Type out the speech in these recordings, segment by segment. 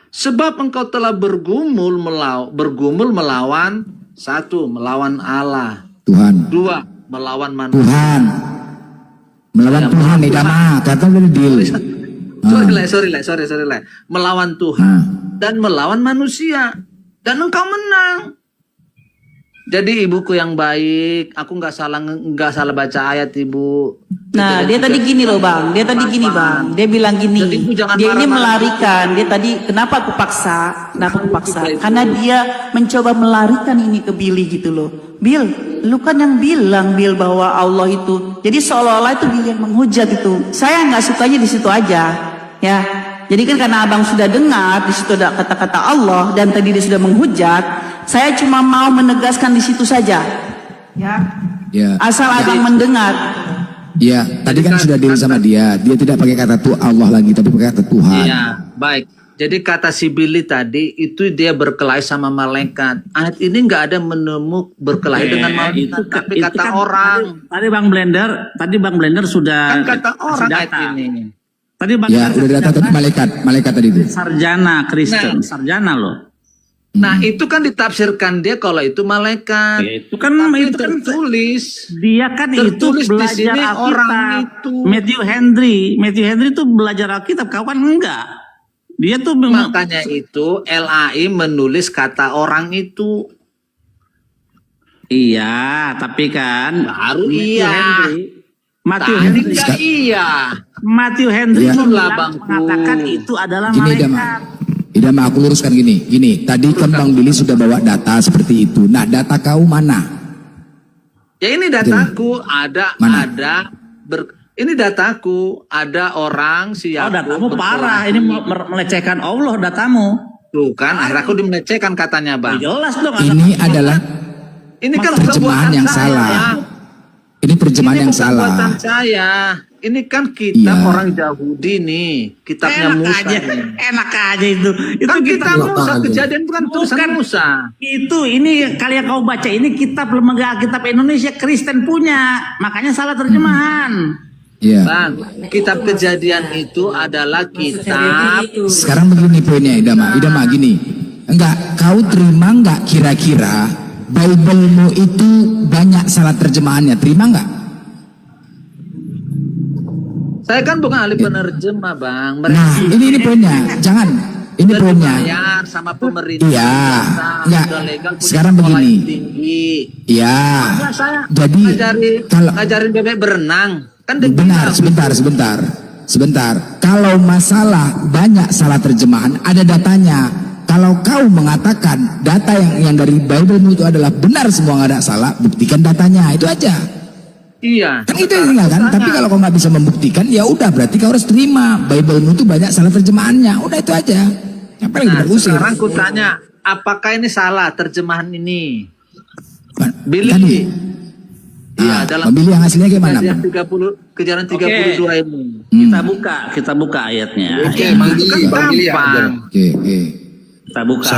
Sebab engkau telah bergumul melawan satu, melawan Allah. Tuhan. Dua, melawan manusia. Tuhan. Melawan Ya, Tuhan nih dama, kata dari deal. Sorry. Melawan Tuhan dan melawan manusia. Dan engkau menang. Jadi ibuku yang baik, aku nggak salah baca ayat ibu. Nah, dia tadi gini loh bang, dia bilang gini, Jadi, ibu jangan dia ini marah-marah. melarikan, dia tadi kenapa aku paksa, karena dia mencoba melarikan ini ke Billy gitu loh. Bill, lu kan yang bilang Bill bahwa Allah itu, jadi seolah-olah itu Bill yang menghujat itu. Saya nggak sukanya di situ aja, ya. Jadi kan karena abang sudah dengar di situ ada kata-kata Allah dan tadi dia sudah menghujat, saya cuma mau menegaskan di situ saja, ya. Ya. Asal abang mendengar. Ya, tadi kan sudah deal sama dia. Dia tidak pakai kata Allah lagi, tapi pakai kata Tuhan. Iya, baik. Jadi kata si Billy tadi itu dia berkelahi sama malaikat. Ayat ini nggak ada menemuk berkelahi dengan malaikat, tapi kata kan orang. Tadi Bang Blender sudah Kan kata orang kasih ayat data. ini. Tadi Bang Ya, Blender udah data tadi malaikat tadi itu. sarjana Kristen, sarjana loh. Nah, itu kan ditafsirkan dia kalau itu malaikat. Ya, itu kan Tapi itu kan tertulis. dia kan itu Tertulis di belajar sini Alkitab. orang itu. Matthew Henry itu belajar Alkitab, kau kan enggak. Dia tuh Makanya itu LAI menulis kata orang itu. iya, tapi kan Baru iya. Matthew Henry Ya. Itulah, Bangku. mengatakan itu adalah Gini Dama, malaikat. Idama aku luruskan gini. Tadi kan Bang Billy sudah bawa data seperti itu. Nah, data kau mana? Ya ini dataku Mana? ini dataku ada orang si Oh, Yakub datamu berkelahi. parah. Ini melecehkan Allah datamu. Tuh kan akhirnya aku dimelecehkan katanya Bang. Jelas dong. Ini adalah Ini kan terjemahan bukan yang saya. salah. Ini terjemahan Ini yang bukan salah. buatan saya. Ini kan kitab Iya. orang Yahudi nih, kitabnya Musa. nih. Enak aja itu. Itu Kan kitab kitab- Musa, Enak aja. kejadian bukan tulisan Bukan. Musa. Itu ini kalian kau baca ini kitab lembaga Alkitab Indonesia Kristen punya. Makanya salah terjemahan. Iya. Bang, kitab kejadian itu adalah kitab. Sekarang begini poinnya Idama gini. Enggak, kau terima enggak kira-kira Bible-mu itu banyak salah terjemahannya? Terima enggak? Saya kan bukan ahli penerjemah, Bang. Nah, ini poinnya. Jangan. Ini Udah poinnya. dibayar sama pemerintah. Iya. Udah Enggak. legal, punya Sekarang sekolah begini. yang tinggi. Iya. Masa saya Jadi kalau ngajarin bebek berenang. Kan dia benar, bilang, sebentar. Kalau masalah banyak salah terjemahan, ada datanya. Kalau kau mengatakan data yang dari Bible itu adalah benar semua nggak ada salah, buktikan datanya, itu aja. Iya. Kan itu yang tinggal kan. Tapi kalau kau nggak bisa membuktikan, ya udah berarti kau harus terima Bible itu banyak salah terjemahannya. Udah itu aja. Yang paling Nah, diusir. sekarang ku tanya, apakah ini salah terjemahan ini? Tadi. Billy. Iya, dalam Bang Billy yang hasilnya gimana? kejaran 32 ini. Kita buka ayatnya. Oke, Ya, Bang Billy gampang. Oke. kita buka.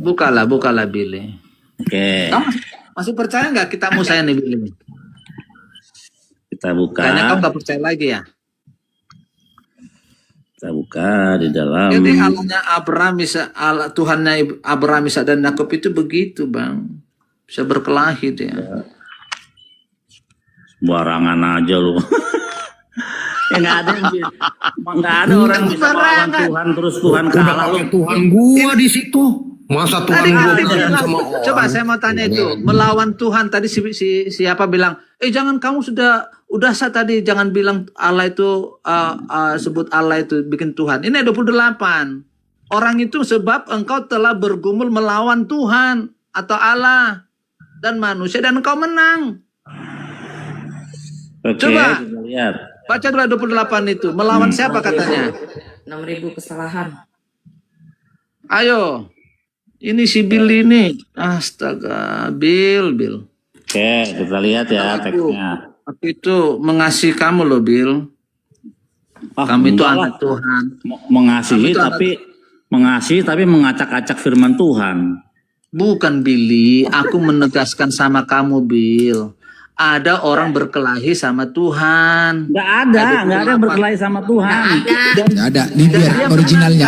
Bukalah Billy. Oke. Kamu masih percaya nggak kita mau saya nih Billy? Kita buka. Kayaknya kamu nggak percaya lagi ya. Kita buka di dalam. Jadi Allahnya Abraham, Tuhannya Abraham, Ishak dan Yakub itu begitu, Bang. Bisa berkelahi dia. Barangan aja lu. Ya nggak ada orang bisa melawan Tuhan terus Tuhan kalah lu. Tuhan gua di situ. Masa Tuhan Tadi gua kan berantem bilang, sama orang? coba saya mau tanya itu, melawan Tuhan tadi siapa bilang, jangan kamu udah sah tadi, jangan bilang Allah itu sebut Allah itu bikin Tuhan. Ini 28. Orang itu sebab engkau telah bergumul melawan Tuhan atau Allah dan manusia dan engkau menang. Oke, Coba. kita lihat. Baca dulu 28 itu. Melawan siapa katanya? 6.000 kesalahan. Ayo. Ini si Bill ini. Astaga. Bill. Oke, kita lihat ya teksnya. Aku itu mengasihi kamu loh, Bill. Kamu itu enggak lah. anak Tuhan. Mengasihi Kamu itu tapi mengacak-acak firman Tuhan. Bukan, Billy. Aku menegaskan sama kamu, Bill. ada orang berkelahi sama Tuhan. Nggak ada yang berkelahi sama Tuhan. Nggak ada. Ini biar originalnya,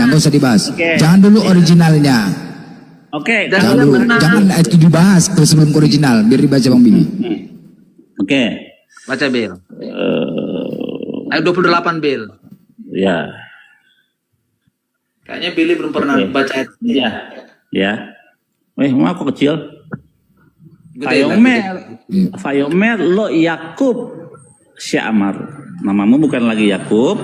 nggak usah dibahas. Oke. Jangan dulu originalnya. Oke, Dan- Jangan Iya, dulu, benar. jangan itu dibahas ke sebelum ke original, biar dibaca Bang Billy. oke. Baca Bill. Ayat 28 Bill. Ya, Kayaknya Billy belum pernah Oke. baca ayat ini. ya. Mau aku kecil? Gede lah, Fayomer lo Yakub Syamar. Namamu bukan lagi Yakub.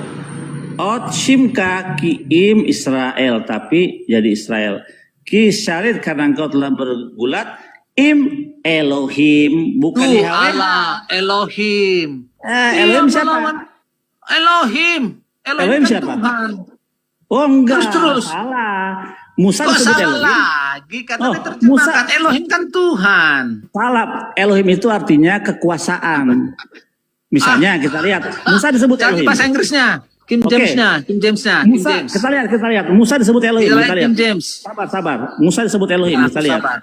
Ot Shimka Kiim Israel, tapi jadi Israel. Ki syarit karena engkau telah bergulat. Im Elohim, bukan Tuh, Yahweh. Allah, Elohim. Elohim Iya, siapa? melawan Elohim. Elohim kan siapa? Tuhan. Oh enggak, Terus. salah. Musa Kok disebut salah Elohim. lagi? Oh, Katanya terjemahkan. Musa. Elohim kan Tuhan. Salah. Elohim itu artinya kekuasaan. Misalnya kita lihat Musa disebut Jadi Elohim. bahasa Inggrisnya. King Oke. Jamesnya. King Jamesnya. King Musa, James. kita lihat. Musa disebut Elohim. Kita Kita lihat lihat. King James. Sabar. Musa disebut Elohim. Kita lihat. Sabar.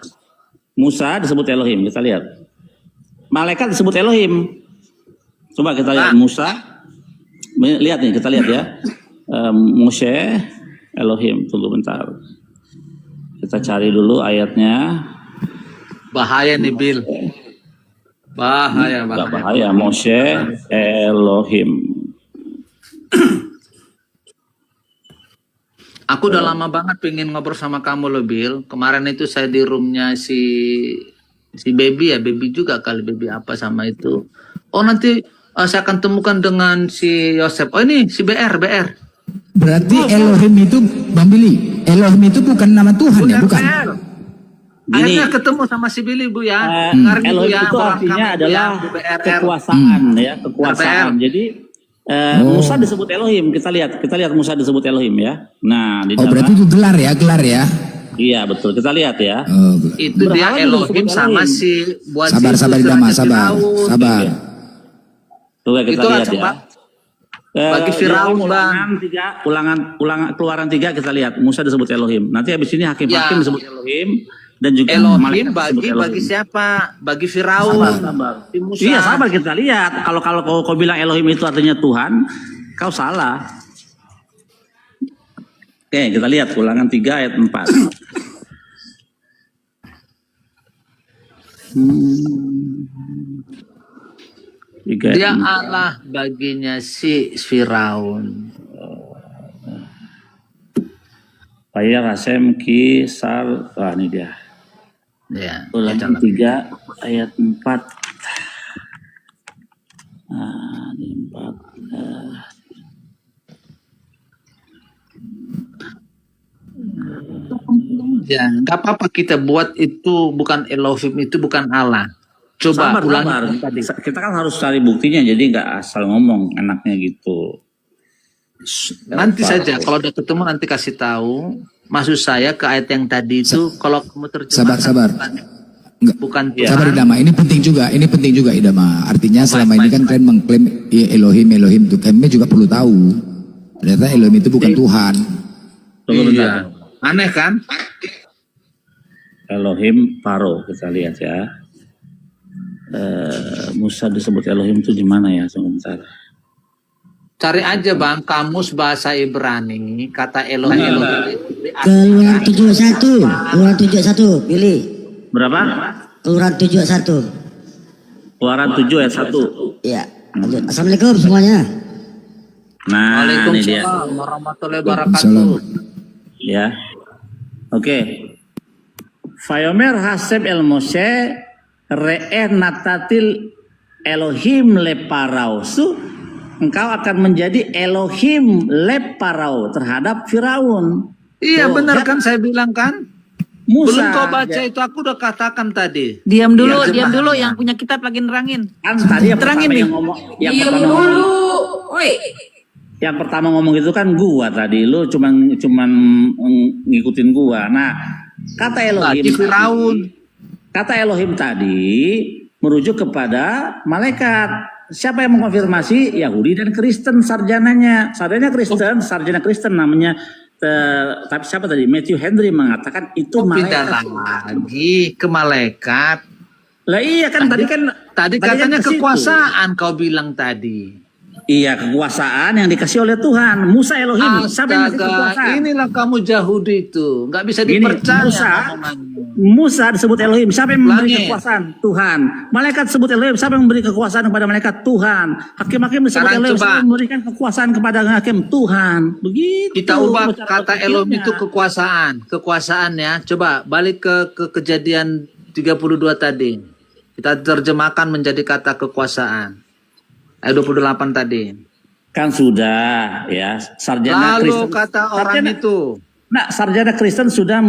Musa disebut Elohim. Kita lihat. Malaikat disebut Elohim. Coba kita lihat Musa. Lihat nih, kita lihat ya. Moshe, Elohim. Tunggu bentar. Kita cari dulu ayatnya. Bahaya nih Bill. Bahaya. Nggak bahaya. Moshe, Elohim. Aku udah lama banget pengen ngobrol sama kamu loh Bill. Kemarin itu saya di roomnya si Baby ya. Baby juga kali. Baby apa sama itu. Oh nanti saya akan temukan dengan si Yosef. Oh ini si BR. Berarti Elohim itu Bang Billy, Elohim itu bukan nama Tuhan ya, bukan? BR. Gini. Akhirnya ketemu sama si Billy Bu ya. Elohim itu artinya adalah kekuasaan ya, kekuasaan. Jadi Musa disebut Elohim. Kita lihat Musa disebut Elohim ya. Nah, di Oh dalam berarti itu gelar ya. iya betul. Kita lihat ya. Oh, Itu dia Berhala juga Elohim disebut sama Elohim. si buat sabar si Dama, Raja Firaun. sabar. Coba kita Itu lihat coba. ya. Bagi Firaun, ulangan keluaran 3 kita lihat Musa disebut Elohim. Nanti habis ini hakim-hakim Ya. disebut Elohim dan juga Elohim malaikat disebut Elohim. bagi siapa? Bagi Firaun. Sabar. Si Musa. Iya sabar kita lihat. Kalau kau bilang Elohim itu artinya Tuhan, kau salah. Oke kita lihat ulangan 3 ayat 4. Dia Allah baginya si Firaun. Faya Rasem Kisar. Wah ini dia. Ya. Ulangan 3 ayat 4. Nah, ini 4. Ya, nggak apa-apa kita buat itu bukan Elohim, itu bukan Allah. Coba Sabar. ulangi. Kita kan harus cari buktinya, jadi nggak asal ngomong enaknya gitu. Nanti saja kalau udah ketemu nanti kasih tahu. Maksud saya ke ayat yang tadi itu kalau kamu terjemahkan Sabar. Enggak. bukan Sabar Tuhan. Idama, ini penting juga Idama. Artinya selama ini kan kalian mengklaim ya, Elohim itu kami juga perlu tahu. Ternyata Elohim itu bukan Tuhan. Tunggu bentar. Iya. Aneh kan? Elohim Paro kita lihat ya. Musa disebut Elohim itu di mana ya? Tunggu bentar. Cari aja Bang kamus bahasa Ibrani kata Elohim. Keluaran 71, keluaran 71, pilih. Berapa? Keluaran 71. Keluaran 7 ayat 1. Iya. lanjut. Assalamualaikum semuanya. Nah, ini dia. Waalaikumsalam warahmatullahi wabarakatuh. Ya. Oke. Fayomer Haseb El Moshe Re'eh Natatil Elohim Leparau. Engkau akan menjadi Elohim Leparau terhadap Firaun. Iya Oh, benar ya. kan saya bilang kan? Musa. Belum kau baca itu aku udah katakan tadi. Diam dulu, Iya, diam jemaah. dulu. Yang punya kitab lagi nerangin. Kan tadi yang Terangin pertama nih. yang ngomong, yang pertama ngomong itu kan gua tadi, lu cuman ngikutin gua. Nah, kata Elohim Lagi Firaun. Kata Elohim tadi merujuk kepada malaikat. Siapa yang mengkonfirmasi? Yahudi dan Kristen sarjananya. Sarjana Kristen namanya. Tapi siapa tadi? Matthew Henry mengatakan itu Pindah malaikat. lagi ke malaikat. Lah iya kan tadi kan Tadi kan katanya ke situ. kekuasaan kau bilang tadi. Iya, kekuasaan yang dikasih oleh Tuhan. Musa Elohim, siapa yang kasih Astaga, kekuasaan? inilah kamu Yahudi itu. Nggak bisa Gini, dipercaya. Musa disebut Elohim, siapa yang memberi Langit. kekuasaan? Tuhan. Malaikat disebut Elohim, siapa yang memberi kekuasaan kepada malaikat? Tuhan. Hakim-hakim disebut Sekarang Elohim, coba. siapa yang memberikan kekuasaan kepada hakim? Tuhan. Begitu. Kita ubah cara kata berpikirnya. Elohim itu kekuasaan. Kekuasaan ya. Coba balik ke kejadian 32 tadi. Kita terjemahkan menjadi kata kekuasaan. Ayat 28 tadi. Kan sudah ya, sarjana Lalu Kristen. kata orang Sarjana- itu. Nah, sarjana Kristen sudah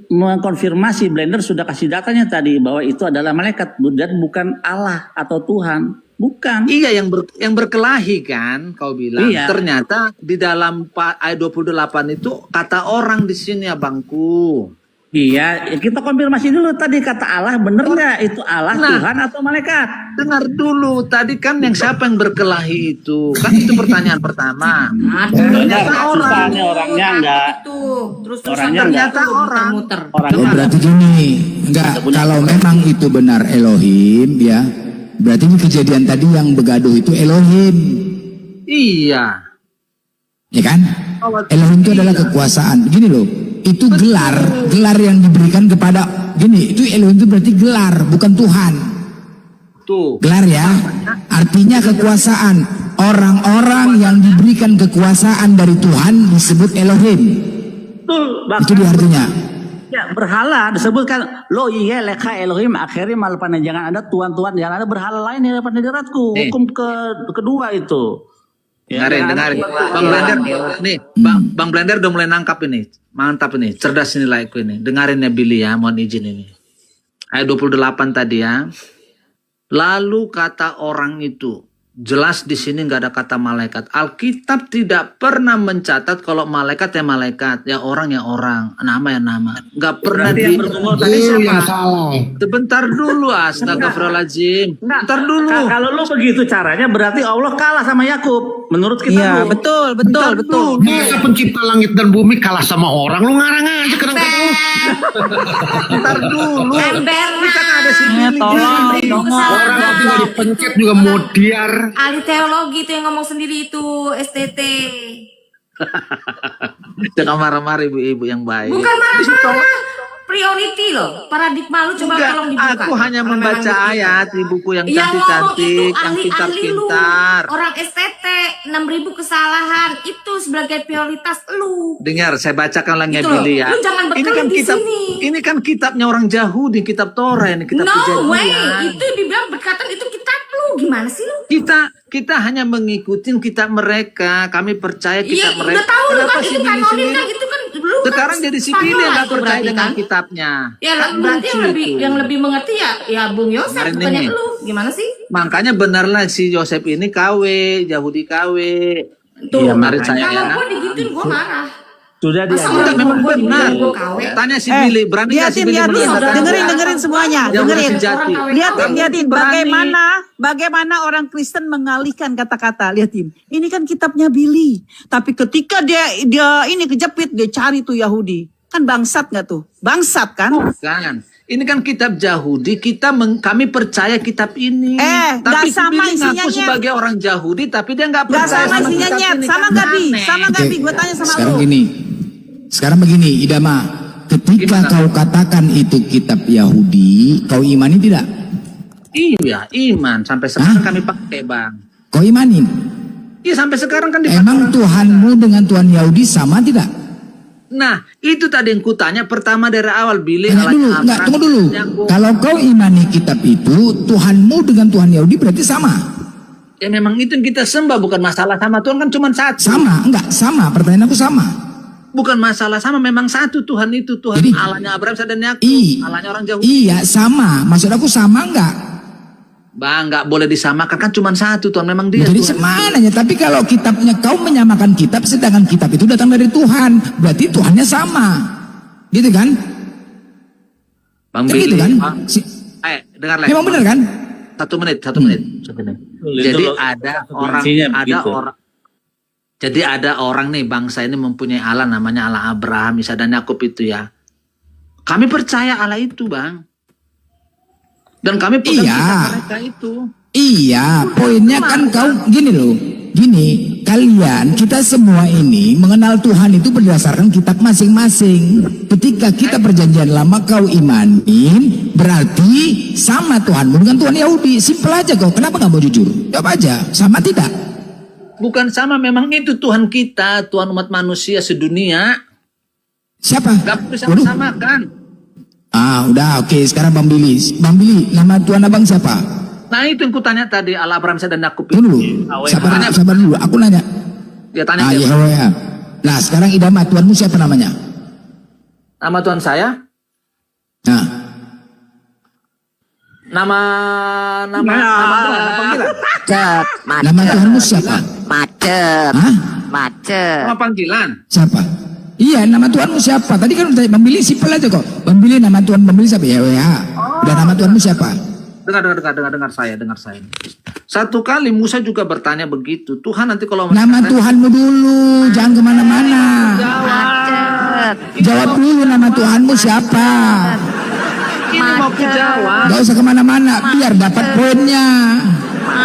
mengkonfirmasi, Blender sudah kasih datanya tadi bahwa itu adalah malaikat dan bukan Allah atau Tuhan, bukan. Iya yang berkelahi kan kau bilang. Iya. Ternyata di dalam ayat 28 itu kata orang di sini abangku. Iya, kita konfirmasi dulu tadi kata Allah bener nggak itu Allah, Nah. Tuhan atau malaikat? Dengar dulu tadi kan yang siapa yang berkelahi itu. Kan itu pertanyaan pertama. Ternyata orang. Susahnya orangnya enggak. Itu terus Orangnya ternyata orang. muter. Orangnya Oh, berarti gini, enggak, kalau memang itu benar Elohim ya, berarti ini kejadian tadi yang begaduh itu Elohim, Iya. ya kan? Elohim itu adalah kekuasaan. Gini loh, itu gelar yang diberikan kepada, gini, itu Elohim itu berarti gelar, bukan Tuhan. Tuh. Gelar ya, artinya kekuasaan. Orang-orang yang diberikan kekuasaan dari Tuhan disebut Elohim. betul, Itu dia artinya. Ya, berhala disebutkan lo iya leka Elohim akhirnya malah jangan ada tuan-tuan, jangan ada berhala lain di hadapan hadiratku. Hukum kedua itu. Ya, Dengarin. Bang Blender, nih, Bang Blender udah mulai nangkap ini. Mantap ini, cerdas ini like ini. Dengarin ya Billy ya, mohon izin ini. Ayat 28 tadi ya. Lalu kata orang itu, jelas di sini nggak ada kata malaikat. Alkitab tidak pernah mencatat kalau malaikat ya malaikat, ya orang, nama ya nama. Nggak pernah Berarti yang bergumul tadi Itu siapa? yang salah. Sebentar dulu, astagfirullahaladzim. Sebentar dulu. Kalau lu begitu caranya berarti Allah kalah sama Yakub. Menurut kita Iya, lu. betul. Masa pencipta langit dan bumi kalah sama orang? Lu ngarang aja kadang-kadang. Sebentar dulu. Ember Ini kan ada si Ya, Billy. tolong. Orang aja nggak dipencet juga modiar. ahli teologi itu yang ngomong sendiri itu STT. Jangan marah-marah ibu-ibu yang baik. Bukan marah-marah. Priority loh. Paradigma lu coba Enggak, tolong dibuka. aku hanya Kalau membaca memang gitu. ayat di buku yang Yang ngomong itu cantik-cantik, yang ahli-ahli lu. pintar-pintar. Orang STT 6.000 kesalahan itu sebagai prioritas lu. Dengar, saya bacakan lagi Gitu Billy loh. ya. Lu jangan berkelit di kitab, sini. ini kan kitabnya orang Yahudi, kitab Torah, ini kitab No Kejadian. way. Itu dibilang berkatan itu kitab lu. Gimana sih lu? Kita hanya mengikuti kitab mereka. Kami percaya Iya, kitab mereka. udah tahu lu Kenapa kan si itu Billy kanonin sendiri? kan itu kan lu Sekarang kan jadi si Spanyol Billy yang lah nggak itu percaya berarti dengan kan. kitabnya. Ya Kan berarti yang lucu lebih itu. yang lebih mengerti ya Bung Yosef Kemarin bukannya ini. lu. Gimana sih? Makanya benarlah si Yosef ini KW, Yahudi KW. Tuh, Iya, mari saya kalau ya. gua digituin gua marah. Sudah Masa dia. orang Enggak, memang gua benar. dibilang gua KW? Tanya si Billy, berani nggak si Liatin, Billy liatin, mengatakan dengerin semuanya, Yahudi dengerin. sejati? Liatin Berani. bagaimana orang Kristen mengalihkan kata-kata. Liatin. Ini kan kitabnya Billy. Tapi ketika dia ini kejepit, dia cari tuh Yahudi. Kan bangsat nggak tuh? Bangsat kan? Bukan. Ini kan kitab Yahudi, kami percaya kitab ini. nggak Tapi si sama Billy isinya, ngaku Nyet. sebagai orang Yahudi, tapi dia nggak Gak percaya sama isinya kitab nyet. ini. Sama Kan nggak Bi? aneh. Sama nggak Bi? Gue tanya sama sekarang lu. gini. Sekarang begini, Idama. Ketika Gimana? kau katakan itu kitab Yahudi, kau imani tidak? Iya, iman. Sampai sekarang kami pakai, Bang. Kau imanin. Iya, sampai sekarang kan dipakai. Emang Tuhanmu dengan Tuhan Yahudi sama tidak? Nah, itu tadi yang kutanya pertama dari awal, Billy. Tanya dulu, enggak, tunggu dulu. Kalau kau imani kitab itu, Tuhanmu dengan Tuhan Yahudi berarti sama. Ya memang itu yang kita sembah, bukan masalah sama Tuhan kan cuma satu. Sama, enggak, sama. Pertanyaan aku sama. Bukan masalah sama, memang satu Tuhan itu. Tuhan Jadi- Allahnya Abraham, Ishak, dan Yakub. Allahnya orang Yahudi. Iya, sama. Maksud aku sama enggak? Bang, nggak boleh disamakan, kan cuma satu Tuhan, memang dia Jadi Tuhan. semananya, tapi kalau kitabnya kau menyamakan kitab, sedangkan kitab itu datang dari Tuhan, berarti Tuhannya sama, gitu kan? Bang Kan gitu Billy, kan? Bang. Dengar lagi. Memang benar kan? Satu menit. Satu menit. Jadi Itu loh, ada konsekuensinya orang, begitu. Jadi ada orang nih, bangsa ini mempunyai Allah, namanya Allah Abraham, Ishak, dan Yakub itu ya. Kami percaya Allah itu, Bang. Dan kami pegang Iya. kitab mereka itu. Iya, poinnya kan kau gini loh. Gini, kalian kita semua ini mengenal Tuhan itu berdasarkan kitab masing-masing. Ketika kita perjanjian lama kau imanin, berarti sama Tuhanmu dengan Tuhan Yahudi. Simpel aja kau. Kenapa nggak mau jujur? Jawab aja. Sama tidak? Bukan sama, memang itu Tuhan kita, Tuhan umat manusia sedunia. Siapa? Gak perlu Waduh. sama-samakan. Udah oke. Sekarang Bang Billy. Bang Billy, nama Tuhan abang siapa? Nah itu yang kutanya tadi, Allah, Abraham, Ishak, dan Yakub Tunggu dulu. Tanya, Sabar dulu. Aku nanya. dia tanya dia, Yahweh. Nah sekarang idaman Tuhanmu siapa namanya? nama Tuhan saya, Nah, nama panggilan, Macet, nama Tuhanmu siapa? macet, Hah? macet. nama panggilan. Siapa? Iya, nama Tuhanmu siapa? Tadi kan udah Bang Billy simpel aja kok. Bang Billy, nama Tuhan Bang Billy siapa? Yahweh. Udah nama Tuhanmu siapa? Dengar saya. Satu kali Musa juga bertanya begitu. Tuhan nanti kalau Nama Tuhanmu dulu, jangan kemana-mana. Jawab dulu nama Tuhanmu siapa. ini mau ku jawab. Gak usah kemana-mana, biar dapat poinnya.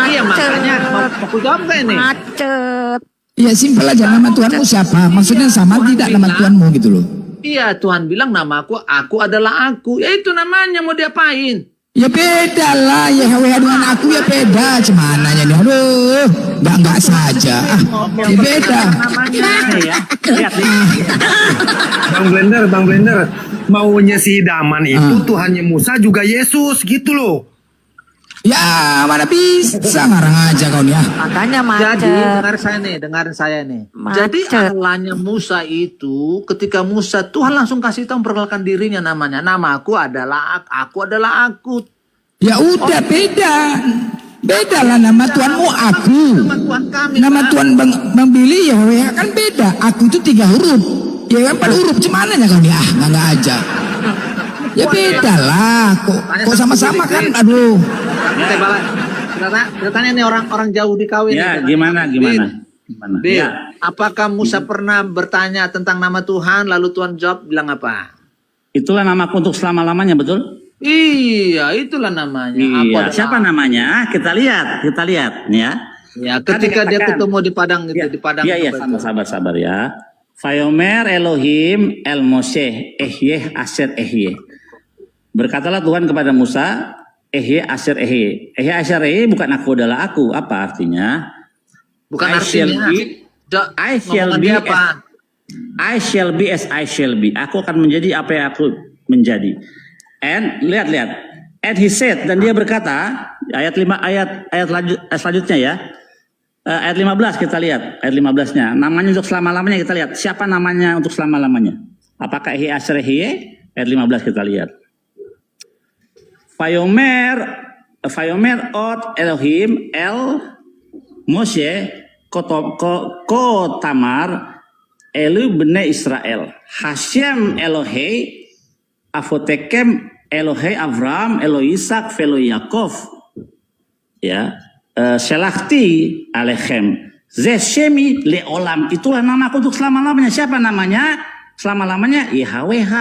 Iya makanya mau ku jawab gak ini? Macet. Iya simpel aja, nama Tuhanmu siapa. Maksudnya sama tidak nama Tuhanmu gitu loh. Iya, Tuhan bilang namaku, aku adalah aku. Ya itu namanya, mau diapain? Ya beda lah, Yahweh dengan aku ya beda. Cemananya nih, aduh, nggak saja. Ya beda. Namanya ya. Lihat nih. Bang Blender, maunya si Daman itu Tuhannya Musa juga Yesus gitu loh. Ya mana bisa ngarang aja kau nih ya. Makanya Jadi macet. dengarin saya nih. Macet. Jadi Allahnya Musa itu, ketika Musa, Tuhan langsung kasih tahu memperkenalkan dirinya namanya. Namaku adalah aku. Ya udah beda. Beda lah nama Tuhanmu aku. Nama Tuhan kami. Nama Pak. Tuhan Bang Billy Yahweh kan beda. Aku itu 3 huruf. Ya kan 4 huruf cuman kau nih nggak aja. Ya beda lah. Kok sama-sama kan? Aduh. Kita balas. Kita tanya nih orang jauh di kawin. Ya, nih. gimana? Bil, Ya. apakah Musa pernah bertanya tentang nama Tuhan, lalu Tuhan jawab bilang apa? Itulah namaku untuk selama-lamanya, betul? Iya, itulah namanya. Aku Iya. adalah- Siapa namanya? Kita lihat, ya. Ya, ketika dia Dikatakan. ketemu di padang itu, di padang. Iya, sabar ya. Vayomer Elohim El Moshe Ehyeh Asher Ehyeh. Berkatalah Tuhan kepada Musa, Ehyeh Asher Ehyeh. Ehyeh Asher Ehyeh bukan aku adalah aku. Apa artinya? Bukan I shall artinya. be- I shall Ngomongan be dia apa? I shall be as I shall be. Aku akan menjadi apa yang aku menjadi. And lihat. And he said, dan dia berkata, ayat selanjutnya ya. Ayat 15 kita lihat, ayat 15-nya. Namanya untuk selama-lamanya kita lihat. Siapa namanya untuk selama-lamanya? Apakah Ehyeh Asher Ehyeh? Ayat 15 kita lihat. Vayomer ot Elohim El Moshe Kotamar Elu bene Israel Hashem Elohei Afotekem Elohei Abraham Elo Ishak Velo Yakov ya Selakti Alechem Zeshemi Leolam, itulah namaku untuk selama-lamanya. Siapa namanya? Selama-lamanya YHWH.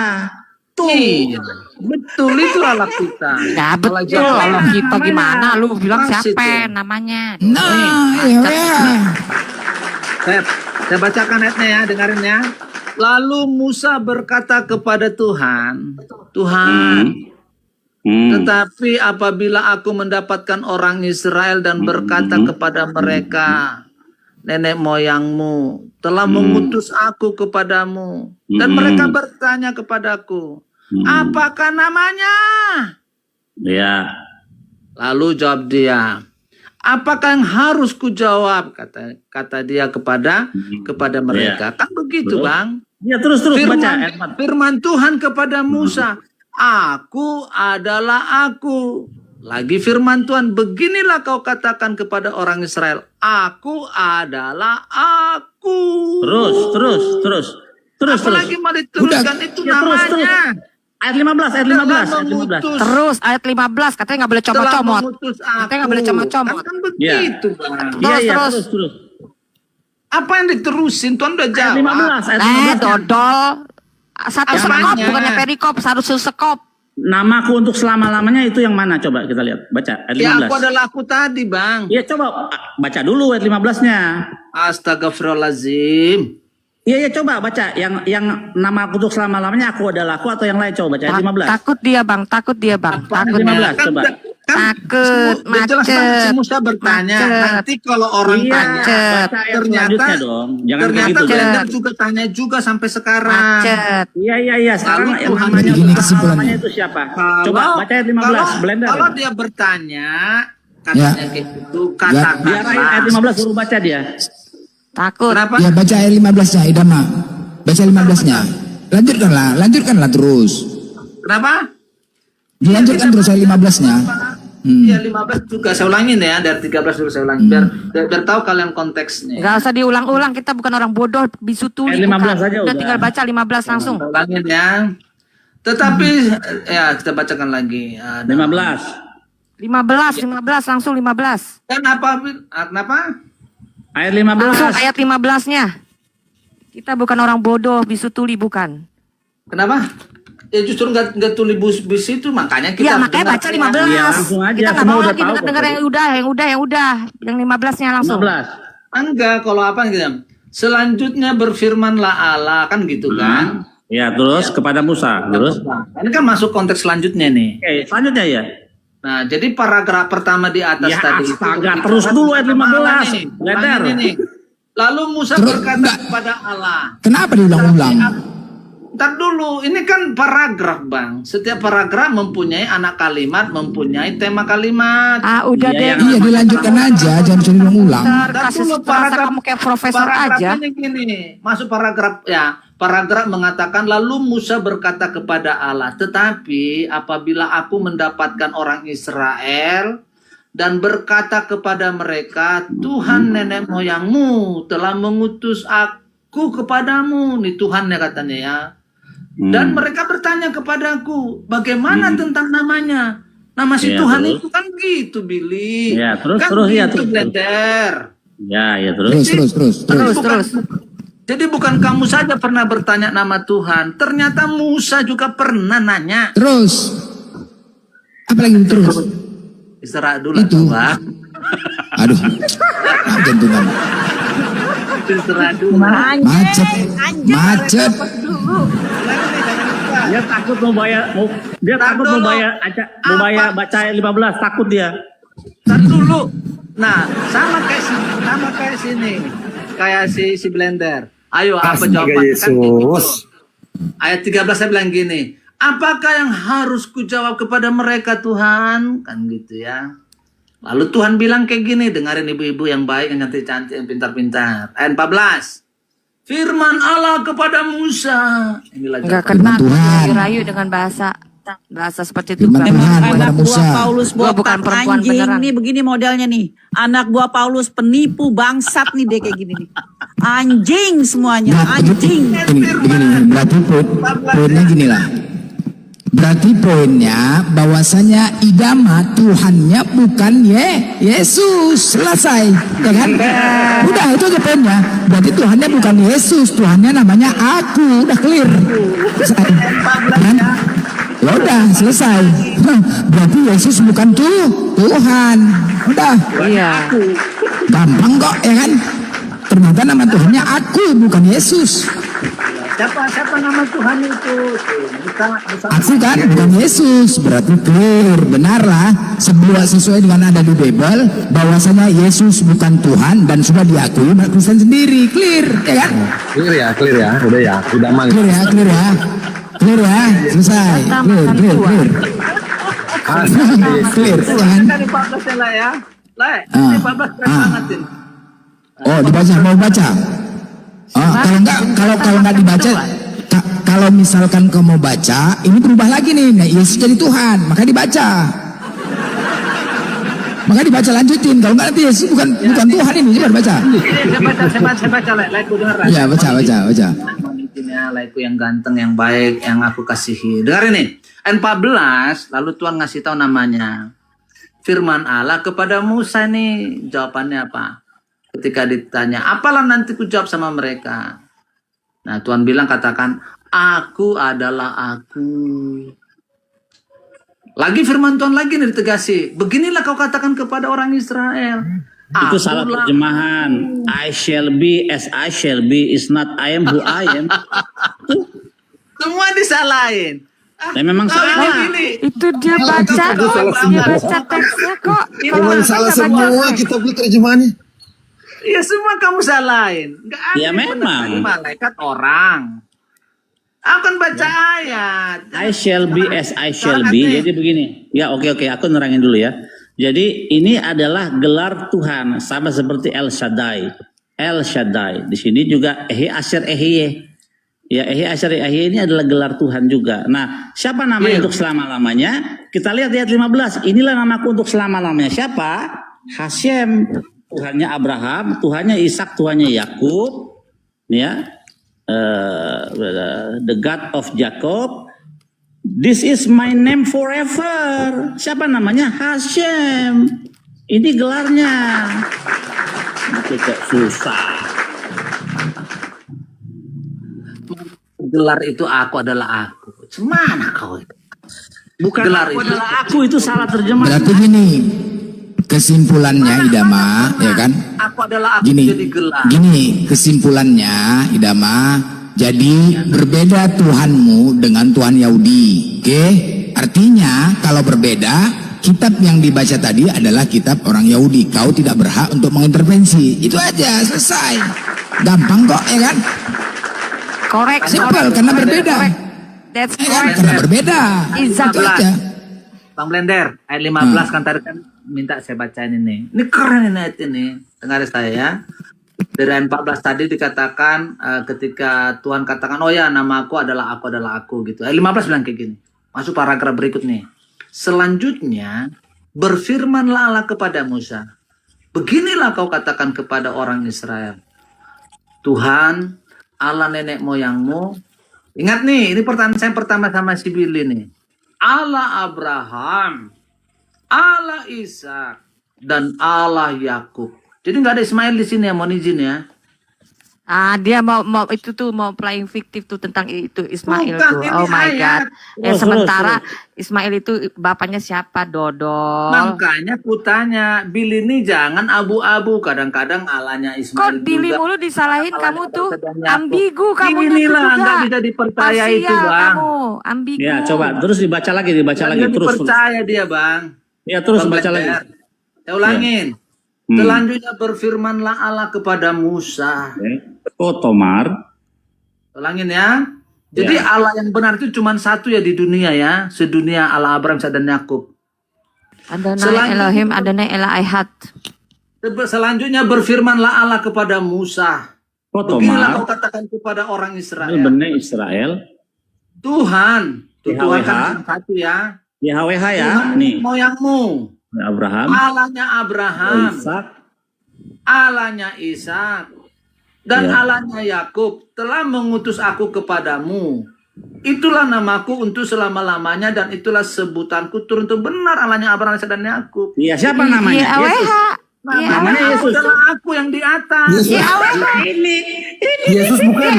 Tuh. Iya, betul itu Allah kita. Ya betul, Kalau kalau kita gimana lu bilang Pas siapa itu. namanya? Nah, Yahweh. Saya bacakan ayatnya ya, dengarin ya. Lalu Musa berkata kepada Tuhan, tetapi apabila aku mendapatkan orang Israel dan berkata kepada mereka, nenek moyangmu telah mengutus aku kepadamu, dan mereka bertanya kepadaku, apakah namanya? Ya. Lalu jawab dia, apakah yang harus kujawab? Kata dia kepada mereka. Kan begitu, Betul. Bang. Ya terus baca. Firman Tuhan kepada Musa, aku adalah aku. Lagi firman Tuhan, beginilah kau katakan kepada orang Israel, aku adalah aku. Terus. Apalagi mau diteruskan itu Ya, terus. namanya. Ayat 15. Terus ayat 15 katanya nggak boleh Telah comot-comot. mengutus Katanya nggak aku. boleh comot-comot. Kan begitu, Bang. Terus. Apa yang diterusin? Tuhan udah Ayat jawab. 15. Dodol. Satu sekop Apanya? bukannya perikop, harus sekop. namaku untuk selama-lamanya itu yang mana? Coba kita lihat. Baca ayat 15. Ya aku adalah aku tadi, Bang. Iya, coba baca dulu ayat 15-nya. Astagfirullahaladzim. Iya, coba baca yang nama aku untuk selama-lamanya aku adalah aku atau yang lain, coba baca ayat 15. Takut dia bang, takut dia bang, takut. 15 coba. Takut, jelas banget si macet, Musa bertanya. macet. Nanti kalau orang Iya, tanya, baca ayat selanjutnya dong. Jangan kayak ternyata gitu dong. Blender juga tanya juga sampai sekarang. macet. Iya. Sekarang Lalu yang Tuhan namanya begini untuk kesimpulannya. selama-lamanya itu siapa? Coba baca ayat 15. Blender. Kalau dia bertanya, katanya kayak gitu, katakan. Biar ayat 15 baru baca dia. Takut. Kenapa? Ya baca ayat 15-nya Idama. Baca 15-nya. Lanjutkanlah terus. Kenapa? Dilanjutkan terus ayat 15-nya. Iya 15 juga saya ulangin ya, dari 13 dulu saya ulangin biar tahu kalian konteksnya. Gak usah diulang-ulang, kita bukan orang bodoh, bisu tuli. Ayat 15 bukan. aja udah. Tinggal baca 15 langsung. Saya ulangin ya. Tetapi ya kita bacakan lagi. 15. 15 langsung 15. Dan kenapa? Ayat Langsung 15. ayat 15-nya. Kita bukan orang bodoh, bisu tuli bukan. Kenapa? Ya justru nggak tuli bus itu makanya kita Iya, makanya baca 15. Iya, langsung aja. Kita nggak Semua mau udah lagi tahu dengar kok yang udah. Yang 15-nya langsung. 15. Enggak, kalau apa gitu. Selanjutnya berfirmanlah Allah kan gitu kan. Ya, terus kepada Musa. Terus. Nah, ini kan masuk konteks selanjutnya nih. Oke, selanjutnya ya. Nah, jadi paragraf pertama di atas Ya, tadi astaga, itu, terus dulu ayat 15. Nih, Blender. ulangin ini. Lalu Musa Terus, berkata enggak. kepada Allah. Kenapa diulang-ulang? Ntar dulu, ini kan paragraf Bang. Setiap paragraf mempunyai anak kalimat, mempunyai tema kalimat. Ah, udah Iya, deh. yang- Iya dilanjutkan aja, jangan suruh diulang-ulang. Ntar Ntar kasih dulu terasa kamu kayak profesor aja. paragrafnya gini. Masuk paragraf ya. Paragraf mengatakan lalu Musa berkata kepada Allah, tetapi apabila aku mendapatkan orang Israel dan berkata kepada mereka, Tuhan nenek moyangmu telah mengutus aku kepadamu. Nih Tuhan ya katanya ya. Dan mereka bertanya kepadaku, bagaimana tentang namanya? Nama si Ya, Tuhan terus? itu kan gitu, Billy. Ya, terus, kan terus, gitu, ya, terus. Blender. Ya, terus. Terus. Jadi bukan kamu saja pernah bertanya nama Tuhan. Ternyata Musa juga pernah nanya. Terus. Apalagi terus? Istirahat dulu Itu. Bang. Aduh. Jantungan. Istirahat dulu. Macet. Dia takut mau bayar baca ayat 15, takut dia. Ntar dulu. Nah, sama kayak sini. Kayak si Blender. Ayo apa Astaga, jawabannya? Kan kayak gitu. Yesus. Ayat 13 saya bilang gini. Apakah yang harus kujawab kepada mereka Tuhan? Kan gitu ya. Lalu Tuhan bilang kayak gini. Dengarin ibu-ibu yang baik, yang cantik-cantik, yang pintar-pintar. Ayat 14. Firman Allah kepada Musa. Inilah Enggak jawaban. kena Tuhan. rayu dengan bahasa seperti itu. Firman Bang. Tuhan kepada Anak Musa. buah Paulus Gua bukan botak perempuan anjing beneran. nih, begini modelnya nih. Anak buah Paulus penipu bangsat nih deh kayak gini nih. Anjing semuanya, anjing. Begini, berarti poinnya gini lah. Berarti poinnya bahwasanya idama Tuhannya bukan Yesus. Selesai, ya kan? Udah itu aja poinnya. Berarti Tuhannya bukan Yesus, Tuhannya namanya aku. Udah clear. Selesai. Kan? Ya udah selesai. Berarti Yesus bukan Tuhan. Udah. Iya. Gampang kok, ya kan? Ternyata nama Tuhannya aku, bukan Yesus. Siapa nama Tuhan itu? Aku kan bukan Yesus. Berarti clear, benarlah sesuai dengan ada di Bible bahwasanya Yesus bukan Tuhan dan sudah diakui umat Kristen sendiri. Clear, ya kan? Clear ya, udah ya, udah mang. Clear ya. Selesai. Clear. Clear, ya kan? Dari 14 lah ya. Lah, Ah. ini 14 keren banget ini. Oh, dibaca, mau baca? Oh, kalau nggak dibaca, kalau misalkan kau mau baca, ini berubah lagi nih. Nah, Yesus jadi Tuhan, maka dibaca. Maka dibaca lanjutin. Kalau nggak nanti Yesus bukan Tuhan ini, coba baca. Saya baca, Laiku dengar. Ya, baca. Pemimpinnya, Laiku yang ganteng, yang baik, yang aku kasihi. Dengar ini. N14, lalu Tuhan ngasih tahu namanya. Firman Allah kepada Musa nih, jawabannya apa? Ketika ditanya, apalah nanti ku jawab sama mereka? Nah, Tuhan bilang katakan, aku adalah aku. Lagi firman Tuhan lagi nih ditegasi. Beginilah kau katakan kepada orang Israel. Itu salah Akulah- terjemahan. I shall be as I shall be is not I am who I am. Semua disalahin. Dan memang salah. Ini. Itu dia baca kok. Dia baca teksnya kok. Kalau Memang orang salah nggak baca semua teks. kita beli terjemahannya. Ya semua kamu salahin. Gak ada Ya, yang benar memang. dari malaikat orang. Aku kan baca ayat. I shall be as I shall Salah be. katanya. Jadi begini. Ya oke, aku nerangin dulu ya. Jadi ini adalah gelar Tuhan. Sama seperti El Shaddai. El Shaddai. Di sini juga Ehi Asher Ehiye. Ya, Ehi Asher Ehiye ini adalah gelar Tuhan juga. Nah, siapa namanya Iya. untuk selama-lamanya? Kita lihat ayat 15. Inilah namaku untuk selama-lamanya. Siapa? Hashem. Tuhannya Abraham, Tuhannya Ishak, Tuhannya Yakub. Ya. The God of Jacob. This is my name forever. Siapa namanya? Hashem. Ini gelarnya. Itu kok susah. Gelar itu aku adalah aku. Semana kau itu? Bukan Gelar aku itu. adalah aku, itu salah terjemahan. Berarti gini, kesimpulannya Idama, ya kan? Aku adalah aku jadi gelar. Gini kesimpulannya Idama. Jadi berbeda Tuhanmu dengan Tuhan Yahudi. Oke? Artinya kalau berbeda, kitab yang dibaca tadi adalah kitab orang Yahudi. Kau tidak berhak untuk mengintervensi. Itu aja, selesai. Gampang kok, ya kan? Korek. Simpel, karena berbeda. That's Ya kan? correct. Karena berbeda. Exactly. Itu aja. Bang Blender, ayat 15 kan tadi kan minta saya bacain ini. Ini keren ini ayat ini. Dengar saya ya. Dari ayat 14 tadi dikatakan ketika Tuhan katakan, oh ya nama aku adalah aku gitu. Ayat 15 bilang kayak gini. Masuk paragraf berikut nih. Selanjutnya berfirmanlah Allah kepada Musa. Beginilah kau katakan kepada orang Israel. Tuhan Allah nenek moyangmu. Ingat nih, ini pertanyaan saya pertama sama si Billy nih. Allah Abraham, Allah Ishak, dan Allah Yakub. Jadi nggak ada Ismail di sini ya, mohon izin ya. Ah, dia mau itu tuh mau playing fiktif tuh tentang itu Ismail Bukan, tuh. ini Oh my ayat. god. Ya Terus, sementara Ismail itu bapaknya siapa? Dodol. Makanya kutanya, Billy ini jangan abu-abu. Kadang-kadang Allahnya Ismail Kok Billy juga. mulu disalahin Allahnya kamu tuh? Isa dan Yakub. Ambigu kamu Inilah juga. nggak bisa dipercaya itu, Parsial Bang. kamu, ambigu. Ya, coba terus dibaca lagi, Nggak bisa terus. dipercaya dia, Bang. Ya, terus Bang baca lagi. Blender. Saya ulangin. Selanjutnya berfirmanlah Allah kepada Musa. Tomar. Ulangin ya. Jadi Allah yang benar itu cuma satu ya di dunia ya. Sedunia Allah Abraham, Ishak, dan Yakub. Adonai Selanjutnya- Elohim, Adonai Elahad. Selanjutnya berfirmanlah Allah kepada Musa. Beginilah kau Tomar. katakan kepada orang Israel. Benar Israel. Tuhan. Tuh, Tuhan YHWH. kan satu ya. YHWH ya. Tuhan Nih. moyangmu. Abraham. Allahnya Abraham. Ishak. Allahnya Ishak. Dan Ya. Allahnya Yakub telah mengutus aku kepadamu. Itulah namaku untuk selama-lamanya dan itulah sebutanku turun itu benar Allahnya Abraham, Ishak, dan Yakub. Iya, siapa namanya? YHWH. Yesus. Namanya Aku Yesus. adalah aku yang di atas. Yesus bukan.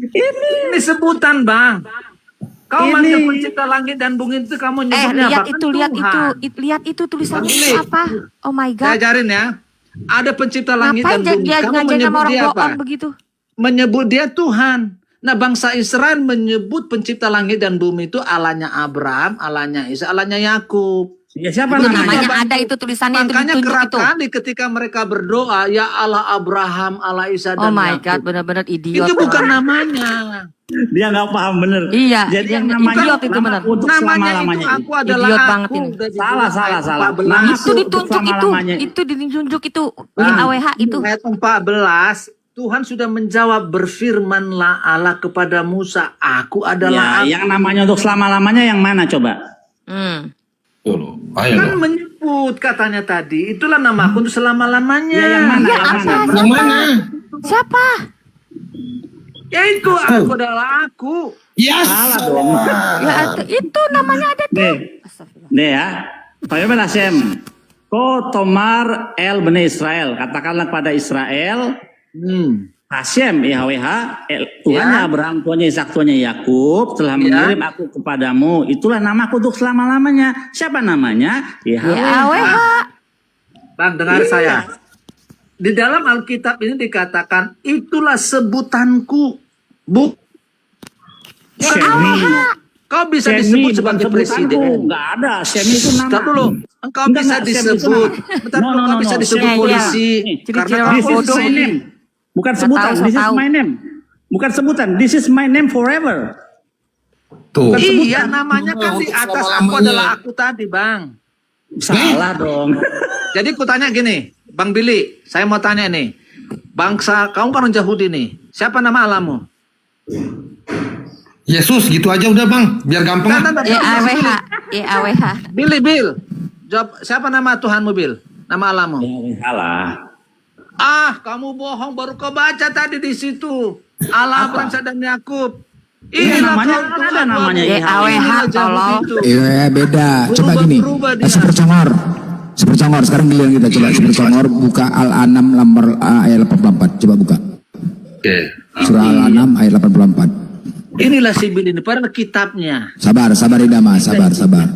Ini sebutan, Bang. Kau manggil pencipta langit dan bumi itu kamu nyebutnya Lihat apa? itu, Kan lihat Tuhan. itu, lihat itu tulisannya Bang itu Billy. apa? Oh my Saya god. ajarin ya. Ada pencipta langit Ngapain dan bumi. dia Kamu ngajarin menyebut sama orang dia apa? bohong begitu? Menyebut dia Tuhan. Nah, bangsa Israel menyebut pencipta langit dan bumi itu Allahnya Abraham, Allahnya Ishak, Allahnya Yakub. Ya, siapa Itu namanya? namanya ada itu tulisannya itu Makanya ditunjuk kerap itu. kali ketika mereka berdoa, ya Allah Abraham, Allah Ishak, Oh dan my god, Yakub. benar-benar idiot. Itu bukan namanya. Dia nggak paham bener. Iya, Jadi yang yang namanya idiot itu benar. untuk Namanya itu selama-lamanya. aku adalah Idiot aku. banget ini. Udah dibilang Salah, ayat salah. 14. Nah, Itu ditunjuk itu ditunjuk itu Bang, YHWH itu. Ayat 14, Tuhan sudah menjawab, berfirmanlah Allah kepada Musa, aku adalah Ya, aku. yang namanya untuk selama-lamanya yang mana coba? Hmm. Kan menyebut katanya tadi, itulah namaku untuk selama-lamanya. Ya, yang mana? Ya Yang apa? mana? Yang mana? Siapa? Ya itu aku adalah aku. Yes. Salah dong. Ya itu namanya ada tuh. Nih, nih ya. Pak Hashem. Ko tomar el bani Israel. Katakanlah kepada Israel. Hashem, YHWH, Tuhannya Abraham, Tuhannya Ishak, Tuhannya Yakub telah mengirim aku kepadamu. Itulah namaku untuk selama-lamanya. Siapa namanya? YHWH. Bang, dengar saya. Di dalam Alkitab ini dikatakan, itulah sebutanku. Shemi. Kau bisa Shemi disebut bukan sebagai sebutanku. presiden. Enggak ada. Shemi itu nama. Bentar dulu. Engkau Enggak, bisa enggak, Shemi itu disebut. nama. Bentar dulu, kau bisa disebut Shemi. polisi. Ciri-ciri Karena orang This kau is my name. Bukan sebutan. tahu, This is tahu. my name. Bukan sebutan. This is my name forever. Tuh. Iya, namanya kan di atas aku adalah aku tadi, Bang. Salah dong. Jadi ku tanya gini, Bang Billy, saya mau tanya nih. Bangsa, kamu kan orang Yahudi nih. Siapa nama alamu? Yesus gitu aja udah bang, biar gampang. YAWH. YAWH. Bill. Jawab, siapa nama Tuhanmu, Bill? Nama alamu? Salah. Kamu bohong, baru kau baca tadi di situ. Allah, Abraham, Ishak, dan Yakub. Iya, namanya ada namanya YAWH, tolong. Beda. Coba gini. Berubah dia. Super congor. Sekarang giliran kita coba super congor buka Al-An'am lembar ayat 84. Coba buka. Oke. Surah Al-An'am ayat 84. Inilah si Bill ini, padahal kitabnya. Sabar Idama, sabar. Sabar.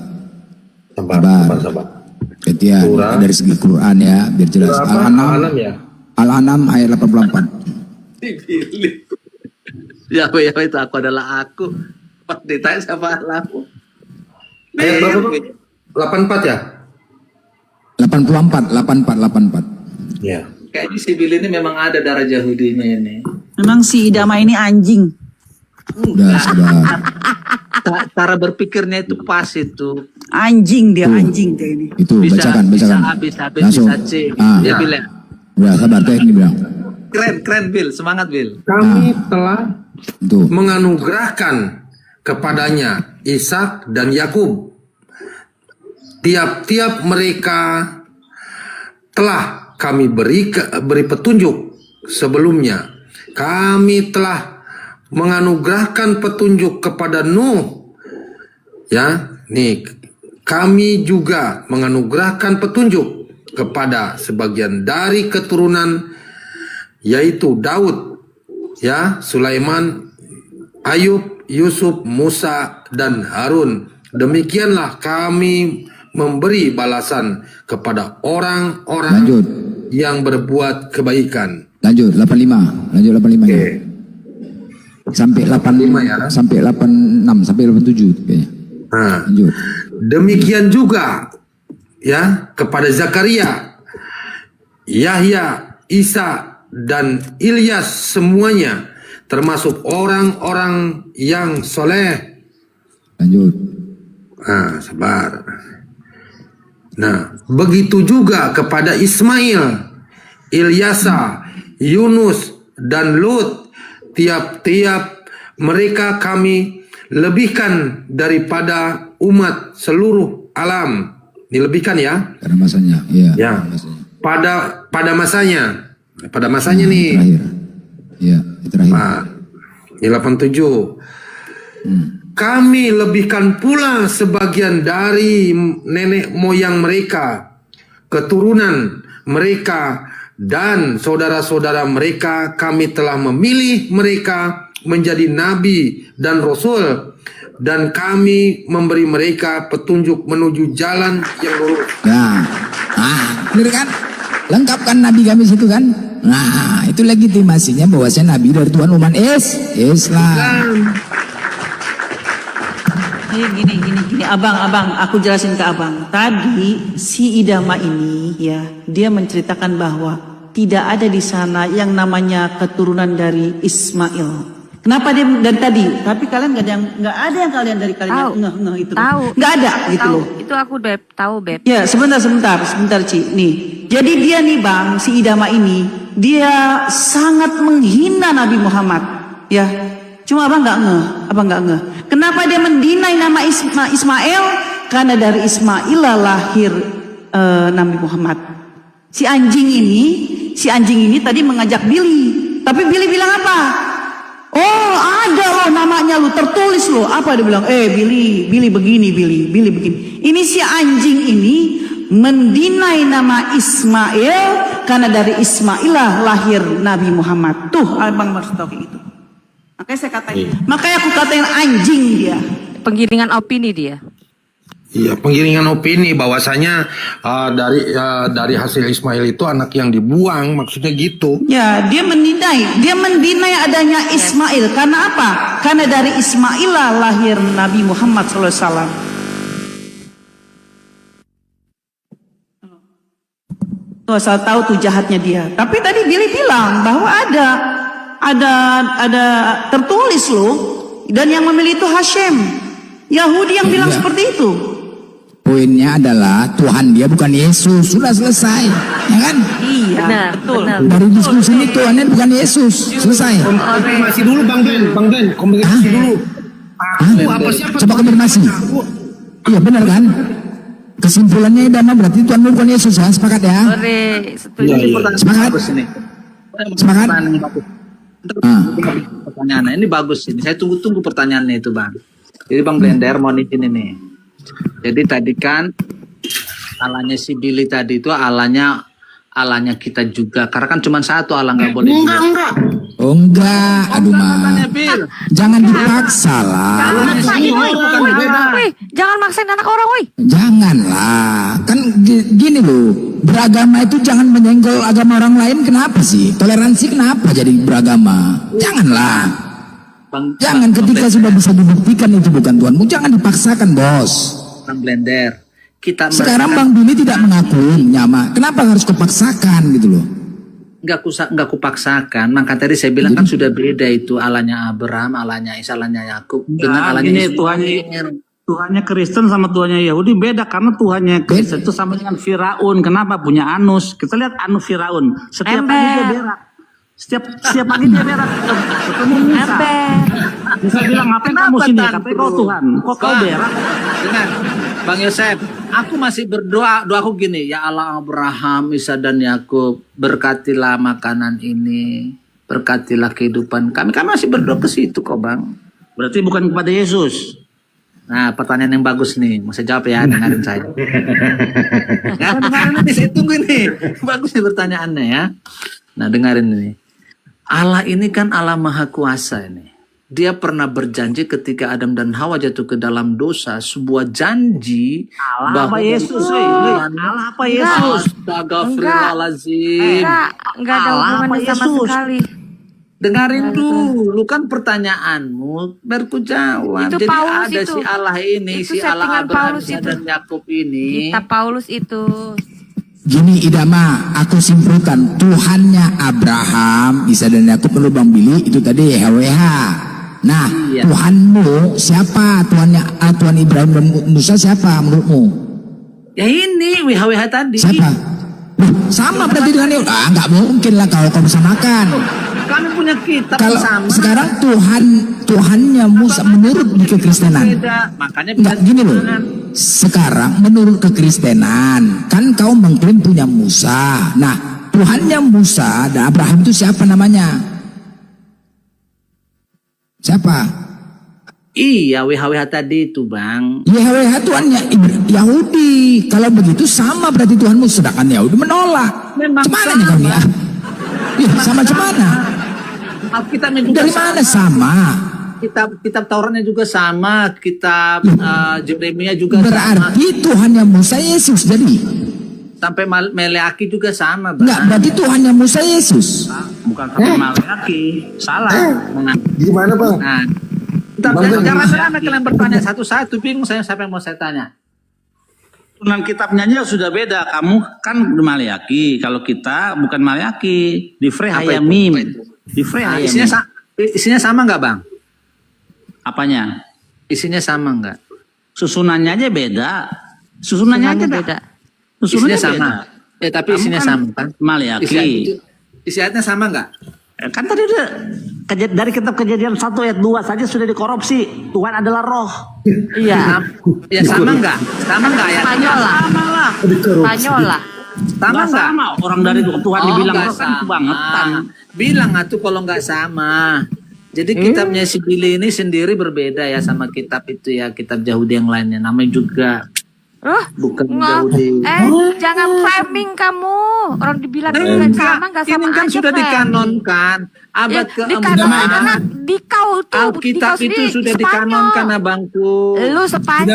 Ketian, Surah. dari segi Quran ya, biar jelas. Al-An'am ya. Al-An'am ayat 84. Ya, itu aku adalah aku. Pas ditanya siapa alamu? Ayat berapa bang? 84 ya? 84. Iya. Kayaknya si Bill ini memang ada darah Yahudinya ini. Memang si Idama ini anjing. Udah, sabar. Cara berpikirnya itu pas itu. Anjing dia ini. Itu bacakan. Bisa habis, Langsung. bisa C. Ya, Bill ya. Udah, sabar teh ini bilang. Keren Bill, semangat Bill. Kami telah Itu. menganugerahkan kepadanya Ishak dan Yakub. Tiap-tiap mereka telah kami beri petunjuk sebelumnya. Kami telah menganugerahkan petunjuk kepada Nuh. Ya, nih kami juga menganugerahkan petunjuk kepada sebagian dari keturunan yaitu Daud, ya, Sulaiman, Ayub, Yusuf, Musa, dan Harun. Demikianlah kami memberi balasan kepada orang-orang Lanjut. yang berbuat kebaikan. Lanjut 85. Lanjut 85 ya. Sampai 85 ya. Sampai 86, sampai 87 kayaknya. Nah, Lanjut. demikian juga ya kepada Zakaria, Yahya, Isa, dan Ilyas semuanya termasuk orang-orang yang soleh. Lanjut. Nah, sabar. Nah, begitu juga kepada Ismail, Ilyasa, Yunus, dan Lut. Tiap-tiap mereka kami lebihkan daripada umat seluruh alam. Dilebihkan ya. Karena masanya, iya. Ya. Masanya. Pada masanya nih. Terakhir. Iya, terakhir. Pak, di 87. Kami lebihkan pula sebagian dari nenek moyang mereka, keturunan mereka, dan saudara-saudara mereka. Kami telah memilih mereka menjadi nabi dan rasul, dan kami memberi mereka petunjuk menuju jalan yang lurus. Nah, bener kan? Lengkap kan nabi kami situ kan? Nah, itu legitimasinya bahwa saya nabi dari Tuhan umat Islam. Gini, abang, aku jelasin ke abang. Tadi si Idama ini ya, dia menceritakan bahwa tidak ada di sana yang namanya keturunan dari Ismail. Kenapa dia dan tadi? Tapi kalian nggak ada yang kalian dari kalian Tahu. yang ngeh itu. Tahu. Nggak ada gitu Tahu. loh. Itu aku tahu, Beb. Ya, sebentar, Ci. Nih, jadi dia nih bang, si Idama ini, dia sangat menghina Nabi Muhammad. Ya, cuma abang nggak ngeh. Kenapa dia mendinai nama Ismail? Karena dari Ismail lahir Nabi Muhammad. Si anjing ini tadi mengajak Billy, tapi Billy bilang apa? Oh, ada loh namanya lu, tertulis loh. Apa dia bilang? Billy begini. Ini si anjing ini mendinai nama Ismail karena dari Ismailah lahir Nabi Muhammad. Tuh abang harus tahu kayak gitu. Makanya saya katain, makanya aku katain anjing dia. Penggiringan opini dia. Iya, penggiringan opini bahwasanya dari hasil Ismail itu anak yang dibuang, maksudnya gitu. Ya, dia mendinai adanya Ismail. Karena apa? Karena dari Ismailah lahir Nabi Muhammad SAW. Tuh, asal tahu tuh jahatnya dia. Tapi tadi Billy bilang bahwa ada tertulis loh, dan yang memilih itu Hashem. Yahudi yang bilang seperti itu. Poinnya adalah Tuhan dia bukan Yesus. Sudah selesai, ya kan? Iya, Benar, betul. benar. Dari diskusi ini Tuhannya bukan Yesus. Selesai. Konfirmasi dulu Bang Ben, konfirmasi dulu. Aku apa siapa? Coba konfirmasi. Iya benar kan? Kesimpulannya Idama berarti Tuhan bukan Yesus ya. Sepakat ya? Sore, setuju. Sepakat? Bagus ini. Sepakat? Pertanyaan yang bagus. Pertanyaannya ini bagus ini. Saya tunggu pertanyaannya itu Bang. Jadi Bang Blender mau izin ini. Jadi tadi kan alanya si Billy tadi itu alanya kita juga. Karena kan cuma satu Allah nggak boleh. Enggak. Oh enggak, aduh mah. Bil. Jangan dipaksa lah. Wih, jangan maksain anak orang, wih. Janganlah. Kan gini loh, beragama itu jangan menyenggol agama orang lain. Kenapa sih? Toleransi kenapa jadi beragama? Janganlah. Jangan ketika sudah bisa dibuktikan itu bukan Tuhanmu, jangan dipaksakan bos. Bang Blender. Sekarang Bang Billy tidak mengakui nyama. Kenapa harus kepaksakan gitu loh? Enggak kupaksakan. Maka tadi saya bilang kan sudah beda itu alanya Abraham, alanya Isa, alanya Yakub dengan alanya ini Ismail. Tuhannya Kristen sama Tuhannya Yahudi beda, karena Tuhannya Kristen itu sama dengan Firaun. Kenapa? Punya anus. Kita lihat anus Firaun. Setiap pagi dia berak. Setiap pagi dia berak. Ketemu Musa. Musa bilang, ngapain kamu sini? Katanya kau Tuhan. Kok kau berak? Dengar, Bang Yosef, aku masih doaku gini, ya Allah Abraham, Isa dan Yakub, berkatilah makanan ini, berkatilah kehidupan kami. Kami masih berdoa ke situ kok Bang. Berarti bukan kepada Yesus. Nah, pertanyaan yang bagus nih, mau saya jawab ya, dengarin saya. Ya, dengarin ini, saya tunggu nih. Bagus nih pertanyaannya ya. Nah, dengarin ini. Allah ini kan Allah Maha Kuasa ini. Dia pernah berjanji ketika Adam dan Hawa jatuh ke dalam dosa, sebuah janji Allah apa Yesus? Allah apa Yesus? Astagfirullahaladzim. Enggak ada Allah hubungannya apa sama Yesus? sekali. Dengarin dulu kan pertanyaanmu, biar ku jawab. Itu Jadi Paulus ada itu. si Allah ini, Itu si Allah settingan Abraham Paulus Isa itu. dan Yakub ini. Kitab Paulus itu. Gini Idama, aku simpulkan Tuhannya Abraham, Isa dan Yakub menurut Bang Billy itu tadi YHWH. Nah, Iya. Tuhanmu siapa? Tuhan Ibrahim dan Musa siapa menurutmu? Ya ini WH tadi. Siapa? Loh, sama berarti dengan nggak mungkin lah kalau kau bersamakan. Kami punya kitab Kalau yang sama. sekarang Tuhannya Musa menurut di kekristenan. Beda. Makanya Enggak gini loh. Sekarang menurut kekristenan kan kau mengklaim punya Musa. Nah, Tuhannya Musa dan Abraham itu siapa namanya? Siapa? Iya, WH tadi itu Bang. YHWH Tuhannya Yahudi. Kalau begitu sama berarti Tuhanmu, sedangkan Yahudi menolak. Memang Cemana nih kau nih ya? Ya, sama cemana? Alkitabnya juga Dari mana sama? Kitab Tauratnya juga sama, kitab Jeremia juga sama. Berarti Tuhannya Musa Yesus jadi? Sampai Meleaki juga sama, Bang. Enggak, berarti Tuhannya Musa Yesus. Bukan sama Maleaki. Salah. Nah, Gimana Bang? nah. Jangan kalian bertanya satu-satu, bingung saya siapa yang mau saya tanya. Turunan kitabnya aja sudah beda. Kamu kan Maleaki. Kalau kita bukan Maleaki. Di Frehayamim. Di Frehayamim. Isinya sama nggak Bang? Apanya? Isinya sama nggak? Susunannya aja beda. Susunannya aja beda. Isinya Susunannya sama. beda. Tapi Kamu isinya kan sama kan? Maleaki. Isi ayatnya sama nggak? Kan tadi udah dari kitab Kejadian 1 ayat 2 saja sudah dikorupsi. Tuhan adalah roh. Iya. Ya sama nggak? Sama nggak ya? Spanyol lah. Sama lah. Spanyol lah. Sama Nggak nggak? sama. Orang dari Tuhan dibilang nggak roh kan sama. kebangetan. Bilang atuh kalau nggak sama. Jadi kitabnya si Billy ini sendiri berbeda ya sama kitab itu ya, kitab Yahudi yang lainnya. Namanya juga Bukan Nggak. Yahudi. Jangan framing kamu. Orang dibilang Enggak, sama nggak sama ini kan aja sudah framing. dikanonkan abad Ya, dikanonkan ke-14. karena di kau tuh, di Alkitab kau itu sendiri sudah Spanyol. dikanonkan abangku. Lu Spanyol.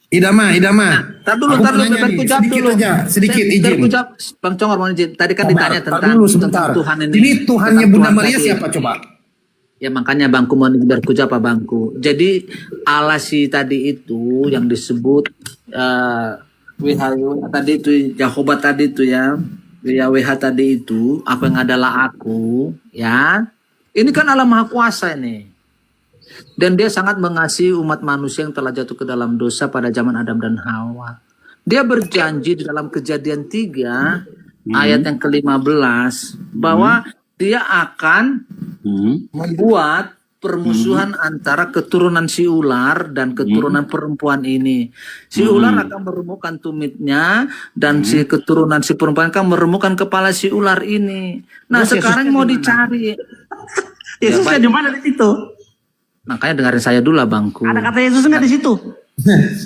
Idama. Tar dulu, Aku mau nanya biar nih, ku jawab sedikit dulu. aja, sedikit Biar izin. ku jawab. Bang Congor mau izin. Tadi kan ditanya Tar tentang, dulu sebentar. tentang Tuhan ini. Ini Tuhannya Tentang Bunda Tuhan Maria tadi. siapa coba? Ya makanya bangku mau biar ku jawab bangku. Jadi Allah si tadi itu yang disebut WHW tadi itu, Jehovah tadi itu ya. WH tadi itu, aku yang adalah aku, ya. Ini kan Allah Maha Kuasa ini. Dan dia sangat mengasihi umat manusia yang telah jatuh ke dalam dosa pada zaman Adam dan Hawa. Dia berjanji di dalam Kejadian 3 ayat yang ke-15 bahwa dia akan membuat permusuhan antara keturunan si ular dan keturunan perempuan ini. Si ular akan meremukkan tumitnya dan si keturunan si perempuan akan meremukkan kepala si ular ini. Nah, Terus sekarang Yesusnya mau di mana? dicari. Yesusnya di mana di situ? Makanya dengarin saya dulu lah bangku. Ada kata Yesus nggak di situ?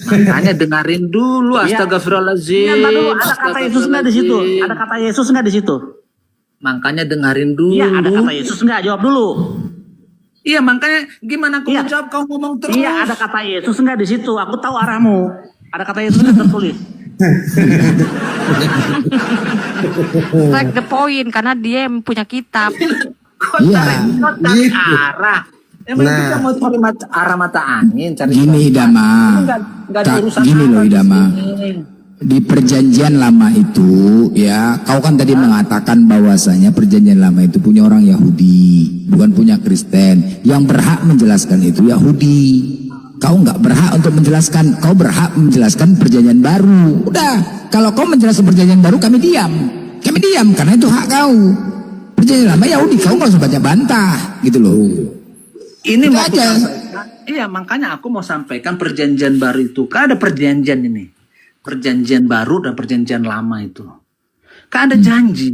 Makanya dengarin dulu. Iya. Astagfirullahaladzim. Iya, ntar dulu. Ada kata Yesus nggak di situ? Ada kata Yesus nggak di situ? Makanya dengarin dulu. Iya, ada kata Yesus nggak? Jawab dulu. Iya, makanya gimana aku Iya. mau jawab kau ngomong terus. Iya, ada kata Yesus nggak di situ? Aku tahu arahmu. Ada kata Yesus nggak tertulis? Strike the point karena dia yang punya kitab. Iya, Kau cari gitu. arah. Emang Nah. kita mau cari arah mata angin, cari Gini Idama, Nggak ada urusan gini loh arah di Idama. sini. Di perjanjian lama itu ya, kau kan tadi mengatakan bahwasanya perjanjian lama itu punya orang Yahudi, bukan punya Kristen. Yang berhak menjelaskan itu Yahudi. Kau nggak berhak untuk menjelaskan, kau berhak menjelaskan perjanjian baru. Udah, kalau kau menjelaskan perjanjian baru kami diam. Kami diam karena itu hak kau. Perjanjian lama Yahudi, kau nggak usah banyak bantah gitu loh. Ini Itu mau aku aja. sampaikan. Iya, makanya aku mau sampaikan perjanjian baru itu. Kan ada perjanjian ini. Perjanjian baru dan perjanjian lama itu. Kan ada janji.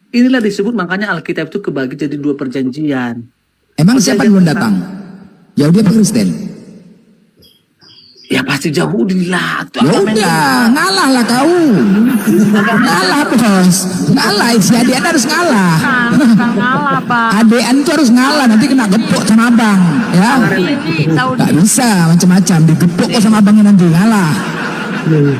Inilah disebut makanya Alkitab itu kebagi jadi 2 perjanjian. Emang siapa Perjanjian duluan pertama. datang? Yahudi apa Kristen? Ya pasti Yahudi lah. Itu Ya agama yang udah, ngalah lah kau. Ngalah bos, ngalah. Si adean harus ngalah. Bukan ngalah, Bang. Adean tuh harus ngalah, nanti kena gepok sama abang, ya. Ini tahu Gak bisa macam-macam, digepok kok sama abangnya nanti ngalah.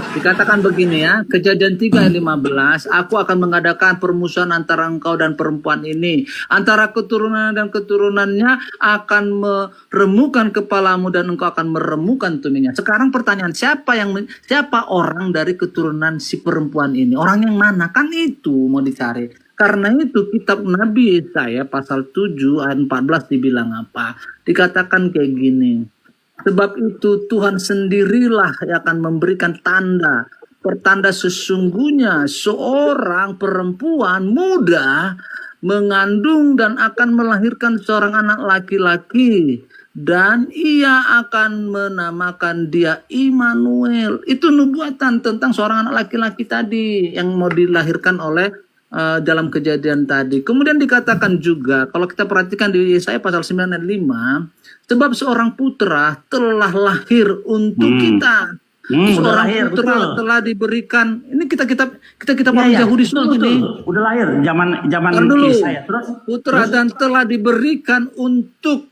Dikatakan begini ya, Kejadian 3 ayat 15, aku akan mengadakan permusuhan antara engkau dan perempuan ini, antara keturunan dan keturunannya akan meremukkan kepalamu dan engkau akan meremukkan tumitnya. Sekarang pertanyaan, siapa orang dari keturunan si perempuan ini? Orang yang mana? Kan itu mau dicari. Karena itu kitab Nabi Yesaya pasal 7 ayat 14 dibilang apa? Dikatakan kayak gini. Sebab itu Tuhan sendirilah yang akan memberikan tanda. Pertanda sesungguhnya seorang perempuan muda mengandung dan akan melahirkan seorang anak laki-laki. Dan ia akan menamakan dia Immanuel. Itu nubuatan tentang seorang anak laki-laki tadi yang mau dilahirkan oleh dalam kejadian tadi. Kemudian dikatakan juga, kalau kita perhatikan di Yesaya pasal 9 ayat 5, sebab seorang putra telah lahir untuk kita. udah Seorang lahir, putra betul. telah diberikan. Ini kita Iya, orang iya, Yahudi betul, semua betul. ini. Udah lahir zaman Tar dulu. Yesaya. Terus Putra dan telah diberikan untuk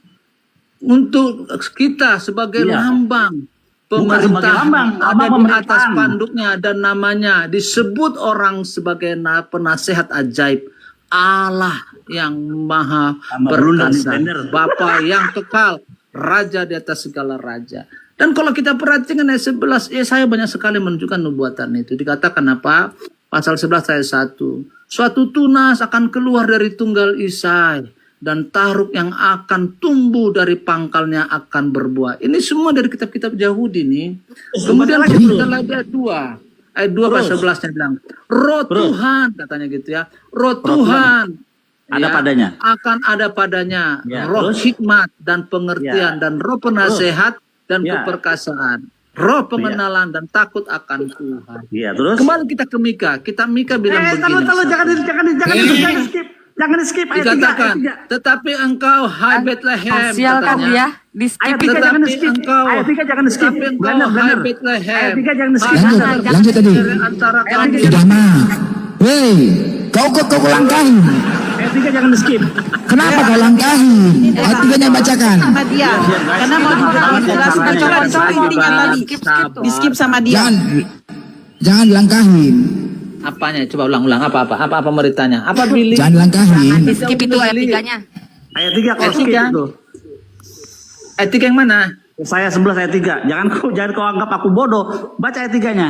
kita sebagai Iya. lambang. Bukan sebagai Pemerintah lambang, ada lambang di atas pemerintahan. panduknya dan namanya disebut orang sebagai penasehat ajaib, Allah yang maha Tambah rule dan perkasa, standar. Bapa yang kekal, Raja di atas segala raja. Dan kalau kita perhatikan ayat 11, saya banyak sekali menunjukkan nubuatan itu. Dikatakan apa? Pasal 11 ayat 1. Suatu tunas akan keluar dari tunggal Isai, dan taruk yang akan tumbuh dari pangkalnya akan berbuah. Ini semua dari kitab-kitab Yahudi nih. Kemudian kita lagi ayat 2. Ayat 2 pasal 11-nya bilang, Roh Tuhan, katanya gitu ya. Roh Tuhan Ada padanya. akan ada padanya Ya, roh terus? hikmat dan pengertian Ya. dan roh penasehat dan Ya. keperkasaan, roh pengenalan dan takut akan Tuhan. Iya, terus? Kembali kita ke Mika. Kita Mika bilang begini. jangan skip. Jangan skip ayat 3. Dikatakan, tetapi engkau hai Bethlehem, Parsial kan katanya. dia, di skip Ayat itu. 3 jangan Tetapi skip. engkau, Ayat 3 jangan skip. tetapi engkau Benar, hai benar. Bethlehem, Ayat 3 jangan skip. Lanjut tadi. antara Ayat kamu 3 Idama, woi, kau langkahin. Ayat 3 jangan skip. Kenapa kau langkahin? Ayat 3-nya bacakan. Sama dia. Karena mau dijelaskan juga di situ intinya tadi. Di skip sama dia. Jangan dilangkahin. apanya? Coba ulang-ulang apa meritanya? Apa Billy? Jangan langkahin. Di skip itu ayat 3-nya. Ayat 3 kau Ayat skip 3. itu. Ayat 3 yang mana? Saya 11 ayat 3. Jangan kau anggap aku bodoh. Baca ayat 3-nya.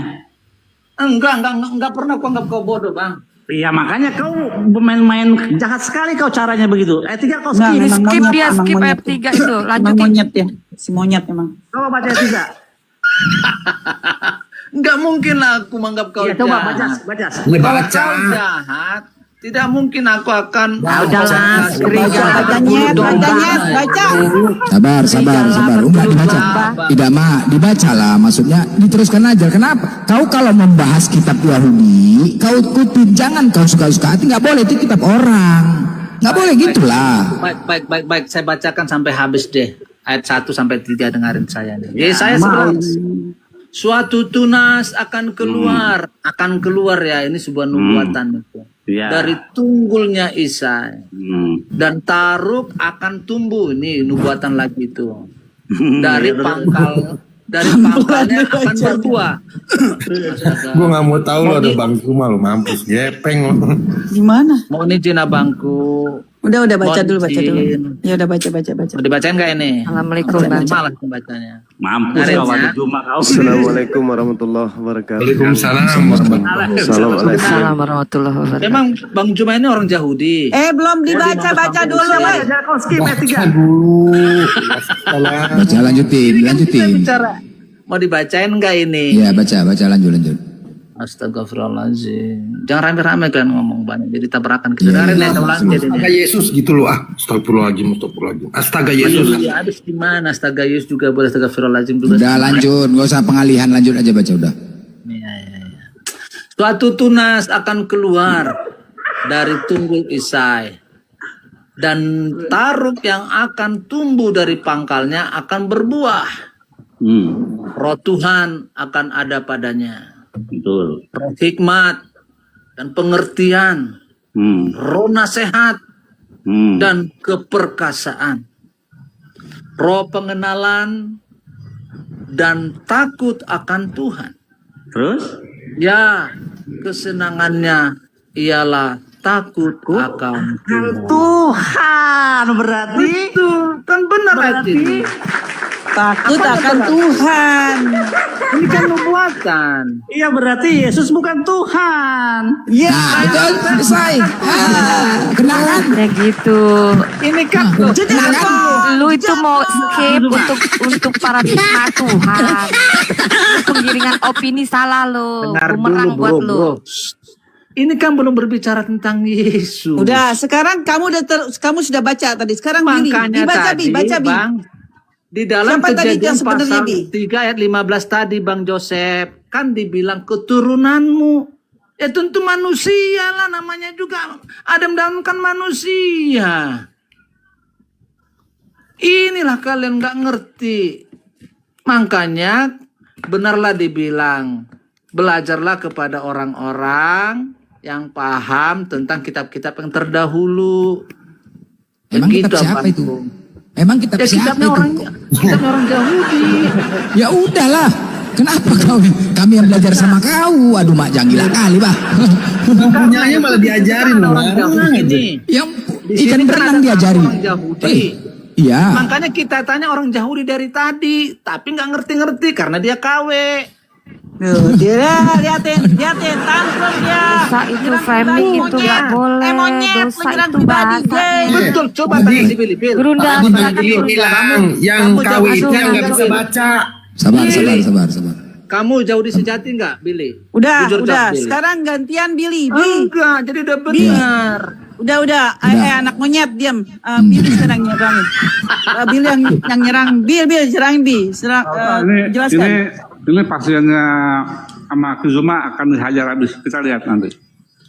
Enggak pernah aku anggap kau bodoh, Bang. Iya, makanya kau main-main jahat sekali kau caranya begitu. Ayat 3 kau skip. Di skip dia, skip ayat 3 itu. Emang Lanjutin. monyet ya. Si monyet emang. Coba baca ayat 3. Enggak mungkin lah aku menganggap kau Iya, jahat. coba baca. Kalau kau jahat, tidak mungkin aku akan. udahlah, Baca nyet, baca. Sabar. Enggak dibaca. Idama, dibacalah. Maksudnya diteruskan aja. Kenapa? Kau kalau membahas kitab Yahudi, kau ikutin. Jangan kau suka-suka hati. Nggak boleh, itu kitab orang. Nggak boleh gitulah. Baik. Saya bacakan sampai habis deh. Ayat 1 sampai 3 dengarin saya nih. Jadi saya sebelum suatu tunas akan keluar ya, ini sebuah nubuatan itu. Ya. Dari tunggulnya Isa dan Taruk akan tumbuh, ini nubuatan lagi itu. Dari pangkalnya akan berbuah. Gue nggak mau tahu lo ada bangku malu mampus gepeng lo. Gimana? Mohon izin abangku. Udah baca dulu. Izin. Ya udah baca. Mau dibacain nggak ini? Assalamualaikum, Bang. Malas membacanya. Mampus Dengarin kau ya. ada cuma kau. Assalamualaikum warahmatullahi wabarakatuh. Waalaikumsalam. Assalamualaikum. Assalamualaikum warahmatullahi wabarakatuh. Memang Bang Juma ini orang Yahudi. Belum dibaca dulu, Boy. Jangan kau skip ayat 3. Baca, lanjutin. Bicara. Mau dibacain nggak ini? Iya, baca, lanjut. Astagfirullahaladzim. Jangan rame-rame kalian ngomong banyak. Jadi tabrakan kita. Dengarin ya, ulang Astaga Yesus gitu loh ah. Astagfirullahaladzim. Astaga Yesus. Ya, habis gimana? Astaga Yesus juga boleh, astagfirullahaladzim juga. Udah lanjut, nggak usah pengalihan, lanjut aja baca udah. Ya. Suatu tunas akan keluar dari tunggul Isai, dan Taruk yang akan tumbuh dari pangkalnya akan berbuah. Roh Tuhan akan ada padanya. Betul. Roh hikmat dan pengertian, roh nasihat dan keperkasaan, roh pengenalan dan takut akan Tuhan. Terus? Ya, kesenangannya ialah takut akan Tuhan. Tuhan berarti Betul, kan benar itu. takut akan Tuhan. Ini kan nubuatan. Iya, berarti Yesus bukan Tuhan. Ya. Nah, itu selesai. Kenalan. Ya gitu. Ini kan Lu itu mau skip untuk paradigma Tuhan. Penggiringan opini salah lo. dengar Bumerang dulu, buat bro. lu. Ini kan belum berbicara tentang Yesus. Udah, sekarang kamu sudah baca tadi. Sekarang Billy, Makanya dibaca tadi, baca Bi. Bang, di dalam Siapa tadi Kejadian yang sebenarnya, pasal Bi? 3 ayat 15 tadi, Bang Joseph, kan dibilang keturunanmu. Ya tentu manusia lah, namanya juga Adam dan kan manusia. Inilah kalian nggak ngerti. Makanya benarlah dibilang, belajarlah kepada orang-orang yang paham tentang kitab-kitab yang terdahulu. Emang Begitu, kitab siapa Abangku. itu? Emang kitab Ya siapa kitabnya itu? kitabnya orang Yahudi. Ya udahlah. Kenapa kami yang belajar sama kau? Aduh mak, jangan gila kali bah. Punyanya malah diajarin loh. Orang Yahudi ini. Yang Di ikan sini kan berenang ada diajari. orang Yahudi. Iya. Makanya kita tanya orang Yahudi dari tadi, tapi nggak ngerti-ngerti karena dia KW. Dia liatin, tantrum dia. Dosa itu framing itu nggak boleh. Dosa itu bahasanya. Betul, coba tanya si Billy. Gerunda, Tadi silakan Bang Billy Gerunda. bilang yang kamu KW jawab itu dulu, yang nggak jawab bisa dulu. baca. Sabar. Kamu Yahudi sejati nggak, Billy? Udah. Jujur jawab, Billy. Sekarang gantian Billy. Bi. Enggak, jadi udah benar. Udah. Anak monyet diam. Billy sekarang nyerangin. Billy yang nyerang. Bil serangin Bi. Jelaskan. Ini pasiennya sama Kizuma akan dihajar habis. Kita lihat nanti.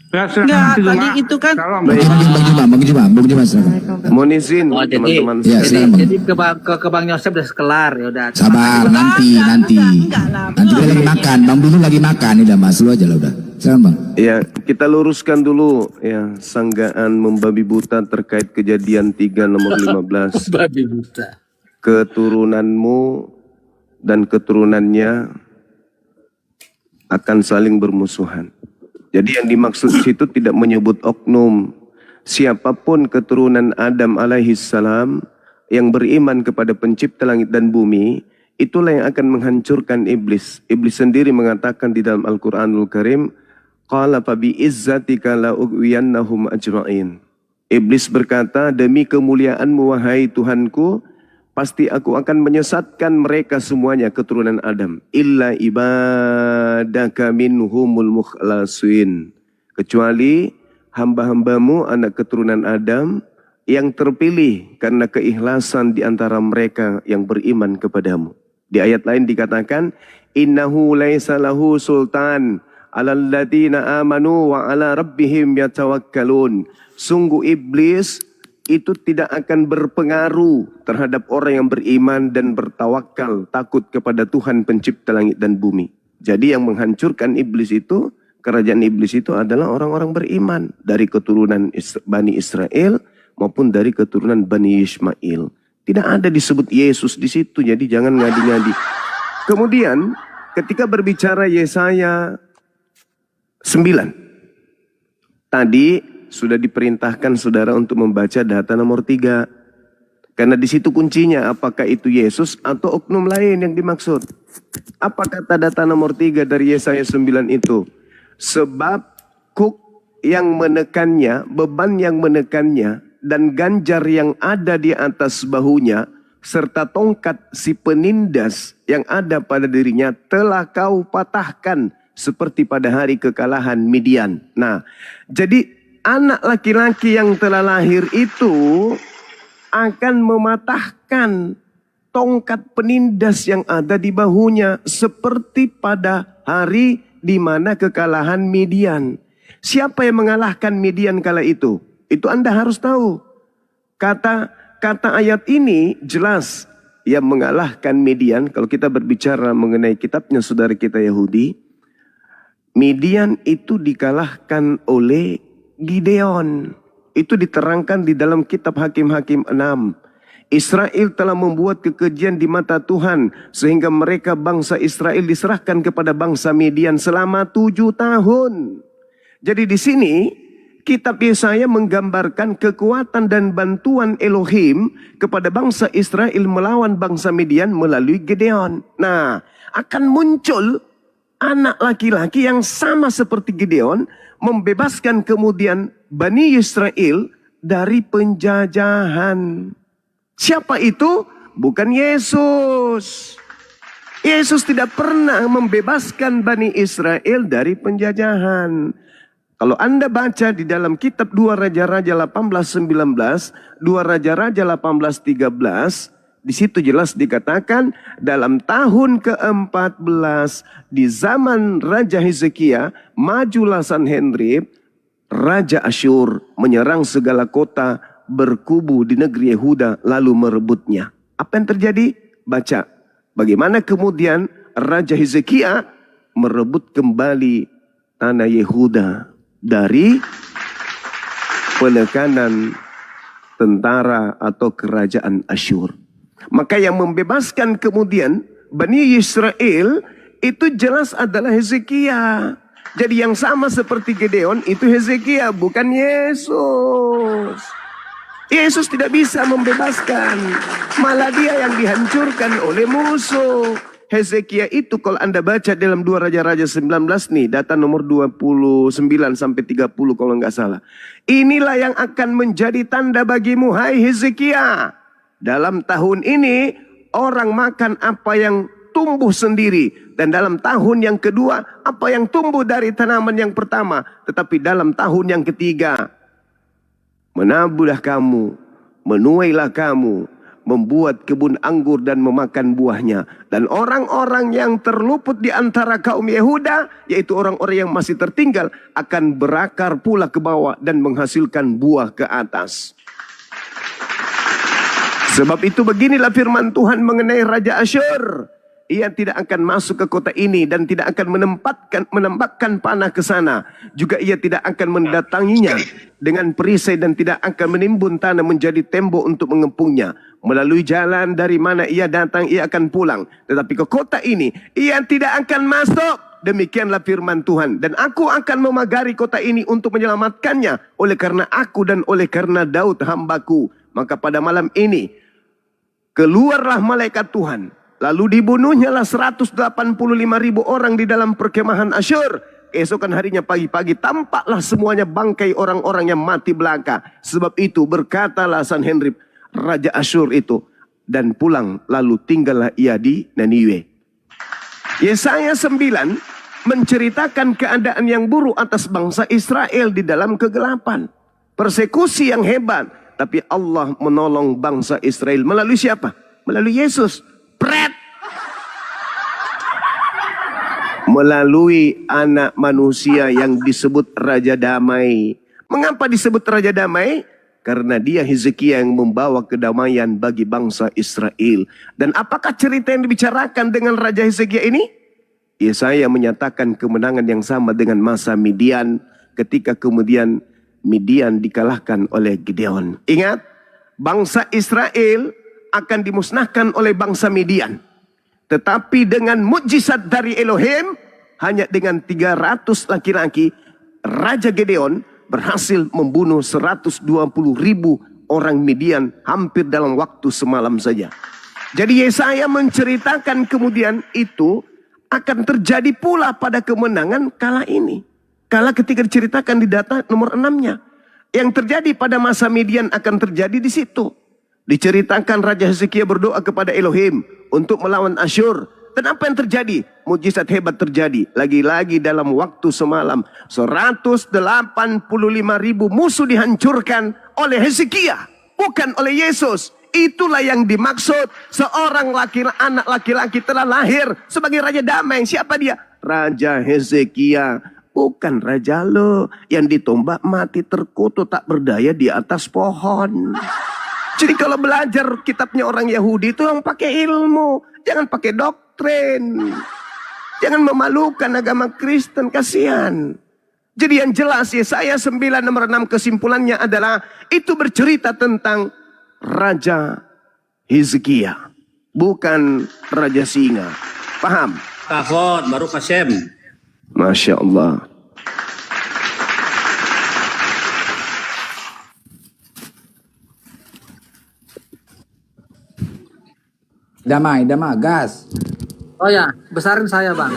Enggak, tadi itu kan Bang Juma, silakan. Mohon izin jadi- teman-teman. Ya, Jadi, silakan, Bang. jadi ke Bang Yosef udah kelar ya udah. Sabar, nanti. enggak lah, Nanti dia lagi makan, Bang Bilu lagi makan, udah Mas, lu aja lah udah. Silakan, Bang. Ya, kita luruskan dulu ya sanggaan membabi buta terkait kejadian 3 nomor 15. Babi buta. Keturunanmu dan keturunannya akan saling bermusuhan. Jadi yang dimaksud situ tidak menyebut oknum. Siapapun keturunan Adam alaihissalam yang beriman kepada pencipta langit dan bumi, itulah yang akan menghancurkan iblis. Iblis sendiri mengatakan di dalam Al-Quranul Karim, Qala fabi izzatika la ughwiyannahum ajma'in. Iblis berkata, demi kemuliaanmu wahai Tuhanku, pasti aku akan menyesatkan mereka semuanya keturunan Adam. Illa ibadaka minhumul mukhlasin. Kecuali hamba-hambamu anak keturunan Adam yang terpilih karena keikhlasan di antara mereka yang beriman kepadamu. Di ayat lain dikatakan, innahu laisa lahu sultan alal ladina amanu wa ala rabbihim yatawakkalun. Sungguh iblis itu tidak akan berpengaruh terhadap orang yang beriman dan bertawakal, takut kepada Tuhan pencipta langit dan bumi. Jadi yang menghancurkan iblis itu, kerajaan iblis itu adalah orang-orang beriman dari keturunan Bani Israel maupun dari keturunan Bani Ismail. Tidak ada disebut Yesus di situ, jadi jangan ngadi-ngadi. Kemudian ketika berbicara Yesaya 9, tadi sudah diperintahkan saudara untuk membaca data nomor 3. Karena di situ kuncinya, apakah itu Yesus atau oknum lain yang dimaksud. Apa kata data nomor 3 dari Yesaya 9 itu? Sebab kuk yang menekannya, beban yang menekannya, dan ganjar yang ada di atas bahunya, serta tongkat si penindas yang ada pada dirinya, telah kau patahkan seperti pada hari kekalahan Midian. Nah, jadi anak laki-laki yang telah lahir itu akan mematahkan tongkat penindas yang ada di bahunya seperti pada hari di mana kekalahan Midian. Siapa yang mengalahkan Midian kala itu? Itu Anda harus tahu. Kata ayat ini jelas yang mengalahkan Midian. Kalau kita berbicara mengenai kitabnya saudara kita Yahudi, Midian itu dikalahkan oleh Gideon. Itu diterangkan di dalam kitab Hakim-Hakim 6. Israel telah membuat kekejian di mata Tuhan sehingga mereka bangsa Israel diserahkan kepada bangsa Midian selama 7 tahun. Jadi di sini kitab Yesaya menggambarkan kekuatan dan bantuan Elohim kepada bangsa Israel melawan bangsa Midian melalui Gideon. Nah, akan muncul anak laki-laki yang sama seperti Gideon, membebaskan kemudian Bani Israel dari penjajahan. Siapa itu? Bukan Yesus. Yesus tidak pernah membebaskan Bani Israel dari penjajahan. Kalau Anda baca di dalam kitab 2 Raja-Raja 18:19, 2 Raja-Raja 18:13, di situ jelas dikatakan dalam tahun ke-14 di zaman Raja Hezekia, majulah Sanherib, Raja Asyur menyerang segala kota berkubu di negeri Yehuda lalu merebutnya. Apa yang terjadi? Baca. Bagaimana kemudian Raja Hezekia merebut kembali tanah Yehuda dari penekanan tentara atau kerajaan Asyur. Maka yang membebaskan kemudian Bani Israel itu jelas adalah Hezekia. Jadi yang sama seperti Gideon itu Hezekia, bukan Yesus. Yesus tidak bisa membebaskan, malah dia yang dihancurkan oleh musuh. Hezekia itu kalau Anda baca dalam 2 Raja-Raja 19 nih, data nomor 29 sampai 30 kalau nggak salah. Inilah yang akan menjadi tanda bagimu, hai Hezekia. Dalam tahun ini orang makan apa yang tumbuh sendiri. Dan dalam tahun yang kedua apa yang tumbuh dari tanaman yang pertama. Tetapi dalam tahun yang ketiga menabuhlah kamu, menuailah kamu, membuat kebun anggur dan memakan buahnya. Dan orang-orang yang terluput di antara kaum Yehuda, yaitu orang-orang yang masih tertinggal, akan berakar pula ke bawah dan menghasilkan buah ke atas. Sebab itu beginilah firman Tuhan mengenai Raja Asyur. Ia tidak akan masuk ke kota ini dan tidak akan menempatkan panah ke sana. Juga ia tidak akan mendatanginya dengan perisai dan tidak akan menimbun tanah menjadi tembok untuk mengepungnya. Melalui jalan dari mana ia datang, ia akan pulang. Tetapi ke kota ini, ia tidak akan masuk. Demikianlah firman Tuhan. Dan aku akan memagari kota ini untuk menyelamatkannya. Oleh karena aku dan oleh karena Daud hambaku. Maka pada malam ini, keluarlah malaikat Tuhan. Lalu dibunuhnyalah 185.000 orang di dalam perkemahan Asyur. Keesokan harinya pagi-pagi tampaklah semuanya bangkai orang-orang yang mati belaka. Sebab itu berkatalah Sanherib, Raja Asyur itu, dan pulang lalu tinggallah ia di Niniwe. Yesaya 9 menceritakan keadaan yang buruk atas bangsa Israel di dalam kegelapan. Persekusi yang hebat. Tapi Allah menolong bangsa Israel melalui siapa? Melalui Yesus. Melalui anak manusia yang disebut Raja Damai. Mengapa disebut Raja Damai? Karena dia Hezekia yang membawa kedamaian bagi bangsa Israel. Dan apakah cerita yang dibicarakan dengan Raja Hezekia ini? Yesaya menyatakan kemenangan yang sama dengan masa Midian, ketika kemudian Midian dikalahkan oleh Gideon. Ingat, bangsa Israel akan dimusnahkan oleh bangsa Midian. Tetapi dengan mukjizat dari Elohim, hanya dengan 300 laki-laki, Raja Gideon berhasil membunuh 120.000 orang Midian hampir dalam waktu semalam saja. Jadi Yesaya menceritakan kemudian itu akan terjadi pula pada kemenangan kala ini. Kala ketika diceritakan di data nomor 6-nya. Yang terjadi pada masa Midian akan terjadi di situ. Diceritakan Raja Hezekia berdoa kepada Elohim untuk melawan Asyur. Dan apa yang terjadi? Mujizat hebat terjadi. Lagi-lagi dalam waktu semalam. 185.000 musuh dihancurkan oleh Hezekia. Bukan oleh Yesus. Itulah yang dimaksud. Seorang anak laki-laki telah lahir sebagai Raja Damai. Siapa dia? Raja Hezekia. Bukan raja lo. Yang ditombak mati terkutuk tak berdaya di atas pohon. Jadi kalau belajar kitabnya orang Yahudi itu yang pakai ilmu. Jangan pakai doktrin. Jangan memalukan agama Kristen. Kasihan. Jadi yang jelas Yesaya 9 nomor 6 kesimpulannya adalah. Itu bercerita tentang Raja Hezekia. Bukan Raja Singa. Paham? Kafon, baru Kasem. Masya Allah. Damai, gas. Oh ya, besarin saya bang.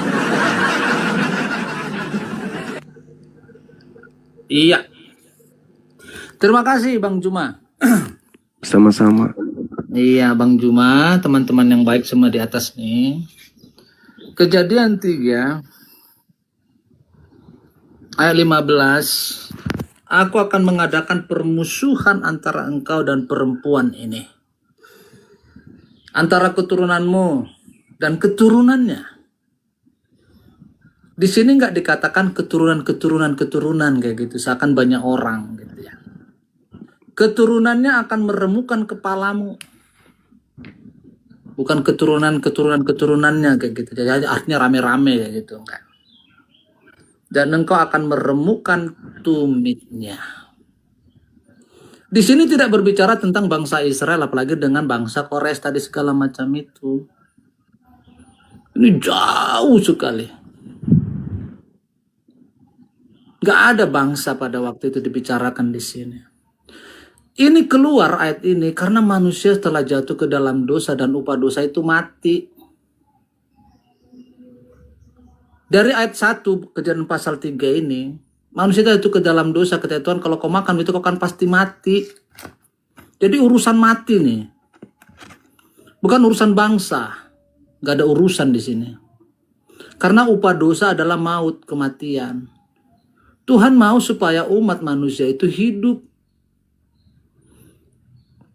Iya. Terima kasih Bang Juma. Sama-sama. Iya Bang Juma, teman-teman yang baik semua di atas nih. Kejadian 3 ayat 15. Aku akan mengadakan permusuhan antara engkau dan perempuan ini. Antara keturunanmu dan keturunannya. Di sini nggak dikatakan keturunan kayak gitu, seakan banyak orang gitu ya. Keturunannya akan meremukkan kepalamu. Bukan keturunannya kayak gitu. Jadi artinya rame-rame kayak gitu enggak. Dan engkau akan meremukkan tumitnya. Di sini tidak berbicara tentang bangsa Israel, apalagi dengan bangsa Kores tadi segala macam itu. Ini jauh sekali. Gak ada bangsa pada waktu itu dibicarakan di sini. Ini keluar ayat ini karena manusia setelah jatuh ke dalam dosa dan upah dosa itu mati. Dari ayat 1 Kejadian pasal 3 ini, manusia itu ke dalam dosa, kata Tuhan, kalau kau makan itu kau akan pasti mati. Jadi urusan mati nih. Bukan urusan bangsa. Gak ada urusan di sini. Karena upah dosa adalah maut, kematian. Tuhan mau supaya umat manusia itu hidup.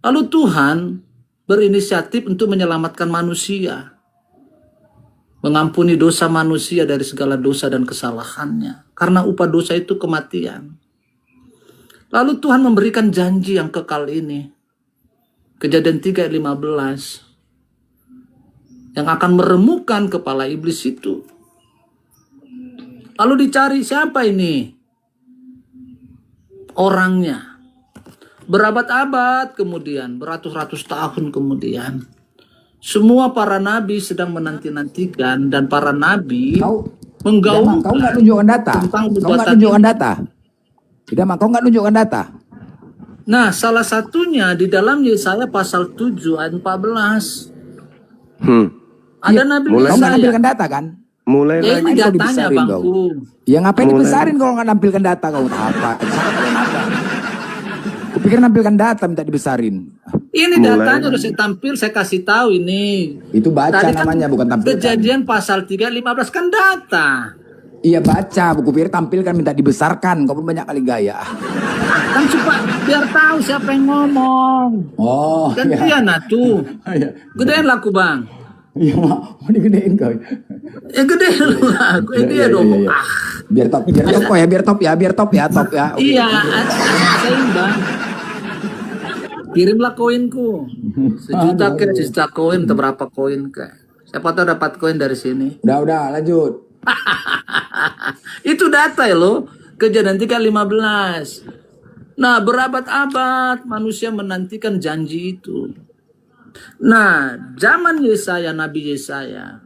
Lalu Tuhan berinisiatif untuk menyelamatkan manusia, mengampuni dosa manusia dari segala dosa dan kesalahannya, karena upah dosa itu kematian. Lalu Tuhan memberikan janji yang kekal ini, Kejadian 3 ayat 15, yang akan meremukkan kepala iblis itu. Lalu dicari siapa ini orangnya. Berabad-abad kemudian, beratus-ratus tahun kemudian, semua para nabi sedang menanti-nantikan, dan para nabi Kau menggaungkan kau nggak tunjukkan data. tentang Kau nggak perbuatan tunjukkan ini. data. Tidak, kau nggak tunjukkan data. Nah, salah satunya di dalam Yesaya pasal 7 ayat 14. Ada nabi Kau nggak Yesaya. nampilkan data kan? Mulai Ya, ini lagi. Kau datanya dibesarin Bangku. Ya ngapain Mulai. dibesarin kalau nggak nampilkan data kau? Apa? Kupikir nampilkan data minta dibesarin. Ini Mulai. datanya udah saya tampil, saya kasih tahu ini. Itu baca Tadi kan namanya, bukan tampilkan. Kejadian pasal 3 ayat 15 kan data. Iya baca, buku pikir tampilkan minta dibesarkan. Kau pun banyak kali gaya. Kan supaya biar tahu siapa yang ngomong. Oh, Gantian nah tuh. Iya. Gedein laku bang. Iya, mau digedein kau. Ya gede lu laku. Iya, Dia iya, dong. iya, iya. Ah, Biar top kok ya, biar top ya. Oke. iya. Seimbang. Kirimlah koinku. Sejuta koin, atau berapa koin ke. Siapa tahu dapat koin dari sini. Udah, lanjut. Itu data ya lo. Kejadian 3:15. Nah, berabad-abad manusia menantikan janji itu. Nah, zaman Yesaya, Nabi Yesaya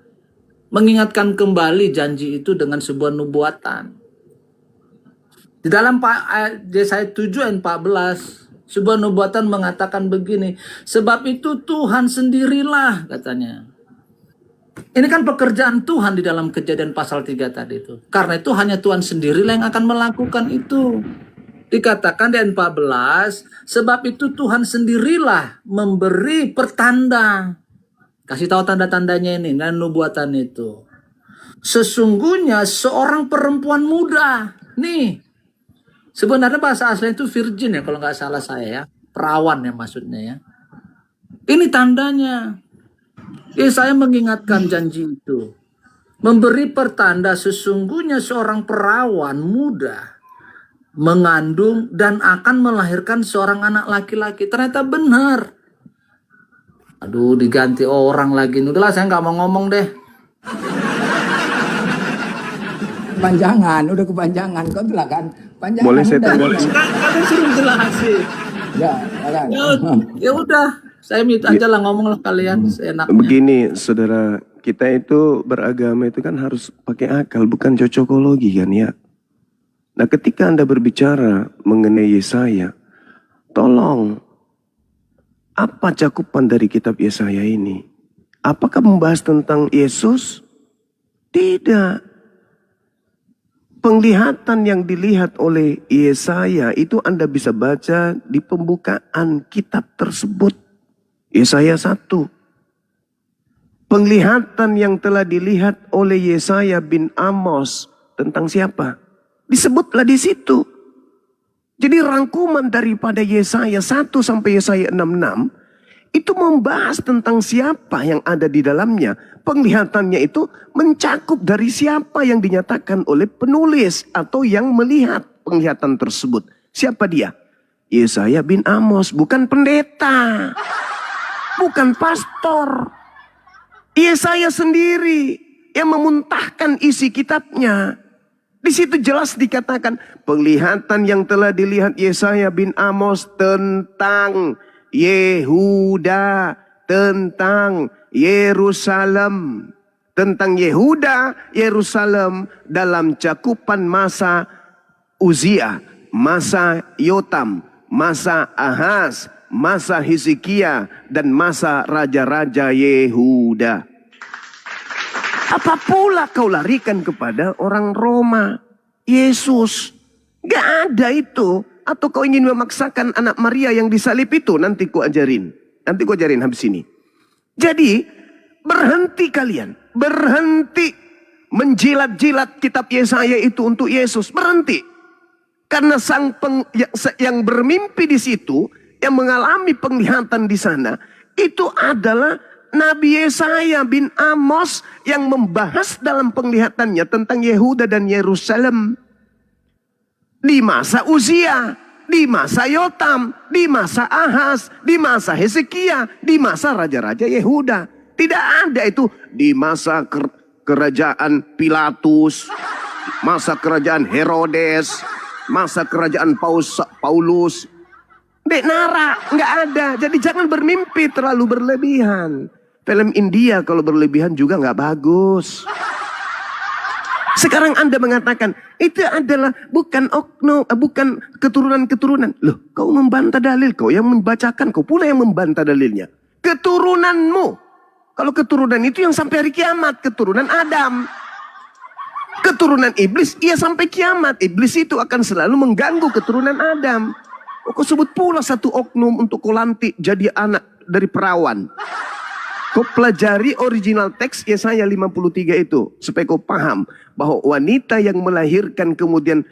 mengingatkan kembali janji itu dengan sebuah nubuatan. Di dalam Yesaya 7 ayat 14, sebuah nubuatan mengatakan begini, sebab itu Tuhan sendirilah, katanya. Ini kan pekerjaan Tuhan di dalam Kejadian pasal 3 tadi itu. Karena itu hanya Tuhan sendirilah yang akan melakukan itu. Dikatakan di ayat 14, sebab itu Tuhan sendirilah memberi pertanda. Kasih tahu tanda-tandanya ini dan nubuatan itu. Sesungguhnya seorang perempuan muda. Nih, sebenarnya bahasa aslinya itu virgin ya kalau nggak salah saya ya. Perawan ya maksudnya ya. Ini tandanya. Saya mengingatkan janji itu. Memberi pertanda sesungguhnya seorang perawan muda mengandung dan akan melahirkan seorang anak laki-laki. Ternyata benar. Aduh, diganti orang lagi. Udahlah, saya nggak mau ngomong deh. Udah kepanjangan. Kau telah kan? Panjangan. Boleh saya tanya? Kalian suruh jelasin. Ya kan? Ya udah, saya minta aja lah ngomong lah kalian seenaknya. Begini, saudara, kita itu beragama itu kan harus pakai akal, bukan cocokologi kan ya. Nah, ketika Anda berbicara mengenai Yesaya, tolong, apa cakupan dari kitab Yesaya ini? Apakah membahas tentang Yesus? Tidak. Penglihatan yang dilihat oleh Yesaya itu Anda bisa baca di pembukaan kitab tersebut. Yesaya 1. Penglihatan yang telah dilihat oleh Yesaya bin Amos tentang siapa? Disebutlah di situ. Jadi rangkuman daripada Yesaya 1 sampai Yesaya 66 itu membahas tentang siapa yang ada di dalamnya. Penglihatannya itu mencakup dari siapa yang dinyatakan oleh penulis atau yang melihat penglihatan tersebut. Siapa dia? Yesaya bin Amos, bukan pendeta. Bukan pastor. Yesaya sendiri yang memuntahkan isi kitabnya. Di situ jelas dikatakan penglihatan yang telah dilihat Yesaya bin Amos tentang Yehuda, tentang Yerusalem, tentang Yehuda, Yerusalem dalam cakupan masa Uzia, masa Yotam, masa Ahaz, masa Hezekia, dan masa raja-raja Yehuda. Apa pula kau larikan kepada orang Roma? Yesus. Gak ada itu. Atau kau ingin memaksakan anak Maria yang disalib itu? Nanti ku ajarin. Nanti ku ajarin habis ini. Jadi, berhenti kalian. Berhenti menjilat-jilat kitab Yesaya itu untuk Yesus. Berhenti. Karena yang bermimpi di situ, yang mengalami penglihatan di sana, Itu adalah Nabi Yesaya bin Amos yang membahas dalam penglihatannya tentang Yehuda dan Yerusalem. Di masa Uzia, di masa Yotam, di masa Ahaz, di masa Hezekia, di masa raja-raja Yehuda. Tidak ada itu di masa kerajaan Pilatus, masa kerajaan Herodes, masa kerajaan Paulus. Dek Nara, nggak ada. Jadi jangan bermimpi terlalu berlebihan. Film India kalau berlebihan juga nggak bagus. Sekarang Anda mengatakan itu adalah bukan oknum, bukan keturunan-keturunan. Loh, kau membantah dalil, kau yang membacakan, kau pula yang membantah dalilnya. Keturunanmu. Kalau keturunan itu yang sampai hari kiamat, keturunan Adam. Keturunan iblis, ia sampai kiamat. Iblis itu akan selalu mengganggu keturunan Adam. Kau sebut pula satu oknum untuk kau lantik jadi anak dari perawan. Kau pelajari original teks Yesaya 53 itu. Supaya kau paham bahwa wanita yang melahirkan kemudian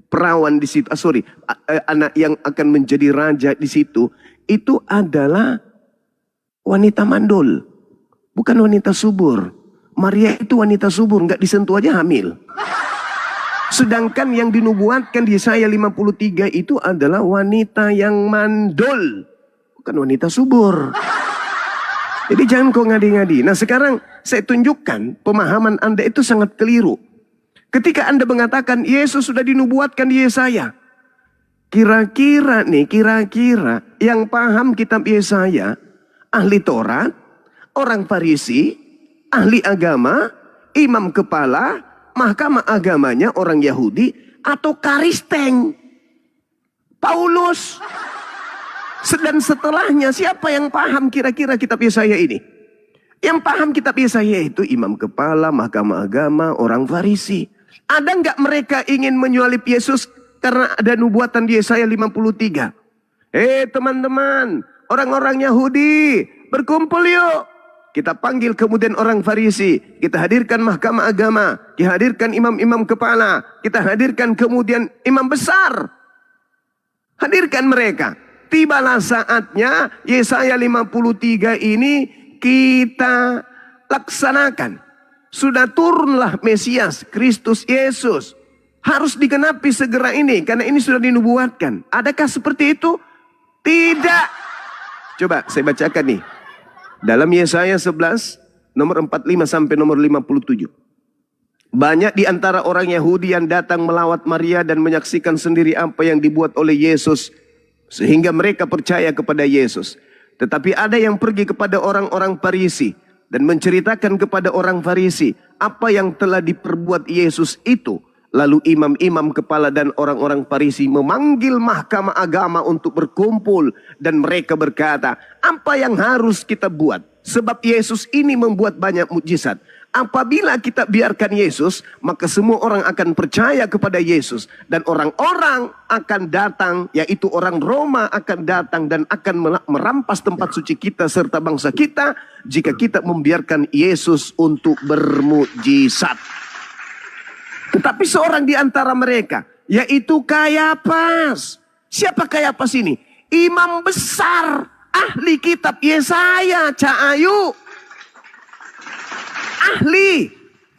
perawan di situ. Anak yang akan menjadi raja di situ. Itu adalah wanita mandul. Bukan wanita subur. Maria itu wanita subur. Nggak disentuh aja hamil. Sedangkan yang dinubuatkan di Yesaya 53 itu adalah wanita yang mandul. Bukan wanita subur. Jadi jangan kau ngadi-ngadi. Nah sekarang saya tunjukkan pemahaman Anda itu sangat keliru. Ketika Anda mengatakan Yesus sudah dinubuatkan di Yesaya. Kira-kira yang paham kitab Yesaya, ahli Taurat, orang Farisi, ahli agama, imam kepala, mahkamah agamanya orang Yahudi, atau Karisteng, Paulus. Dan setelahnya siapa yang paham kira-kira kitab Yesaya ini? Yang paham kitab Yesaya itu imam kepala, mahkamah agama, orang Farisi. Ada nggak mereka ingin menyalib Yesus karena ada nubuatan di Yesaya 53? Teman-teman, orang-orang Yahudi, berkumpul yuk. Kita panggil kemudian orang Farisi. Kita hadirkan mahkamah agama. Kita hadirkan imam-imam kepala. Kita hadirkan kemudian imam besar. Hadirkan mereka. Tibalah saatnya Yesaya 53 ini kita laksanakan. Sudah turunlah Mesias, Kristus Yesus. Harus digenapi segera ini, karena ini sudah dinubuatkan. Adakah seperti itu? Tidak. Coba saya bacakan nih. Dalam Yesaya 11, nomor 45 sampai nomor 57. Banyak di antara orang Yahudi yang datang melawat Maria dan menyaksikan sendiri apa yang dibuat oleh Yesus. Sehingga mereka percaya kepada Yesus. Tetapi ada yang pergi kepada orang-orang Farisi dan menceritakan kepada orang Farisi apa yang telah diperbuat Yesus itu. Lalu imam-imam kepala dan orang-orang Farisi memanggil mahkamah agama untuk berkumpul. Dan mereka berkata, apa yang harus kita buat? Sebab Yesus ini membuat banyak mukjizat. Apabila kita biarkan Yesus, maka semua orang akan percaya kepada Yesus. Dan orang-orang akan datang, yaitu orang Roma akan datang dan akan merampas tempat suci kita serta bangsa kita. Jika kita membiarkan Yesus untuk bermukjizat. Tetapi seorang di antara mereka, yaitu Kayafas. Siapa Kayafas ini? Imam besar, ahli kitab Yesaya, Cahayu. Ahli,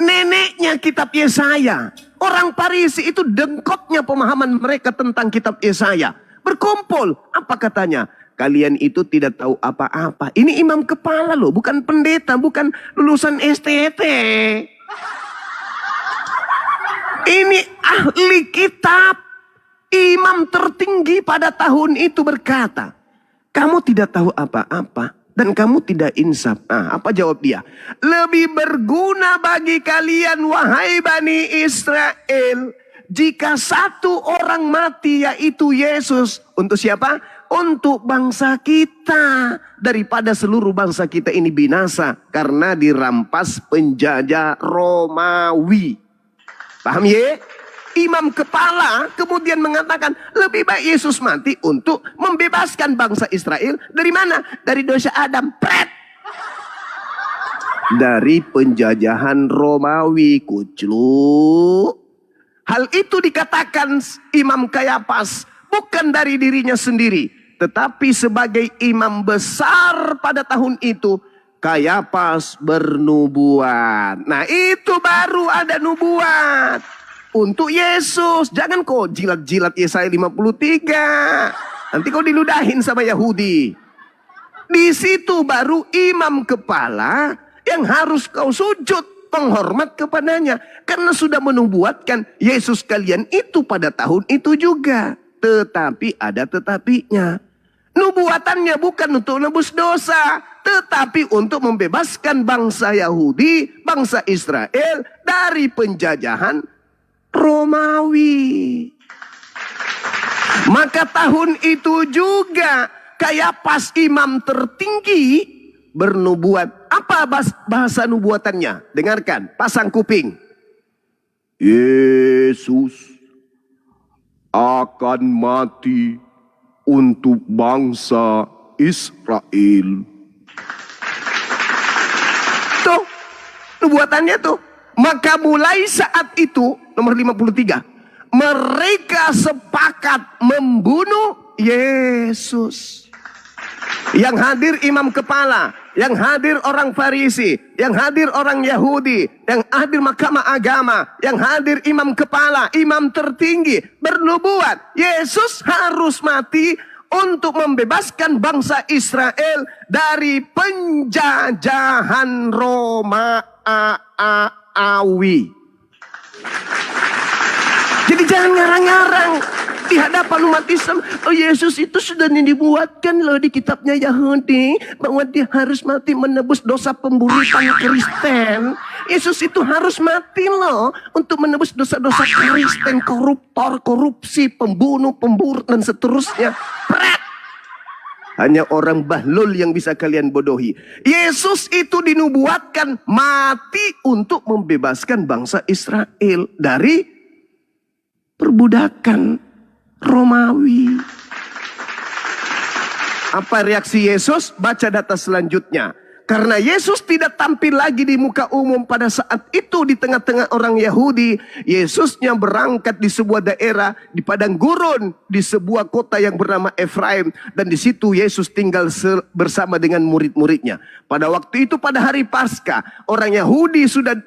neneknya kitab Yesaya. Orang Farisi itu dengkotnya pemahaman mereka tentang kitab Yesaya. Berkumpul, apa katanya? Kalian itu tidak tahu apa-apa. Ini imam kepala loh, bukan pendeta, bukan lulusan STT. Ini ahli kitab. Imam tertinggi pada tahun itu berkata, kamu tidak tahu apa-apa. Dan kamu tidak insaf. Apa jawab dia? Lebih berguna bagi kalian wahai Bani Israel. Jika satu orang mati yaitu Yesus. Untuk siapa? Untuk bangsa kita. Daripada seluruh bangsa kita ini binasa. Karena dirampas penjajah Romawi. Paham ya? Imam kepala kemudian mengatakan lebih baik Yesus mati untuk membebaskan bangsa Israel dari mana? Dari dosa Adam. Pret. Dari penjajahan Romawi. Kuclu. Hal itu dikatakan Imam Kayafas bukan dari dirinya sendiri. Tetapi sebagai imam besar pada tahun itu, Kayafas bernubuat. Nah itu baru ada nubuat untuk Yesus. Jangan kau jilat-jilat Yesaya 53. Nanti kau diludahin sama Yahudi. Di situ baru imam kepala yang harus kau sujud penghormat kepadanya. Karena sudah menubuatkan Yesus kalian itu pada tahun itu juga. Tetapi ada tetapinya. Nubuatannya bukan untuk nebus dosa, tetapi untuk membebaskan bangsa Yahudi, bangsa Israel dari penjajahan Romawi. Maka tahun itu juga Kayafas imam tertinggi bernubuat. Apa bahasa nubuatannya? Dengarkan, pasang kuping. Yesus akan mati untuk bangsa Israel. Tuh, nubuatannya tuh. Maka mulai saat itu, nomor 53, mereka sepakat membunuh Yesus. Yang hadir imam kepala, yang hadir orang Farisi, yang hadir orang Yahudi, yang hadir mahkamah agama, yang hadir imam kepala, imam tertinggi, bernubuat Yesus harus mati untuk membebaskan bangsa Israel dari penjajahan Romawi. Jadi jangan ngarang-ngarang di hadapan umat Islam. Oh, Yesus itu sudah dibuatkan loh di kitabnya Yahudi bahwa dia harus mati menebus dosa pemburitan Kristen. Yesus itu harus mati loh untuk menebus dosa-dosa Kristen, koruptor, korupsi, pembunuh, pemburu dan seterusnya. Hanya orang bahlul yang bisa kalian bodohi. Yesus itu dinubuatkan mati untuk membebaskan bangsa Israel dari perbudakan Romawi. Apa reaksi Yesus? Baca data selanjutnya. Karena Yesus tidak tampil lagi di muka umum pada saat itu di tengah-tengah orang Yahudi, Yesusnya berangkat di sebuah daerah di padang gurun di sebuah kota yang bernama Efraim, dan di situ Yesus tinggal bersama dengan murid-muridnya. Pada waktu itu pada hari Paskah, orang Yahudi sudah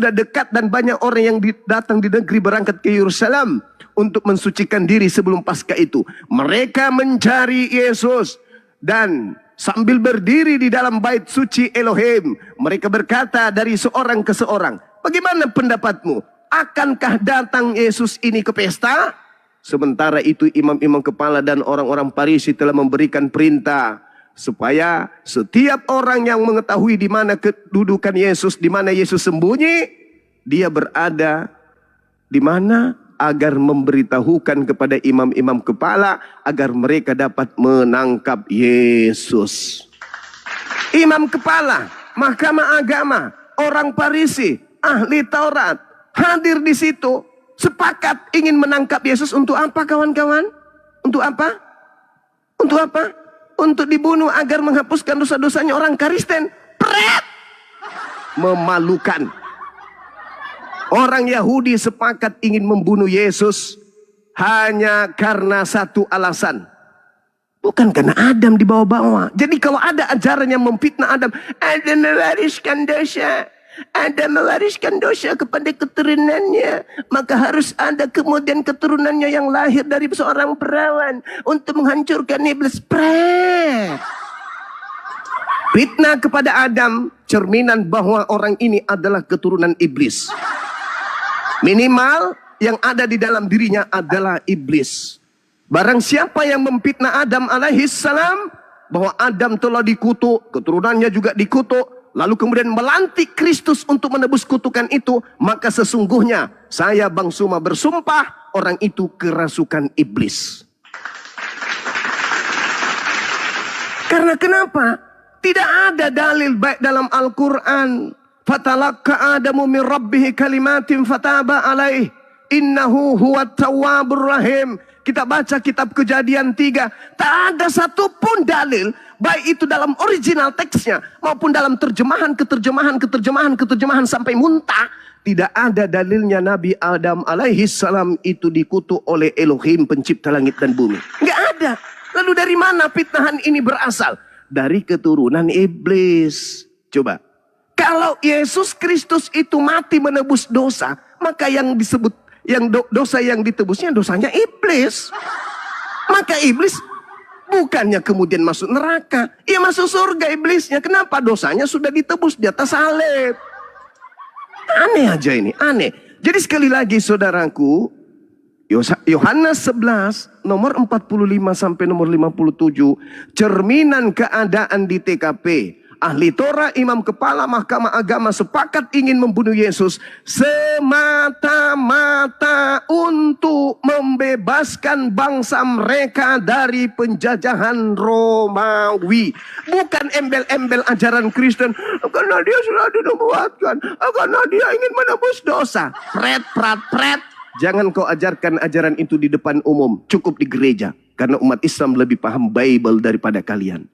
dekat dan banyak orang yang datang di negeri berangkat ke Yerusalem untuk mensucikan diri sebelum Paskah itu. Mereka mencari Yesus dan sambil berdiri di dalam bait suci Elohim, mereka berkata dari seorang ke seorang, bagaimana pendapatmu? Akankah datang Yesus ini ke pesta? Sementara itu imam-imam kepala dan orang-orang Farisi telah memberikan perintah supaya setiap orang yang mengetahui di mana kedudukan Yesus, di mana Yesus sembunyi, dia berada di mana, agar memberitahukan kepada imam-imam kepala agar mereka dapat menangkap Yesus. Imam kepala, mahkamah agama, orang Farisi, ahli Taurat hadir di situ, sepakat ingin menangkap Yesus. Untuk apa kawan-kawan? Untuk apa? Untuk apa? Untuk dibunuh agar menghapuskan dosa-dosanya orang Kristen. Pret! Memalukan. Orang Yahudi sepakat ingin membunuh Yesus hanya karena satu alasan. Bukan karena Adam dibawa-bawa. Jadi kalau ada ajaran yang memfitnah Adam mewariskan dosa. Adam mewariskan dosa kepada keturunannya. Maka harus ada kemudian keturunannya yang lahir dari seorang perawan untuk menghancurkan iblis. Fitnah kepada Adam, cerminan bahwa orang ini adalah keturunan iblis. Minimal yang ada di dalam dirinya adalah iblis. Barang siapa yang memfitnah Adam alaihissalam bahwa Adam telah dikutuk, keturunannya juga dikutuk, lalu kemudian melantik Kristus untuk menebus kutukan itu, maka sesungguhnya saya Bang Suma bersumpah orang itu kerasukan iblis. Karena kenapa? Tidak ada dalil baik dalam Al-Quran. Fatalaqqa Adamu min Rabbih kalimatin fataba alaih. Innahu huwat tawwabur rahim. Kita baca kitab Kejadian 3. Tak ada satupun dalil, baik itu dalam original teksnya maupun dalam terjemahan sampai muntah. Tidak ada dalilnya Nabi Adam alaihissalam itu dikutuk oleh Elohim pencipta langit dan bumi. Enggak ada. Lalu dari mana fitnahan ini berasal? Dari keturunan iblis. Coba. Kalau Yesus Kristus itu mati menebus dosa, maka yang disebut dosa yang ditebusnya dosanya iblis. Maka iblis bukannya kemudian masuk neraka, ia masuk surga iblisnya. Kenapa? Dosanya sudah ditebus di atas salib. Aneh aja ini, aneh. Jadi sekali lagi saudaraku, Yohanes 11 nomor 45 sampai nomor 57, cerminan keadaan di TKP. Ahli Torah, imam kepala mahkamah agama sepakat ingin membunuh Yesus semata-mata untuk membebaskan bangsa mereka dari penjajahan Romawi. Bukan embel-embel ajaran Kristen, karena dia sudah dinubuatkan, karena dia ingin menebus dosa. Pret, prat, pret. Jangan kau ajarkan ajaran itu di depan umum, cukup di gereja. Karena umat Islam lebih paham Bible daripada kalian.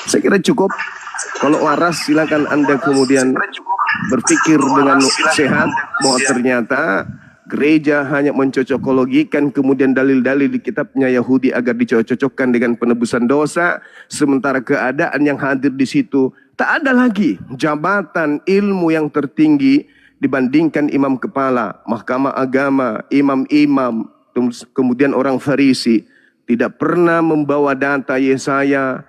Saya kira cukup. Kalau waras silakan Anda kemudian berpikir dengan sehat bahwa ternyata gereja hanya mencocokologikan kemudian dalil-dalil di kitabnya Yahudi agar dicocokkan dengan penebusan dosa, sementara keadaan yang hadir di situ tak ada lagi jabatan ilmu yang tertinggi dibandingkan imam kepala, mahkamah agama, imam-imam, kemudian orang Farisi tidak pernah membawa data Yesaya,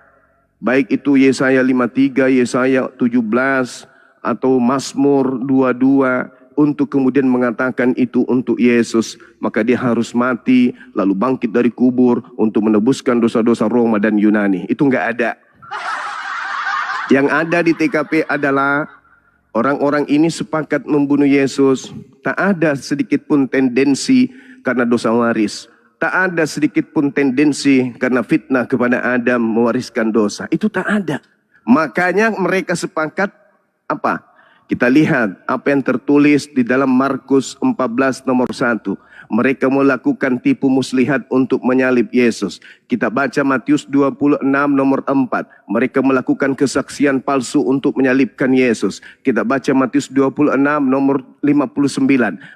baik itu Yesaya 53, Yesaya 17, atau Mazmur 22, untuk kemudian mengatakan itu untuk Yesus. Maka dia harus mati, lalu bangkit dari kubur untuk menebuskan dosa-dosa Roma dan Yunani. Itu enggak ada. Yang ada di TKP adalah orang-orang ini sepakat membunuh Yesus. Tak ada sedikit pun tendensi karena dosa waris. Tak ada sedikit pun tendensi karena fitnah kepada Adam mewariskan dosa. Itu tak ada. Makanya mereka sepakat apa? Kita lihat apa yang tertulis di dalam Markus 14 nomor 1. Mereka melakukan tipu muslihat untuk menyalib Yesus. Kita baca Matius 26 nomor 4. Mereka melakukan kesaksian palsu untuk menyalibkan Yesus. Kita baca Matius 26 nomor 59.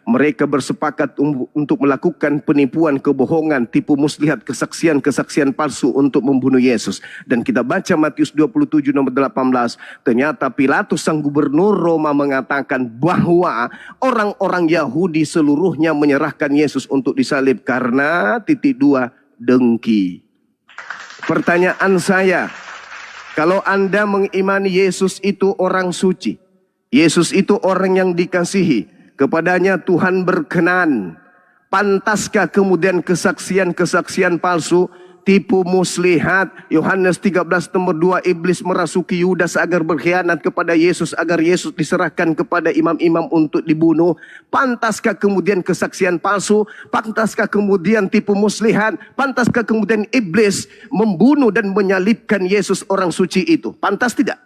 Mereka bersepakat untuk melakukan penipuan, kebohongan, tipu muslihat, kesaksian palsu untuk membunuh Yesus. Dan kita baca Matius 27 nomor 18. Ternyata Pilatus sang gubernur Roma mengatakan bahwa orang-orang Yahudi seluruhnya menyerahkan Yesus untuk disalib karena dengki. Pertanyaan saya, kalau Anda mengimani Yesus itu orang suci, Yesus itu orang yang dikasihi, kepadanya Tuhan berkenan, pantaskah kemudian kesaksian palsu, tipu muslihat? Yohanes 13 nomor 2, iblis merasuki Yudas agar berkhianat kepada Yesus, agar Yesus diserahkan kepada imam-imam untuk dibunuh. Pantaskah kemudian kesaksian palsu? Pantaskah kemudian tipu muslihat? Pantaskah kemudian iblis membunuh dan menyalibkan Yesus orang suci itu? Pantas tidak?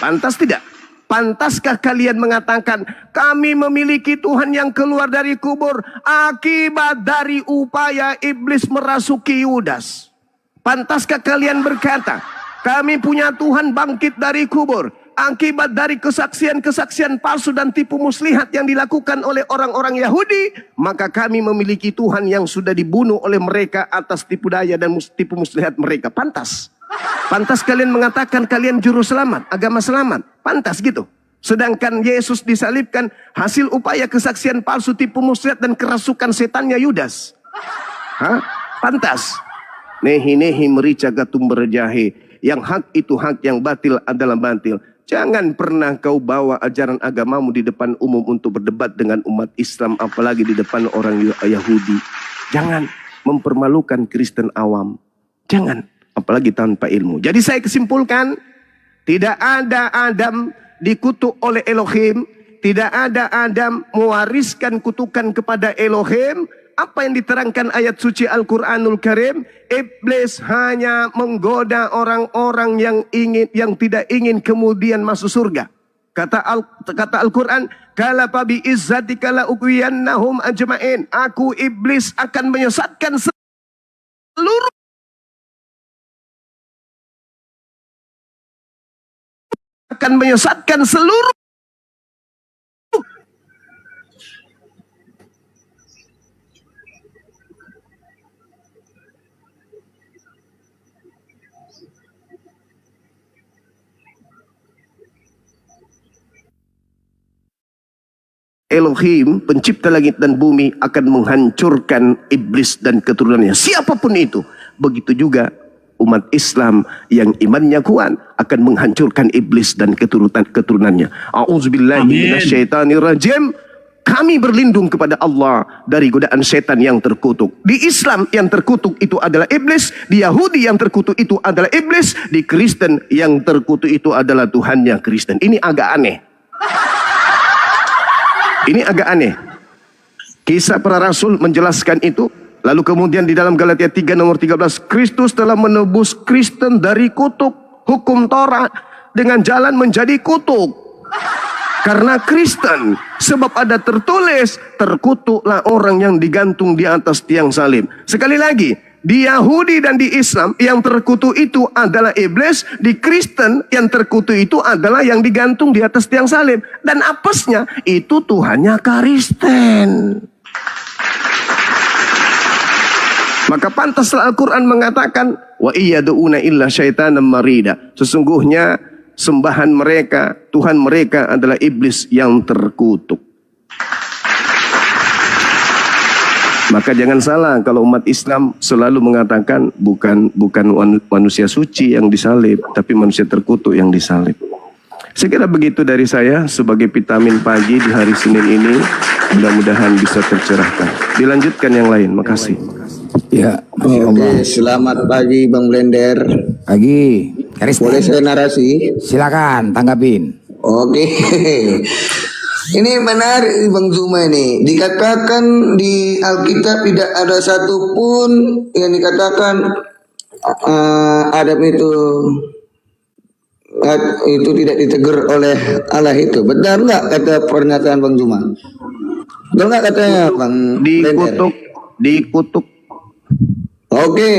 Pantas tidak? Pantaskah kalian mengatakan kami memiliki Tuhan yang keluar dari kubur akibat dari upaya iblis merasuki Yudas? Pantaskah kalian berkata kami punya Tuhan bangkit dari kubur akibat dari kesaksian palsu dan tipu muslihat yang dilakukan oleh orang-orang Yahudi? Maka kami memiliki Tuhan yang sudah dibunuh oleh mereka atas tipu daya dan tipu muslihat mereka. Pantas? Pantas kalian mengatakan kalian juru selamat, agama selamat? Pantas gitu? Sedangkan Yesus disalibkan hasil upaya kesaksian palsu, tipu muslihat dan kerasukan setannya Yudas. Hah? Pantas? Nehi merica gatum berjahe. Yang hak itu hak, yang batil adalah batil. Jangan pernah kau bawa ajaran agamamu di depan umum untuk berdebat dengan umat Islam, apalagi di depan orang Yahudi. Jangan mempermalukan Kristen awam. Jangan, apalagi tanpa ilmu. Jadi saya kesimpulkan, tidak ada Adam dikutuk oleh Elohim, tidak ada Adam mewariskan kutukan kepada Elohim. Apa yang diterangkan ayat suci Al-Quranul Karim? Iblis hanya menggoda orang-orang yang tidak ingin kemudian masuk surga. Kata Al-Quran, kala bi izzatika la uqwiyannahum ajma'in. Aku iblis akan menyesatkan seluruh Elohim, pencipta langit dan bumi, akan menghancurkan iblis dan keturunannya. Siapapun itu. Begitu juga umat Islam yang imannya kuat akan menghancurkan iblis dan keturunannya. A'udzubillahi minasyaitonirrajim. Kami berlindung kepada Allah dari godaan setan yang terkutuk. Di Islam yang terkutuk itu adalah iblis. Di Yahudi yang terkutuk itu adalah iblis. Di Kristen yang terkutuk itu adalah Tuhannya Kristen. Ini agak aneh. Ini agak aneh. Kisah para Rasul menjelaskan itu. Lalu kemudian di dalam Galatia 3 nomor 13. Kristus telah menebus Kristen dari kutuk hukum Taurat dengan jalan menjadi kutuk. Karena Kristen, sebab ada tertulis, terkutuklah orang yang digantung di atas tiang salib. Sekali lagi, di Yahudi dan di Islam yang terkutuk itu adalah iblis, di Kristen yang terkutuk itu adalah yang digantung di atas tiang salib. Dan apesnya, itu Tuhannya Kristen. Maka pantaslah Al-Quran mengatakan, wa iyyadu'una illa syaitanan marida. Sesungguhnya sembahan mereka, Tuhan mereka adalah iblis yang terkutuk. Maka jangan salah kalau umat Islam selalu mengatakan bukan manusia suci yang disalib, tapi manusia terkutuk yang disalib. Saya kira begitu dari saya sebagai vitamin pagi di hari Senin ini. Mudah-mudahan bisa tercerahkan. Dilanjutkan yang lain. Makasih. Ya, Oke, selamat pagi Bang Blender. Pagi. Boleh saya narasi? Silakan tanggapin. Oke. Ini menarik Bang Zuma ini. Dikatakan di Alkitab tidak ada satupun yang dikatakan Adam itu tidak ditegur oleh Allah itu. Benar nggak kata pernyataan Bang Zuma? Benar nggak katanya Bang Blender? Dikutuk. Oke,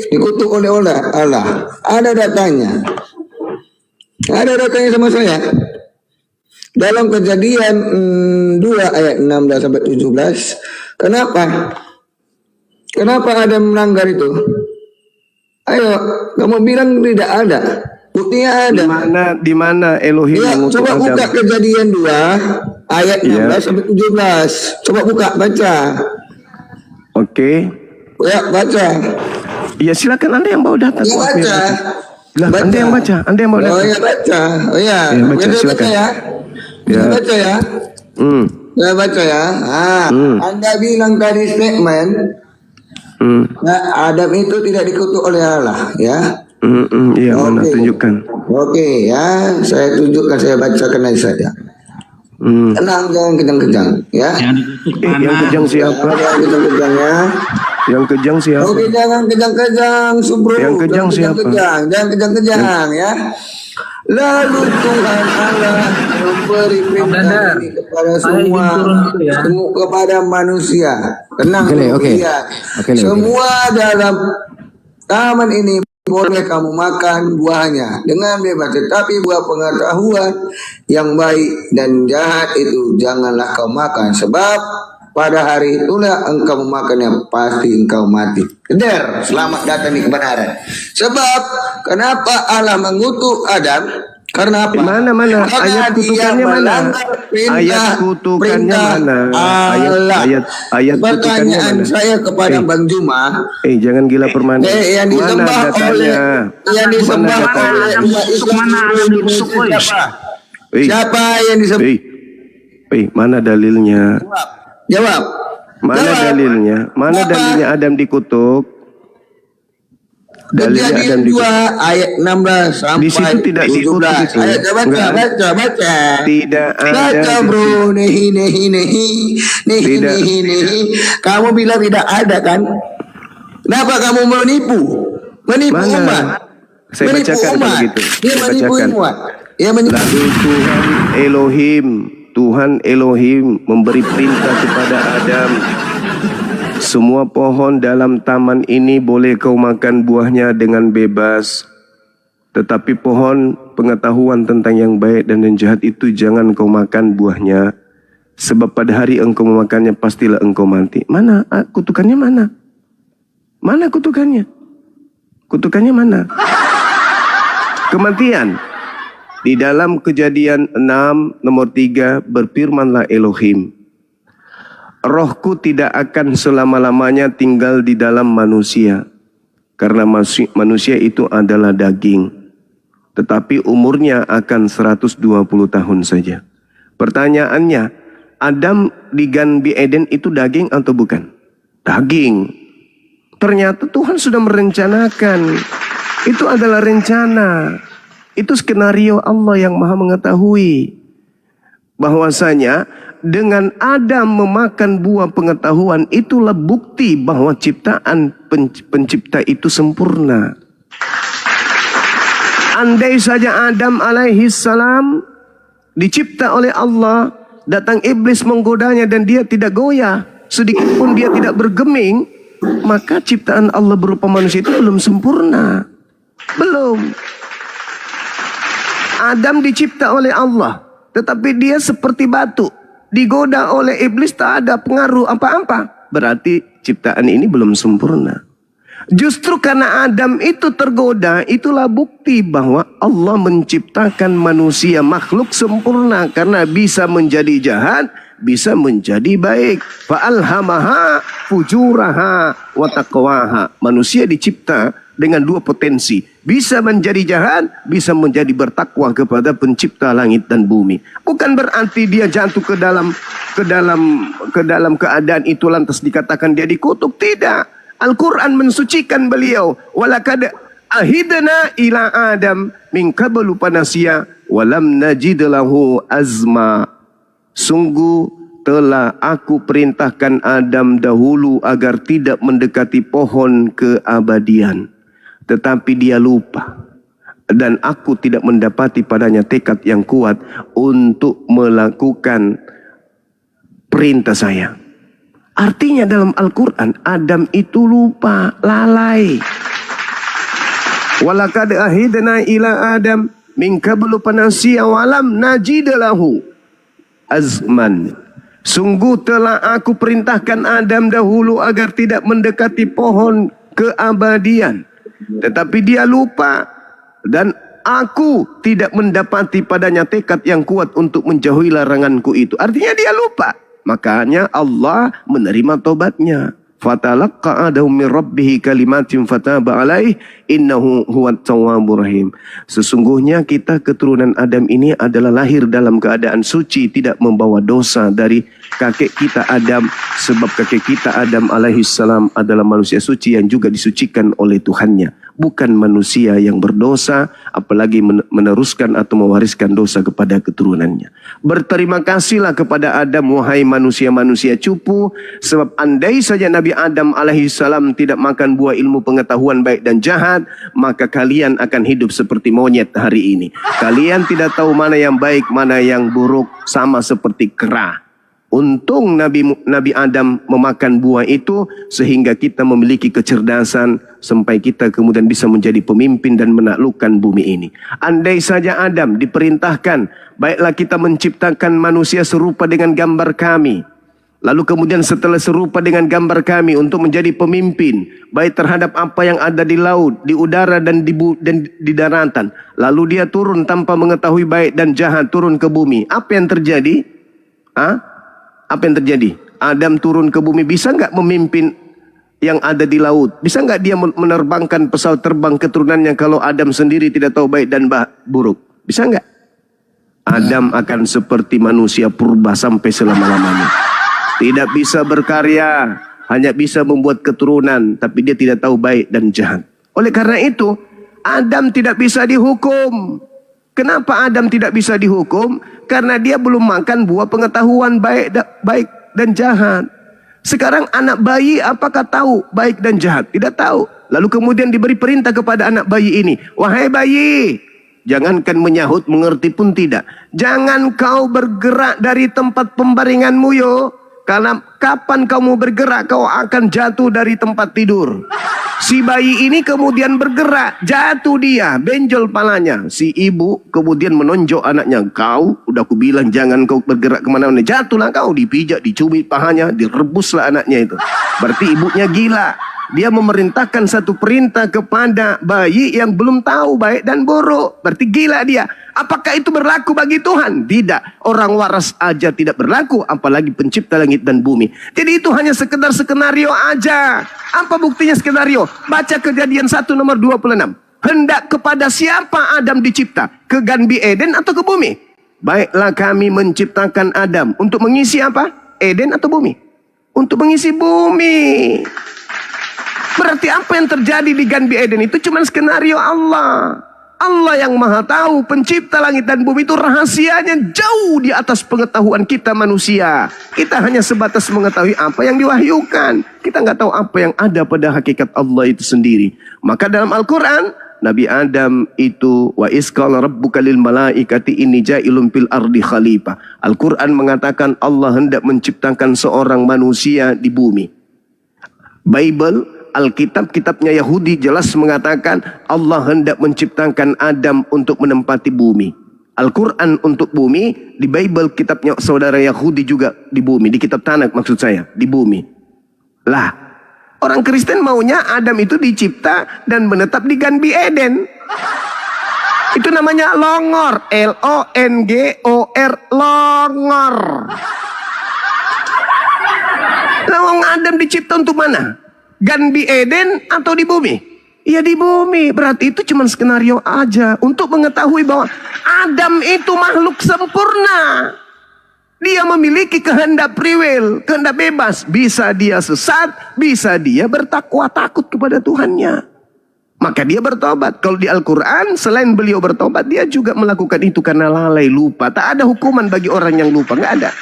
dikutuk oleh Allah. Ada datanya. Ada datanya sama saya. Dalam Kejadian 2 ayat 16 sampai 17. Kenapa? Kenapa ada melanggar itu? Ayo, kamu bilang tidak ada. Buktinya ada. Di mana Elohim Ya, mengutuk coba Adam? buka Kejadian 2 ayat 16 sampai 17. Coba buka, baca. Oke. Ya, baca. Ya silakan Anda yang bawa data. Ya, baca. Lah, Anda yang baca. Anda yang bawa data. Oh ya, baca. Oh ya, Ya, baca, Bisa silakan. baca ya. Bisa Ya. baca ya. Saya baca ya. Anda bilang tadi statement, Adam itu tidak dikutuk oleh Allah, ya. Iya, mana Oke. tunjukkan. Oke ya, saya tunjukkan, saya bacakan aja saja. Tenang, jangan kejang-kejang, ya. Yang kejang siapa? Jangan kejang-kejang ya. Yang kejang siapa? Oke, jangan kejang-kejang, Subro. Yang kejang Jangan siapa? kejang-kejang, jangan kejang-kejang ya. Lalu Tuhan Allah memberi perintah ini kepada semua kepada manusia. Tenang, Oke. lihat. Semua dalam taman ini boleh kamu makan buahnya dengan bebas, tetapi buah pengetahuan yang baik dan jahat itu janganlah kau makan, sebab pada hari itulah engkau memakannya pasti engkau mati. Keder, selamat datang di kebenaran. Sebab kenapa Allah mengutuk Adam? Karena apa? Mana? Karena Ayat dia kutukannya mana? melanggar perintah- Ayat kutukannya perintah mana? Allah. Ayat kutukannya Pertanyaan mana? saya kepada Bang Juma, Jangan gila permane. yang Mana disembah oleh datanya? yang disembah Mana oleh datanya? umat Islam siapa? Siapa yang disembah? Mana dalilnya? Jawab. Mana Jawab. dalilnya? Mana Apa? dalilnya Adam dikutuk? Dalilnya Adam Kejadian 2 dikutuk. ayat 16 sampai Di situ tidak dikutuk 17. itu. Ayo Enggak. baca. Tidak ada. Baca di bro, situ. nehi. Tidak. Kamu bilang tidak ada kan? Kenapa kamu menipu? Menipu Mana? umat. Saya Menipu bacakan kalau umat. gitu. Dia Saya menipu bacakan. umat. Dia menipu. Lalu Tuhan Elohim memberi perintah kepada Adam, semua pohon dalam taman ini boleh kau makan buahnya dengan bebas, tetapi pohon pengetahuan tentang yang baik dan yang jahat itu jangan kau makan buahnya, sebab pada hari engkau memakannya pastilah engkau mati. Mana kutukannya mana? Mana kutukannya? Kutukannya mana? Kematian. Di dalam Kejadian 6 nomor 3 berfirmanlah Elohim, rohku tidak akan selama-lamanya tinggal di dalam manusia. Karena manusia itu adalah daging. Tetapi umurnya akan 120 tahun saja. Pertanyaannya, Adam di Gan Eden itu daging atau bukan? Daging. Ternyata Tuhan sudah merencanakan. Itu adalah rencana. Itu skenario Allah yang Maha mengetahui. Bahwasanya dengan Adam memakan buah pengetahuan, itulah bukti bahwa ciptaan pencipta itu sempurna. Andai saja Adam alaihi salam dicipta oleh Allah, datang iblis menggodanya dan dia tidak goyah, sedikit pun dia tidak bergeming, maka ciptaan Allah berupa manusia itu belum sempurna. Belum. Adam dicipta oleh Allah, tetapi dia seperti batu, digoda oleh iblis, tak ada pengaruh apa-apa. Berarti ciptaan ini belum sempurna. Justru karena Adam itu tergoda, itulah bukti bahwa Allah menciptakan manusia makhluk sempurna. Karena bisa menjadi jahat, bisa menjadi baik. Fa'alhamaha fujuraha wa taqwaha. Manusia dicipta dengan dua potensi. Bisa menjadi jahat, bisa menjadi bertakwa kepada pencipta langit dan bumi. Bukan berarti dia jatuh ke dalam keadaan itu lantas dikatakan dia dikutuk. Tidak. Al-Quran mensucikan beliau. Walakad ahidna ila Adam min qablu panasiya walam najid lahu azma. Sungguh telah aku perintahkan Adam dahulu agar tidak mendekati pohon keabadian. Tetapi dia lupa. Dan aku tidak mendapati padanya tekad yang kuat untuk melakukan perintah saya. Artinya dalam Al-Quran, Adam itu lupa, lalai. Walakad ahidna ila Adam min qablu panasiya walam najid lahu azman. Sungguh telah aku perintahkan Adam dahulu agar tidak mendekati pohon keabadian. Tetapi dia lupa. Dan aku tidak mendapati padanya tekad yang kuat untuk menjauhi laranganku itu. Artinya dia lupa. Makanya Allah menerima tobatnya. Fatalaqqa Adam min rabbih kalimatin fataba alaih innahu huwat tawwabur rahim. Sesungguhnya kita keturunan Adam ini adalah lahir dalam keadaan suci, tidak membawa dosa dari kakek kita Adam, sebab kakek kita Adam alaihi salam adalah manusia suci yang juga disucikan oleh Tuhannya, bukan manusia yang berdosa apalagi meneruskan atau mewariskan dosa kepada keturunannya. Berterima kasihlah kepada Adam wahai manusia-manusia cupu, sebab andai saja Nabi Adam alaihi salam tidak makan buah ilmu pengetahuan baik dan jahat, maka kalian akan hidup seperti monyet hari ini. Kalian tidak tahu mana yang baik, mana yang buruk, sama seperti kera. Untung Nabi Adam memakan buah itu sehingga kita memiliki kecerdasan sampai kita kemudian bisa menjadi pemimpin dan menaklukkan bumi ini. Andai saja Adam diperintahkan, baiklah kita menciptakan manusia serupa dengan gambar kami. Lalu kemudian setelah serupa dengan gambar kami untuk menjadi pemimpin, baik terhadap apa yang ada di laut, di udara dan di daratan. Lalu dia turun tanpa mengetahui baik dan jahat, turun ke bumi. Apa yang terjadi? Apa yang terjadi? Adam turun ke bumi, bisa nggak memimpin yang ada di laut? Bisa nggak dia menerbangkan pesawat terbang keturunannya kalau Adam sendiri tidak tahu baik dan buruk? Bisa nggak? Adam akan seperti manusia purba sampai selama-lamanya. Tidak bisa berkarya, hanya bisa membuat keturunan, tapi dia tidak tahu baik dan jahat. Oleh karena itu, Adam tidak bisa dihukum. Kenapa Adam tidak bisa dihukum? Karena dia belum makan buah pengetahuan baik dan jahat. Sekarang anak bayi apakah tahu baik dan jahat? Tidak tahu. Lalu kemudian diberi perintah kepada anak bayi ini. Wahai bayi, jangankan menyahut, mengerti pun tidak. Jangan kau bergerak dari tempat pembaringanmu yo. Karena kapan kamu bergerak, kau akan jatuh dari tempat tidur. Si bayi ini kemudian bergerak, jatuh dia, benjol palanya. Si ibu kemudian menonjok anaknya. Kau, udah aku bilang jangan kau bergerak kemana-mana. Jatuhlah kau, dipijak, dicubit pahanya, direbuslah anaknya itu. Berarti ibunya gila. Dia memerintahkan satu perintah kepada bayi yang belum tahu baik dan buruk. Berarti gila dia. Apakah itu berlaku bagi Tuhan? Tidak. Orang waras aja tidak berlaku, apalagi pencipta langit dan bumi. Jadi itu hanya sekedar skenario aja. Apa buktinya skenario? Baca Kejadian 1 nomor 26. Hendak kepada siapa Adam dicipta? Ke Ganbi Eden atau ke bumi? Baiklah kami menciptakan Adam. Untuk mengisi apa? Eden atau bumi? Untuk mengisi bumi. Berarti apa yang terjadi di Ganbi Eden itu cuma skenario Allah. Allah yang maha tahu, pencipta langit dan bumi, itu rahasianya jauh di atas pengetahuan kita manusia. Kita hanya sebatas mengetahui apa yang diwahyukan. Kita nggak tahu apa yang ada pada hakikat Allah itu sendiri. Maka dalam Al-Quran, Nabi Adam itu wa isqala rabbuka lil malaikati inni ja'ilun fil ardi khalifah. Al-Quran mengatakan Allah hendak menciptakan seorang manusia di bumi. Bible, Alkitab, kitabnya Yahudi jelas mengatakan Allah hendak menciptakan Adam untuk menempati bumi. Al-Quran untuk bumi, di Bible kitabnya saudara Yahudi juga di bumi, di kitab Tanakh maksud saya, di bumi. Lah, orang Kristen maunya Adam itu dicipta dan menetap di Ganbi Eden. Itu namanya longor, L-O-N-G-O-R, longor. Lawang Adam dicipta untuk mana? Ganbi Eden atau di bumi? Ya di bumi. Berarti itu cuma skenario aja untuk mengetahui bahwa Adam itu makhluk sempurna. Dia memiliki kehendak free will, kehendak bebas. Bisa dia sesat, bisa dia bertakwa takut kepada Tuhannya. Maka dia bertobat. Kalau di Al-Quran, selain beliau bertobat, dia juga melakukan itu karena lalai, lupa. Tak ada hukuman bagi orang yang lupa, nggak ada.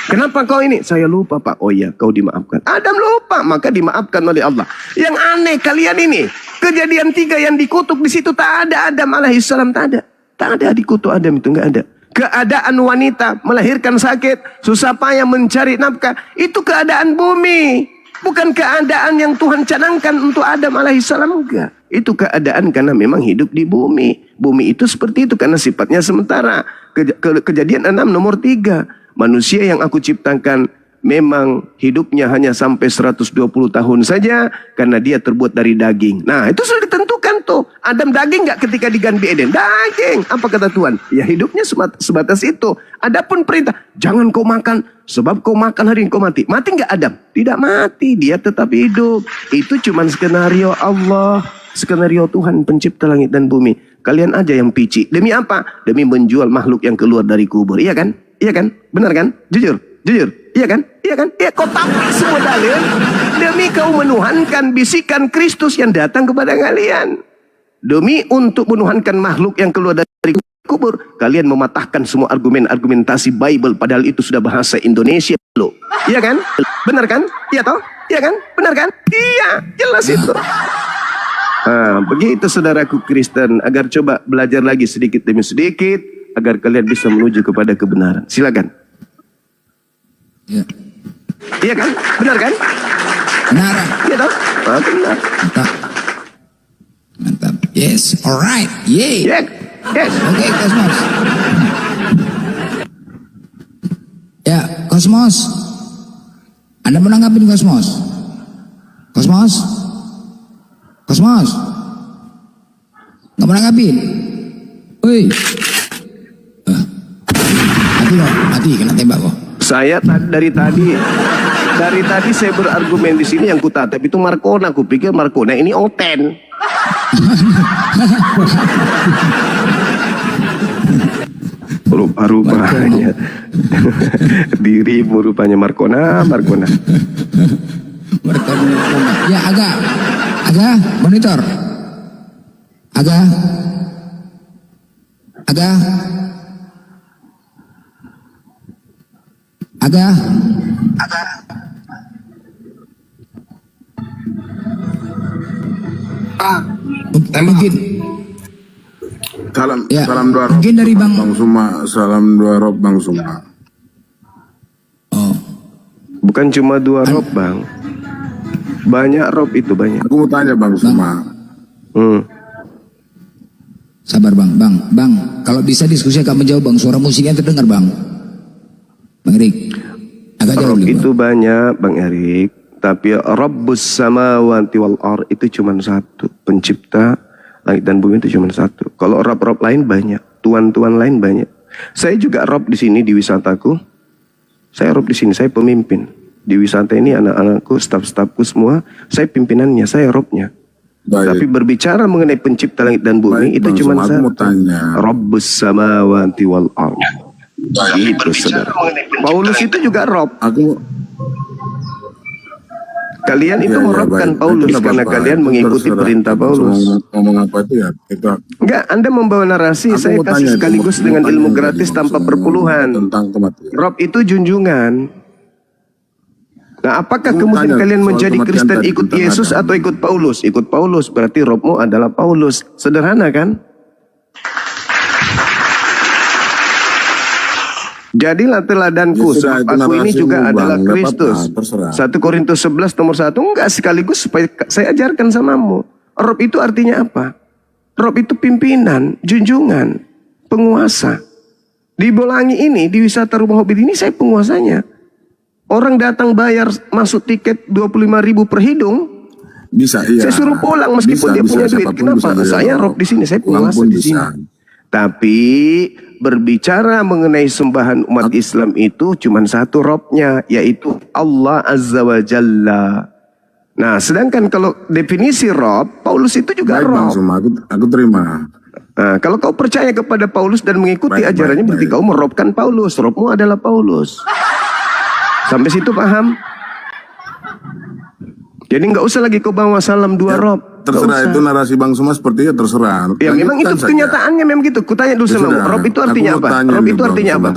Kenapa kau ini? Saya lupa Pak. Oh iya, kau dimaafkan. Adam lupa, maka dimaafkan oleh Allah. Yang aneh kalian ini, Kejadian 3 yang dikutuk di situ tak ada Adam alaihissalam, tak ada. Tak ada dikutuk Adam itu, nggak ada. Keadaan wanita melahirkan sakit, susah payah mencari nafkah, itu keadaan bumi. Bukan keadaan yang Tuhan canangkan untuk Adam alaihissalam, enggak. Itu keadaan karena memang hidup di bumi. Bumi itu seperti itu karena sifatnya sementara. Kejadian 6 nomor 3. Manusia yang aku ciptakan memang hidupnya hanya sampai 120 tahun saja karena dia terbuat dari daging. Nah, itu sudah ditentukan tuh. Adam daging nggak ketika di Ganbi Eden? Daging. Apa kata Tuhan? Ya hidupnya sebatas itu. Adapun perintah, jangan kau makan sebab kau makan hari ini kau mati. Mati nggak Adam? Tidak mati, dia tetap hidup. Itu cuma skenario Allah, skenario Tuhan pencipta langit dan bumi. Kalian aja yang pici. Demi apa? Demi menjual makhluk yang keluar dari kubur. Iya kan? Iya kan? Benar kan? Jujur? Jujur? Iya kan? Iya kan? Iya, kau tampik semua dalil demi kau menuhankan bisikan Kristus yang datang kepada kalian. Demi untuk menuhankan makhluk yang keluar dari kubur, kalian mematahkan semua argumentasi Bible padahal itu sudah bahasa Indonesia loh. Iya kan? Benar kan? Iya toh? Iya kan? Benar kan? Iya, jelas itu. Nah, begitu saudaraku Kristen, agar coba belajar lagi sedikit demi sedikit agar kalian bisa menuju kepada kebenaran. Silakan. Ya. Iya kan? Benar kan? Benar. Iya toh? Ah, benar. Mantap. Mantap. Yes, alright. Yay. Yes. Yes. Oke, Kosmos. Ya, Kosmos. Anda mau nanggapin Kosmos? Kosmos? Kosmos? Nggak mau nanggapin? Woi. Mati kok, mati kena tembak kok. Saya dari tadi saya berargumen di sini yang kutatap itu Marcona. Aku pikir Marcona ini Oten. Rupa-rupanya dirimu rupanya Marcona. Ya, agak monitor. Agak. Mungkin Salam, ya, salam dua mungkin rob, dari Bang Suma, salam dua rob Bang Suma. Oh, Bukan cuma 2 rob Bang, banyak rob itu banyak. Aku mau tanya Bang Suma. sabar Bang. Kalau bisa diskusi agak menjauh Bang, suara musiknya terdengar Bang. Bang Erik, agak jauh Rob dulu, itu Bang. banyak Bang Erik, Tapi Rabbus samawati wal ar itu cuma satu. Pencipta langit dan bumi itu cuma satu. Kalau Rob lain banyak, tuan-tuan lain banyak. Saya juga Rob di sini di wisataku. Saya Rob di sini, saya pemimpin. Di wisata ini anak-anakku, staf-stafku semua, saya pimpinannya, saya Robnya. Baik. Tapi berbicara mengenai pencipta langit dan bumi Baik, itu Bang cuma Suma, aku satu. mau tanya. Rabbus samawati wal ardh. Itu saudara. Paulus itu juga Rob. Aku Kalian itu Ya, ya, merobkan baik. Paulus Itu nggak karena apa-apa. kalian Itu mengikuti terserah. perintah Kalau Paulus. ngomong apa itu ya kita. Enggak, Anda membawa narasi, Aku saya mau kasih tanya, sekaligus mau dengan tanya ilmu tadi, gratis Bang tanpa Suma, perpuluhan. tentang kematian. Rob itu junjungan. Nah, apakah Aku kemudian tanya kalian soal menjadi kematian Kristen tadi ikut tentang Yesus Adam. atau ikut Paulus? Ikut Paulus, berarti Robmu adalah Paulus. Sederhana kan? Jadilah teladanku, Ya sudah, sebab itu aku ini narasimu, juga Bang. adalah Nggak Kristus. apa-apa, terserah. 1 Korintus 11 nomor 1. Enggak, sekaligus supaya saya ajarkan samamu. Rob itu artinya apa? Rob itu pimpinan, junjungan, penguasa. Di Bolangi ini, di wisata Rumah Hobbit ini saya penguasanya. Orang datang bayar masuk tiket 25.000 per hidung. Bisa iya. Saya suruh pulang meskipun dia punya duit. Siapapun Kenapa? bisa Saya beliau. Rob di sini, saya Pulang penguasa pun di sini. bisa. Tapi berbicara mengenai sembahan umat Islam itu cuma satu Robnya, yaitu Allah Azza wa Jalla. Nah, sedangkan kalau definisi Rob, Paulus itu juga Baik, Bang Rob. Suma, aku terima. Nah, kalau kau percaya kepada Paulus dan mengikuti Baik, ajarannya, baik, berarti baik. kau merobkan Paulus. Robmu adalah Paulus. Sampai situ paham? Jadi nggak usah lagi kau bawa salam dua Rob. Nggak Terserah usah. itu narasi Bang Suma seperti itu terserah. Ya memang itu Lanjutkan saja. kenyataannya memang gitu. Kutanya dulu Ya sama sudah. Rob itu Aku artinya mau apa? tanya Rob nih, itu Bang artinya Suma, apa?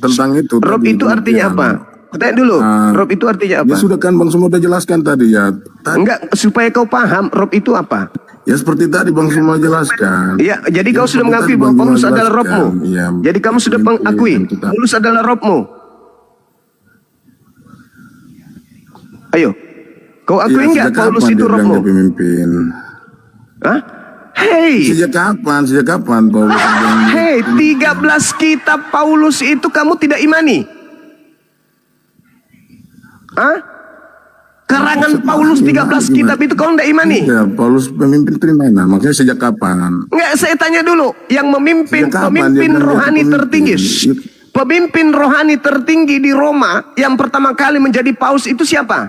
tentang itu Rob tadi, itu artinya kematian. apa? Kutanya dulu. Rob itu artinya apa? Ya sudah kan Bang Suma udah jelaskan tadi ya. Enggak, supaya kau paham Rob itu apa? Ya seperti tadi Bang Suma jelaskan. Iya, jadi Ya, kau sudah seperti mengakui tadi bahwa Bang Paulus Suma adalah jelaskan. Robmu. Iya, Jadi kamu sudah pemimpin mengakui kita. Paulus adalah Robmu. Ayo, kau akui Iya, enggak sejak Paulus kapan itu dia bilang Robmu? dia pemimpin? Hah? Hei, Sejak kapan Paulus bilang hei, 13 kitab Paulus itu kamu tidak imani? Hah? Karangan Paulus 13 kitab itu kau tidak imani? Ya, Paulus pemimpin itu di mana? Maksudnya sejak kapan? Enggak, saya tanya dulu. Yang memimpin, Sejak kapan pemimpin dia bilang dia rohani pemimpin? tertinggi. Pemimpin rohani tertinggi di Roma yang pertama kali menjadi paus itu siapa?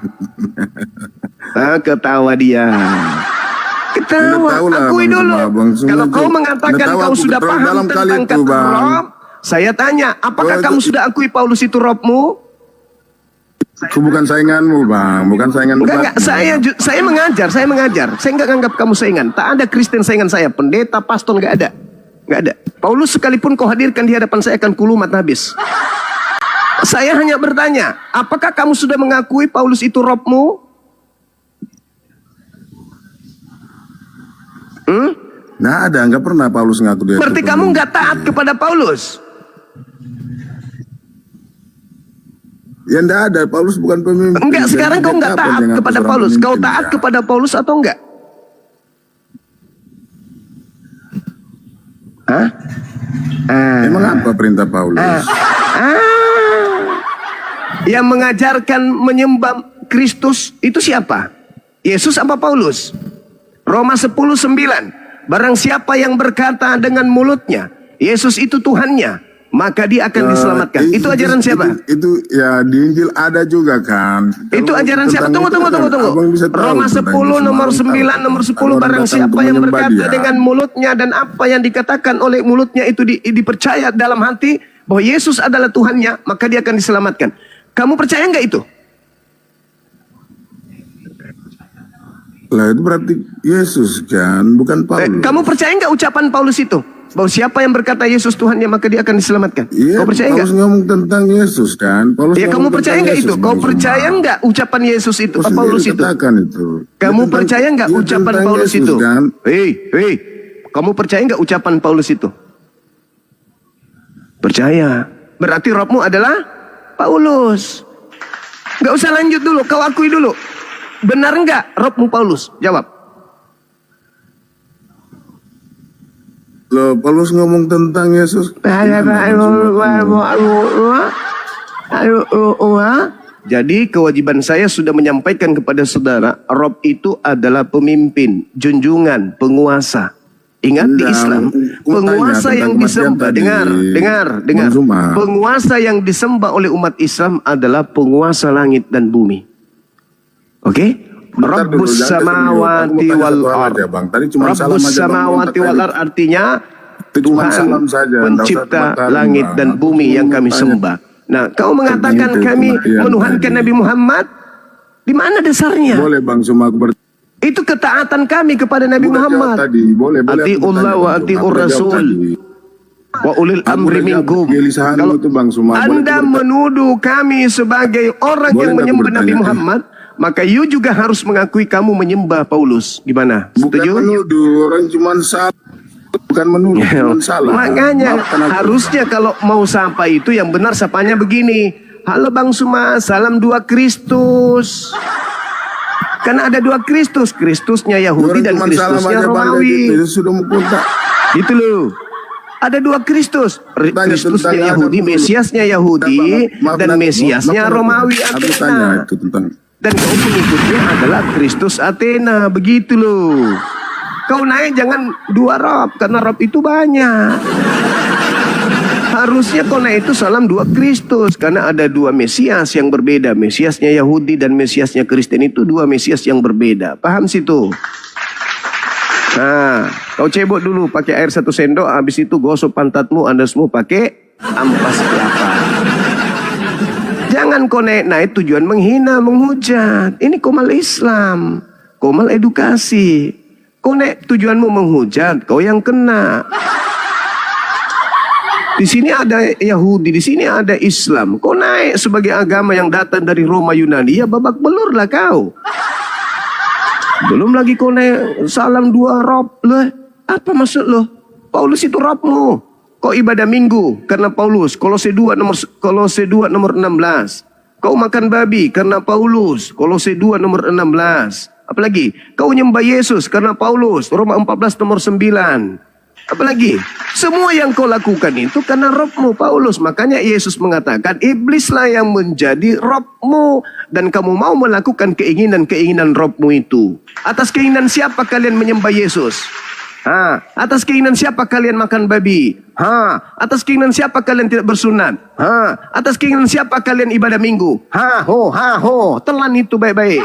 Ketawa dia. Ketawa, Anda tahu lah, akui Bang dulu. Suma, Bang Suma Kalau itu. kau mengatakan Anda tahu kau aku sudah terlalu paham dalam kali tentang itu, kata Bang. Rob, saya tanya, apakah Oh, itu- kamu sudah akui Paulus itu Robmu? Aku bukan sainganmu, Bang. Bukan saingan Enggak, debatmu. saya mengajar. Saya enggak anggap kamu saingan. Tak ada Kristen saingan saya, pendeta, pastor enggak ada. Enggak ada. Paulus sekalipun kau hadirkan di hadapan saya akan kulumat habis. Saya hanya bertanya, apakah kamu sudah mengakui Paulus itu Robmu? Nggak ada, nggak pernah Paulus ngaku dia. Berarti itu kamu pemimpin. enggak taat kepada Paulus. Ya enggak ada, Paulus bukan pemimpin. Enggak, sekarang kau enggak Kapan taat dia ngaku kepada seorang Paulus. Kau pemimpin? taat Ya. kepada Paulus atau enggak? Hah? Emang apa perintah Paulus? Yang mengajarkan menyembah Kristus itu siapa? Yesus apa Paulus? Roma 10:9. Barang siapa yang berkata dengan mulutnya, Yesus itu Tuhannya, maka dia akan diselamatkan. Itu ajaran siapa? Itu ya di Injil ada juga kan. Itu Kalau ajaran siapa? tentang Tunggu. itu kan abang bisa tahu Roma tentang 10 itu. nomor Abang 9 tahu. nomor 10. Kalau orang Barang datang siapa untuk yang menyembah berkata dia. dengan mulutnya dan apa yang dikatakan oleh mulutnya itu dipercaya dalam hati bahwa Yesus adalah Tuhannya, maka dia akan diselamatkan. Kamu percaya nggak itu? Lah itu berarti Yesus kan, bukan Paulus. Kamu percaya nggak ucapan Paulus itu? Bahwa siapa yang berkata Yesus Tuhannya maka dia akan diselamatkan. Iya, Kau percaya nggak? Paulus ngomong tentang Yesus kan. Paulus Ya ngomong kamu percaya tentang nggak itu? Yesus, Kau Bang percaya Suma. nggak ucapan Yesus itu? Kau sendiri Paulus itu? katakan itu. Kamu Ya, percaya nggak ya, ucapan tentang Paulus Yesus, itu? Kan? Hei, kamu percaya nggak ucapan Paulus itu? Percaya. Berarti Robmu adalah Paulus. Nggak usah lanjut dulu, kau akui dulu. Benar nggak Robmu Paulus? Jawab. Loh, Paulus ngomong tentang Yesus. Jadi kewajiban saya sudah menyampaikan kepada saudara, Rob itu adalah pemimpin, junjungan, penguasa. Ingat di Islam, penguasa yang disembah, dengar. Penguasa yang disembah oleh umat Islam adalah penguasa langit dan bumi. Oke? Rabbus samawati wal ard. Rabbus samawati wal ard artinya Tuhan pencipta langit dan bumi yang kami sembah. Nah, kau mengatakan kami menuhankan Nabi Muhammad, di mana dasarnya? Boleh Bang Suma Itu ketaatan kami kepada Nabi Muhammad. Atiullah wa atiur Rasul wa ulil amri minkum. Kalau Anda menuduh kami sebagai orang yang menyembah Nabi Muhammad, maka you juga harus mengakui kamu menyembah Paulus. Gimana? Setuju? Bukan menuduh, orang cuma salah. Bukan menuduh, cuma salah. Makanya harusnya kalau mau sapa itu yang benar sapanya begini. Halo Bang Suma, salam 2 Kristus. Karena ada 2 Kristus, Kristusnya Yahudi dan Kristusnya Romawi. Gitu loh. Ada 2 Kristus, Kristusnya Yahudi, Mesiasnya Yahudi, dan Mesiasnya Romawi Athena. Dan kau pengikutnya adalah Kristus Athena, begitu loh. Kau naik jangan 2 Rob, karena Rob itu banyak. Harusnya kau naik itu salam 2 Kristus, karena ada 2 Mesias yang berbeda. Mesiasnya Yahudi dan Mesiasnya Kristen itu 2 Mesias yang berbeda. Paham situ? Nah, kau cebok dulu pakai air 1 sendok, habis itu gosok pantatmu, Anda semua pakai ampas kelapa. Jangan kau naik tujuan menghina, menghujat. Ini komal Islam, komal edukasi. Kau naik tujuanmu menghujat, kau yang kena. Di sini ada Yahudi, di sini ada Islam. Kau naik sebagai agama yang datang dari Roma Yunani, ya babak belur lah kau. Belum lagi kau naik salam 2 Rob loh. Apa maksud lo? Paulus itu Robmu. Kau ibadah minggu karena Paulus. Kolose 2 nomor 16. Kau makan babi karena Paulus. Kolose 2 nomor 16. Apalagi kau nyembah Yesus karena Paulus. Roma 14 nomor 9. Apalagi semua yang kau lakukan itu karena Robmu Paulus. Makanya Yesus mengatakan iblislah yang menjadi Robmu. Dan kamu mau melakukan keinginan-keinginan Robmu itu. Atas keinginan siapa kalian menyembah Yesus? Atas keinginan siapa kalian makan babi? Atas keinginan siapa kalian tidak bersunat? Atas keinginan siapa kalian ibadah minggu? Telan itu baik-baik.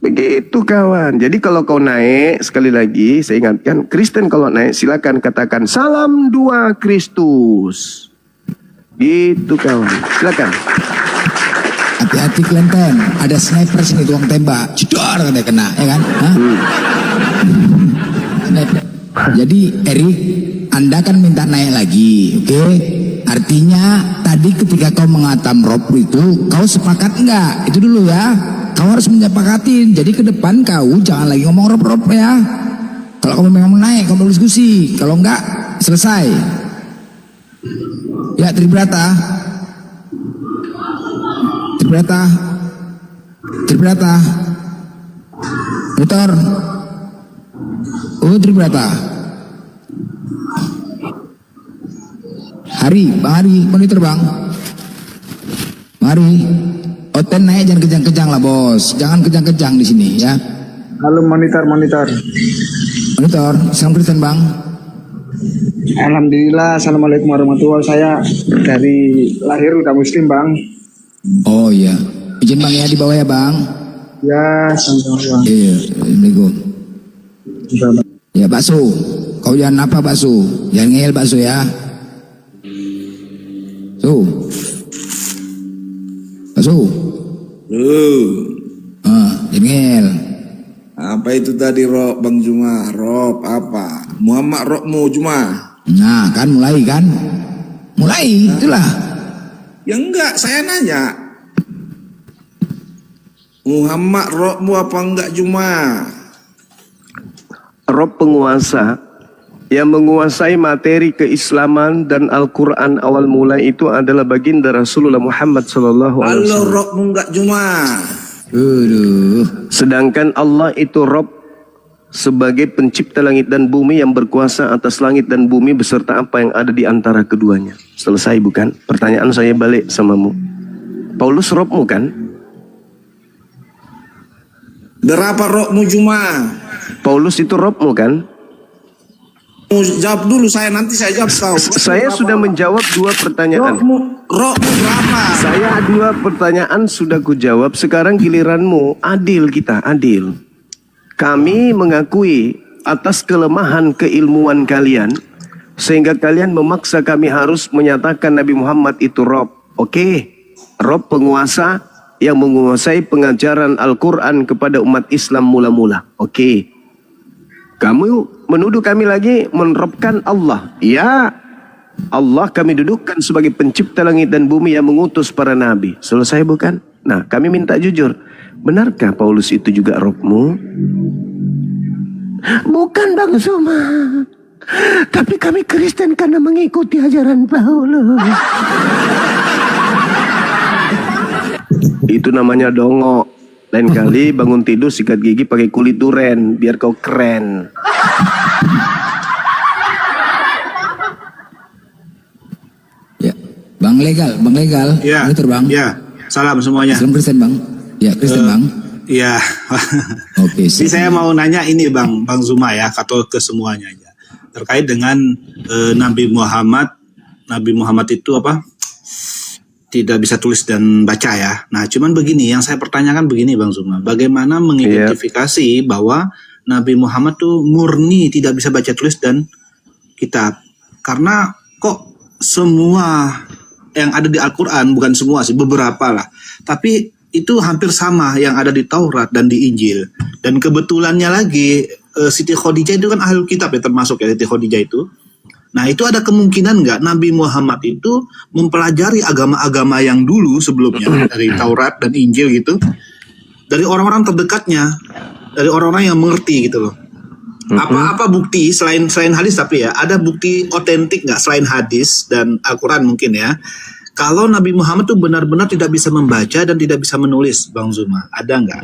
Begitu kawan. Jadi kalau kau naik, sekali lagi saya ingatkan, Kristen kalau naik silakan katakan salam 2 Kristus. Gitu kawan. Silakan. Hati-hati Klenten, ada sniper sini tuang tembak, jedor katanya kena, ya kan? Sniper. Jadi Erik, Anda kan minta naik lagi, oke? Artinya tadi ketika kau mengatam Rob itu, kau sepakat enggak? Itu dulu ya. Kau harus menyepakatin. Jadi ke depan kau jangan lagi ngomong Rob ya. Kalau kamu memang naik, kamu diskusi. Kalau enggak, selesai. Ya Tribrata. Putar. Tribrata. Bang Hari, monitor bang. Mari. Oten naik jangan kejang-kejang lah bos. Jangan kejang-kejang di sini ya. Halo monitor. Monitor, salam Kristen bang. Alhamdulillah, assalamualaikum warahmatullahi wabarakatuh. Saya dari lahir udah muslim bang. Oh iya, izin bang ya di bawah ya bang. Ya, sama-sama bang. Iya, assalamualaikum. Ya bakso, kau jangan apa bakso, jangan ngeyel bakso ya. Bakso. Jangan ngeyel. Apa itu tadi Rob Bang Juma? Rob apa? Muhammad Robmu Juma. Nah kan mulai itulah. Ya enggak, saya nanya. Muhammad Robmu apa enggak Juma? Rob penguasa yang menguasai materi keislaman dan Al-Quran awal mula itu adalah baginda Rasulullah Muhammad SAW. Halo Robmu enggak Juma? Sedangkan Allah itu Rob sebagai pencipta langit dan bumi yang berkuasa atas langit dan bumi beserta apa yang ada di antara keduanya. Selesai bukan? Pertanyaan saya balik samamu. Paulus Robmu kan? Berapa Robmu Juma? Paulus itu Robmu kan? Jawab dulu nanti saya jawab kau. Saya sudah menjawab 2 pertanyaan. Robmu berapa? Saya 2 pertanyaan sudah kujawab. Sekarang giliranmu. Adil kita, adil. Kami mengakui atas kelemahan keilmuan kalian sehingga kalian memaksa kami harus menyatakan Nabi Muhammad itu Rob. Oke, Rob penguasa yang menguasai pengajaran Al-Quran kepada umat Islam mula-mula. Oke. Kamu menuduh kami lagi menerobkan Allah. Ya, Allah kami dudukkan sebagai pencipta langit dan bumi yang mengutus para nabi. Selesai bukan? Nah, kami minta jujur. Benarkah Paulus itu juga Robmu? Bukan Bang Zuma. Tapi kami Kristen karena mengikuti ajaran Paulus. Itu namanya dongok. Lain kali bangun tidur sikat gigi pakai kulit duren biar kau keren. Ya, Bang legal. Ya, Betul, Bang. ya. Salam semuanya. Islam Kristen, Bang. Ya, Kristen, Bang. Ya. Oke, Jadi saya mau nanya ini Bang Zuma ya, atau ke semuanya aja. Terkait dengan Nabi Muhammad. Nabi Muhammad itu apa? Tidak bisa tulis dan baca ya. Nah, cuman begini, yang saya pertanyakan begini Bang Zuma. Bagaimana mengidentifikasi bahwa Nabi Muhammad tuh murni tidak bisa baca tulis dan kitab? Karena kok semua yang ada di Al-Quran, bukan semua sih, beberapa lah. Tapi itu hampir sama yang ada di Taurat dan di Injil. Dan kebetulannya lagi, Siti Khadijah itu kan ahli kitab ya, termasuk ya Siti Khadijah itu. Nah, itu ada kemungkinan nggak Nabi Muhammad itu mempelajari agama-agama yang dulu sebelumnya, dari Taurat dan Injil gitu, dari orang-orang terdekatnya, dari orang-orang yang mengerti gitu loh. Apa bukti selain hadis, tapi ya ada bukti otentik nggak selain hadis dan Al-Quran mungkin ya, kalau Nabi Muhammad tuh benar-benar tidak bisa membaca dan tidak bisa menulis, Bang Zuma, ada nggak?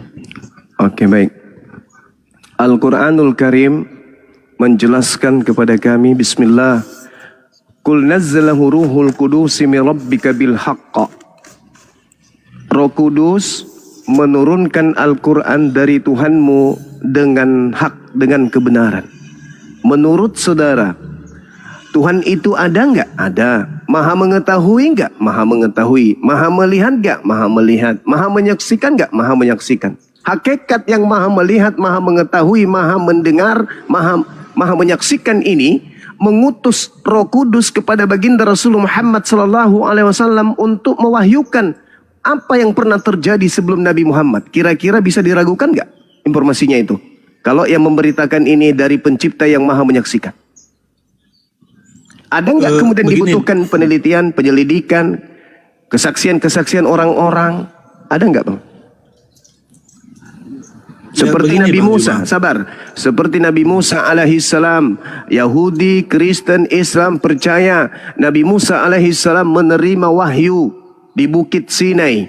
Oke, baik. Al-Quranul Karim menjelaskan kepada kami, Bismillah, Qul nazzalahu ruhul qudusi min rabbika bil haqqa. Roh Kudus menurunkan Al-Quran dari Tuhanmu dengan hak, dengan kebenaran. Menurut saudara, Tuhan itu ada nggak? Ada. Maha mengetahui nggak? Maha mengetahui. Maha melihat nggak? Maha melihat. Maha menyaksikan nggak? Maha menyaksikan. Hakikat yang maha melihat, maha mengetahui, maha mendengar, maha menyaksikan ini mengutus Roh Kudus kepada baginda Rasulullah Muhammad SAW untuk mewahyukan apa yang pernah terjadi sebelum Nabi Muhammad. Kira-kira bisa diragukan nggak informasinya itu? Kalau yang memberitakan ini dari pencipta yang maha menyaksikan. Ada nggak kemudian dibutuhkan penelitian, penyelidikan, kesaksian-kesaksian orang-orang? Ada nggak, Bang? Seperti Nabi Musa, sabar. Seperti Nabi Musa alaihissalam, Yahudi, Kristen, Islam percaya Nabi Musa alaihissalam menerima wahyu di Bukit Sinai.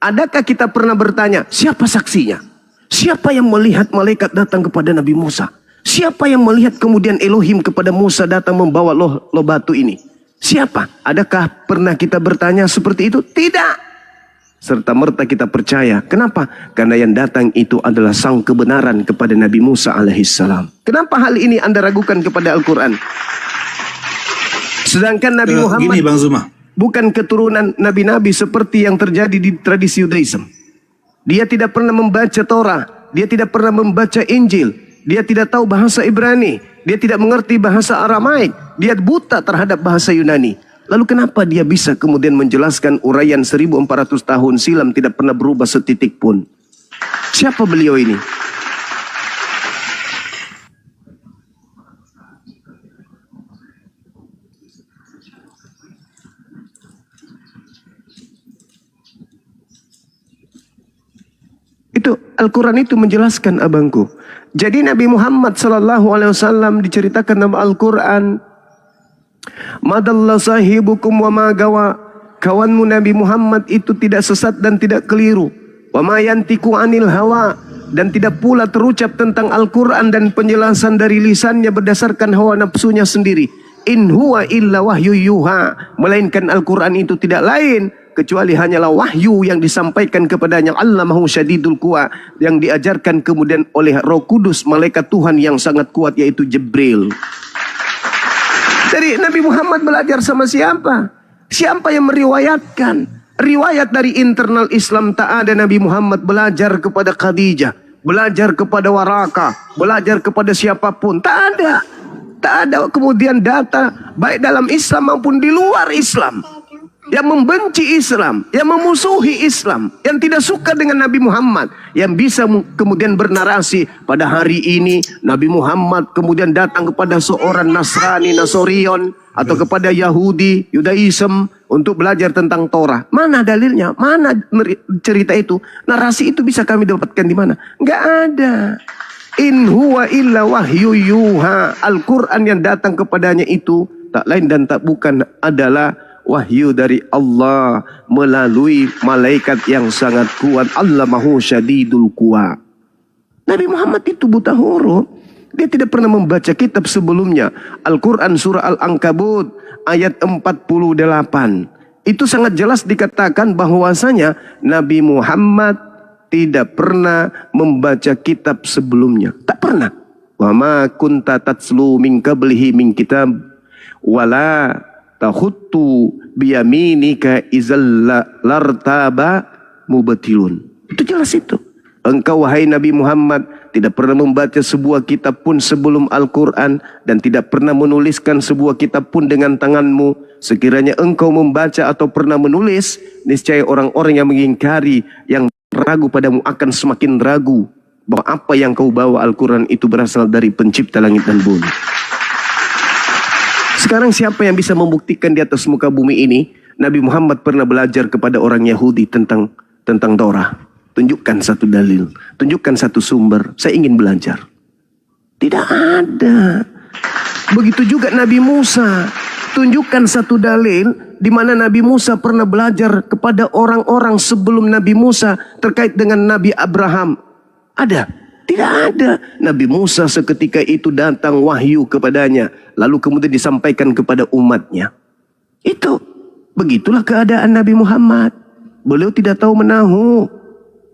Adakah kita pernah bertanya, siapa saksinya? Siapa yang melihat malaikat datang kepada Nabi Musa? Siapa yang melihat kemudian Elohim kepada Musa datang membawa loh batu ini? Siapa? Adakah pernah kita bertanya seperti itu? Tidak. Serta-merta kita percaya. Kenapa? Karena yang datang itu adalah sang kebenaran kepada Nabi Musa alaihissalam. Kenapa hal ini Anda ragukan kepada Al-Quran? Sedangkan Nabi Muhammad gini, Bang Zuma, bukan keturunan nabi-nabi seperti yang terjadi di tradisi Yudaism. Dia tidak pernah membaca Torah. Dia tidak pernah membaca Injil. Dia tidak tahu bahasa Ibrani. Dia tidak mengerti bahasa Aramaik. Dia buta terhadap bahasa Yunani. Lalu kenapa dia bisa kemudian menjelaskan uraian 1400 tahun silam tidak pernah berubah setitik pun? Siapa beliau ini? Itu Al-Quran itu menjelaskan, abangku. Jadi Nabi Muhammad SAW diceritakan dalam Al-Quran, madalla sahibukum wa ma gawa. Kawanmu Nabi Muhammad itu tidak sesat dan tidak keliru. Wa ma yantiku anil hawa. dan tidak pula terucap tentang Al-Quran dan penjelasan dari lisannya berdasarkan hawa nafsunya sendiri. In huwa illa wahyu yuha, melainkan Al-Quran itu tidak lain kecuali hanyalah wahyu yang disampaikan kepadanya. Allamahu syadidul quwa, yang diajarkan kemudian oleh Roh Kudus, malaikat Tuhan yang sangat kuat, yaitu Jibril. Dari Nabi Muhammad belajar sama siapa? Siapa yang meriwayatkan? Riwayat dari internal Islam tak ada. Nabi Muhammad belajar kepada Khadijah, belajar kepada Waraka, belajar kepada siapapun. Tak ada. Tak ada kemudian data baik dalam Islam maupun di luar Islam yang membenci Islam, yang memusuhi Islam, yang tidak suka dengan Nabi Muhammad, yang bisa kemudian bernarasi pada hari ini Nabi Muhammad kemudian datang kepada seorang Nasrani, Nasorion, atau kepada Yahudi, Yudaism untuk belajar tentang Torah. Mana dalilnya? Mana cerita itu? Narasi itu bisa kami dapatkan di mana? Enggak ada. In huwa illa wahyu yuha. Al-Quran yang datang kepadanya itu tak lain dan tak bukan adalah wahyu dari Allah melalui malaikat yang sangat kuat. Allamahu syadidul quwa. Nabi Muhammad itu buta huruf. Dia tidak pernah membaca kitab sebelumnya. Al-Quran surah Al-Ankabut ayat 48. Itu sangat jelas dikatakan bahwasanya Nabi Muhammad tidak pernah membaca kitab sebelumnya. Tak pernah. Wa ma kunta tatslu min qablihi min kitab wala tahuttu biyaminika izal lartaba mubtilun. Itu jelas itu. Engkau wahai Nabi Muhammad tidak pernah membaca sebuah kitab pun sebelum Al-Quran dan tidak pernah menuliskan sebuah kitab pun dengan tanganmu. Sekiranya engkau membaca atau pernah menulis, niscaya orang-orang yang mengingkari, yang ragu padamu akan semakin ragu bahwa apa yang kau bawa Al-Quran itu berasal dari pencipta langit dan bumi. Sekarang siapa yang bisa membuktikan di atas muka bumi ini Nabi Muhammad pernah belajar kepada orang Yahudi tentang Torah? Tunjukkan satu dalil, tunjukkan satu sumber. Saya ingin belajar. Tidak ada. Begitu juga Nabi Musa. Tunjukkan satu dalil di mana Nabi Musa pernah belajar kepada orang-orang sebelum Nabi Musa terkait dengan Nabi Abraham. Ada? Tidak ada. Nabi Musa seketika itu datang wahyu kepadanya, lalu kemudian disampaikan kepada umatnya. Itu. Begitulah keadaan Nabi Muhammad. Beliau tidak tahu menahu.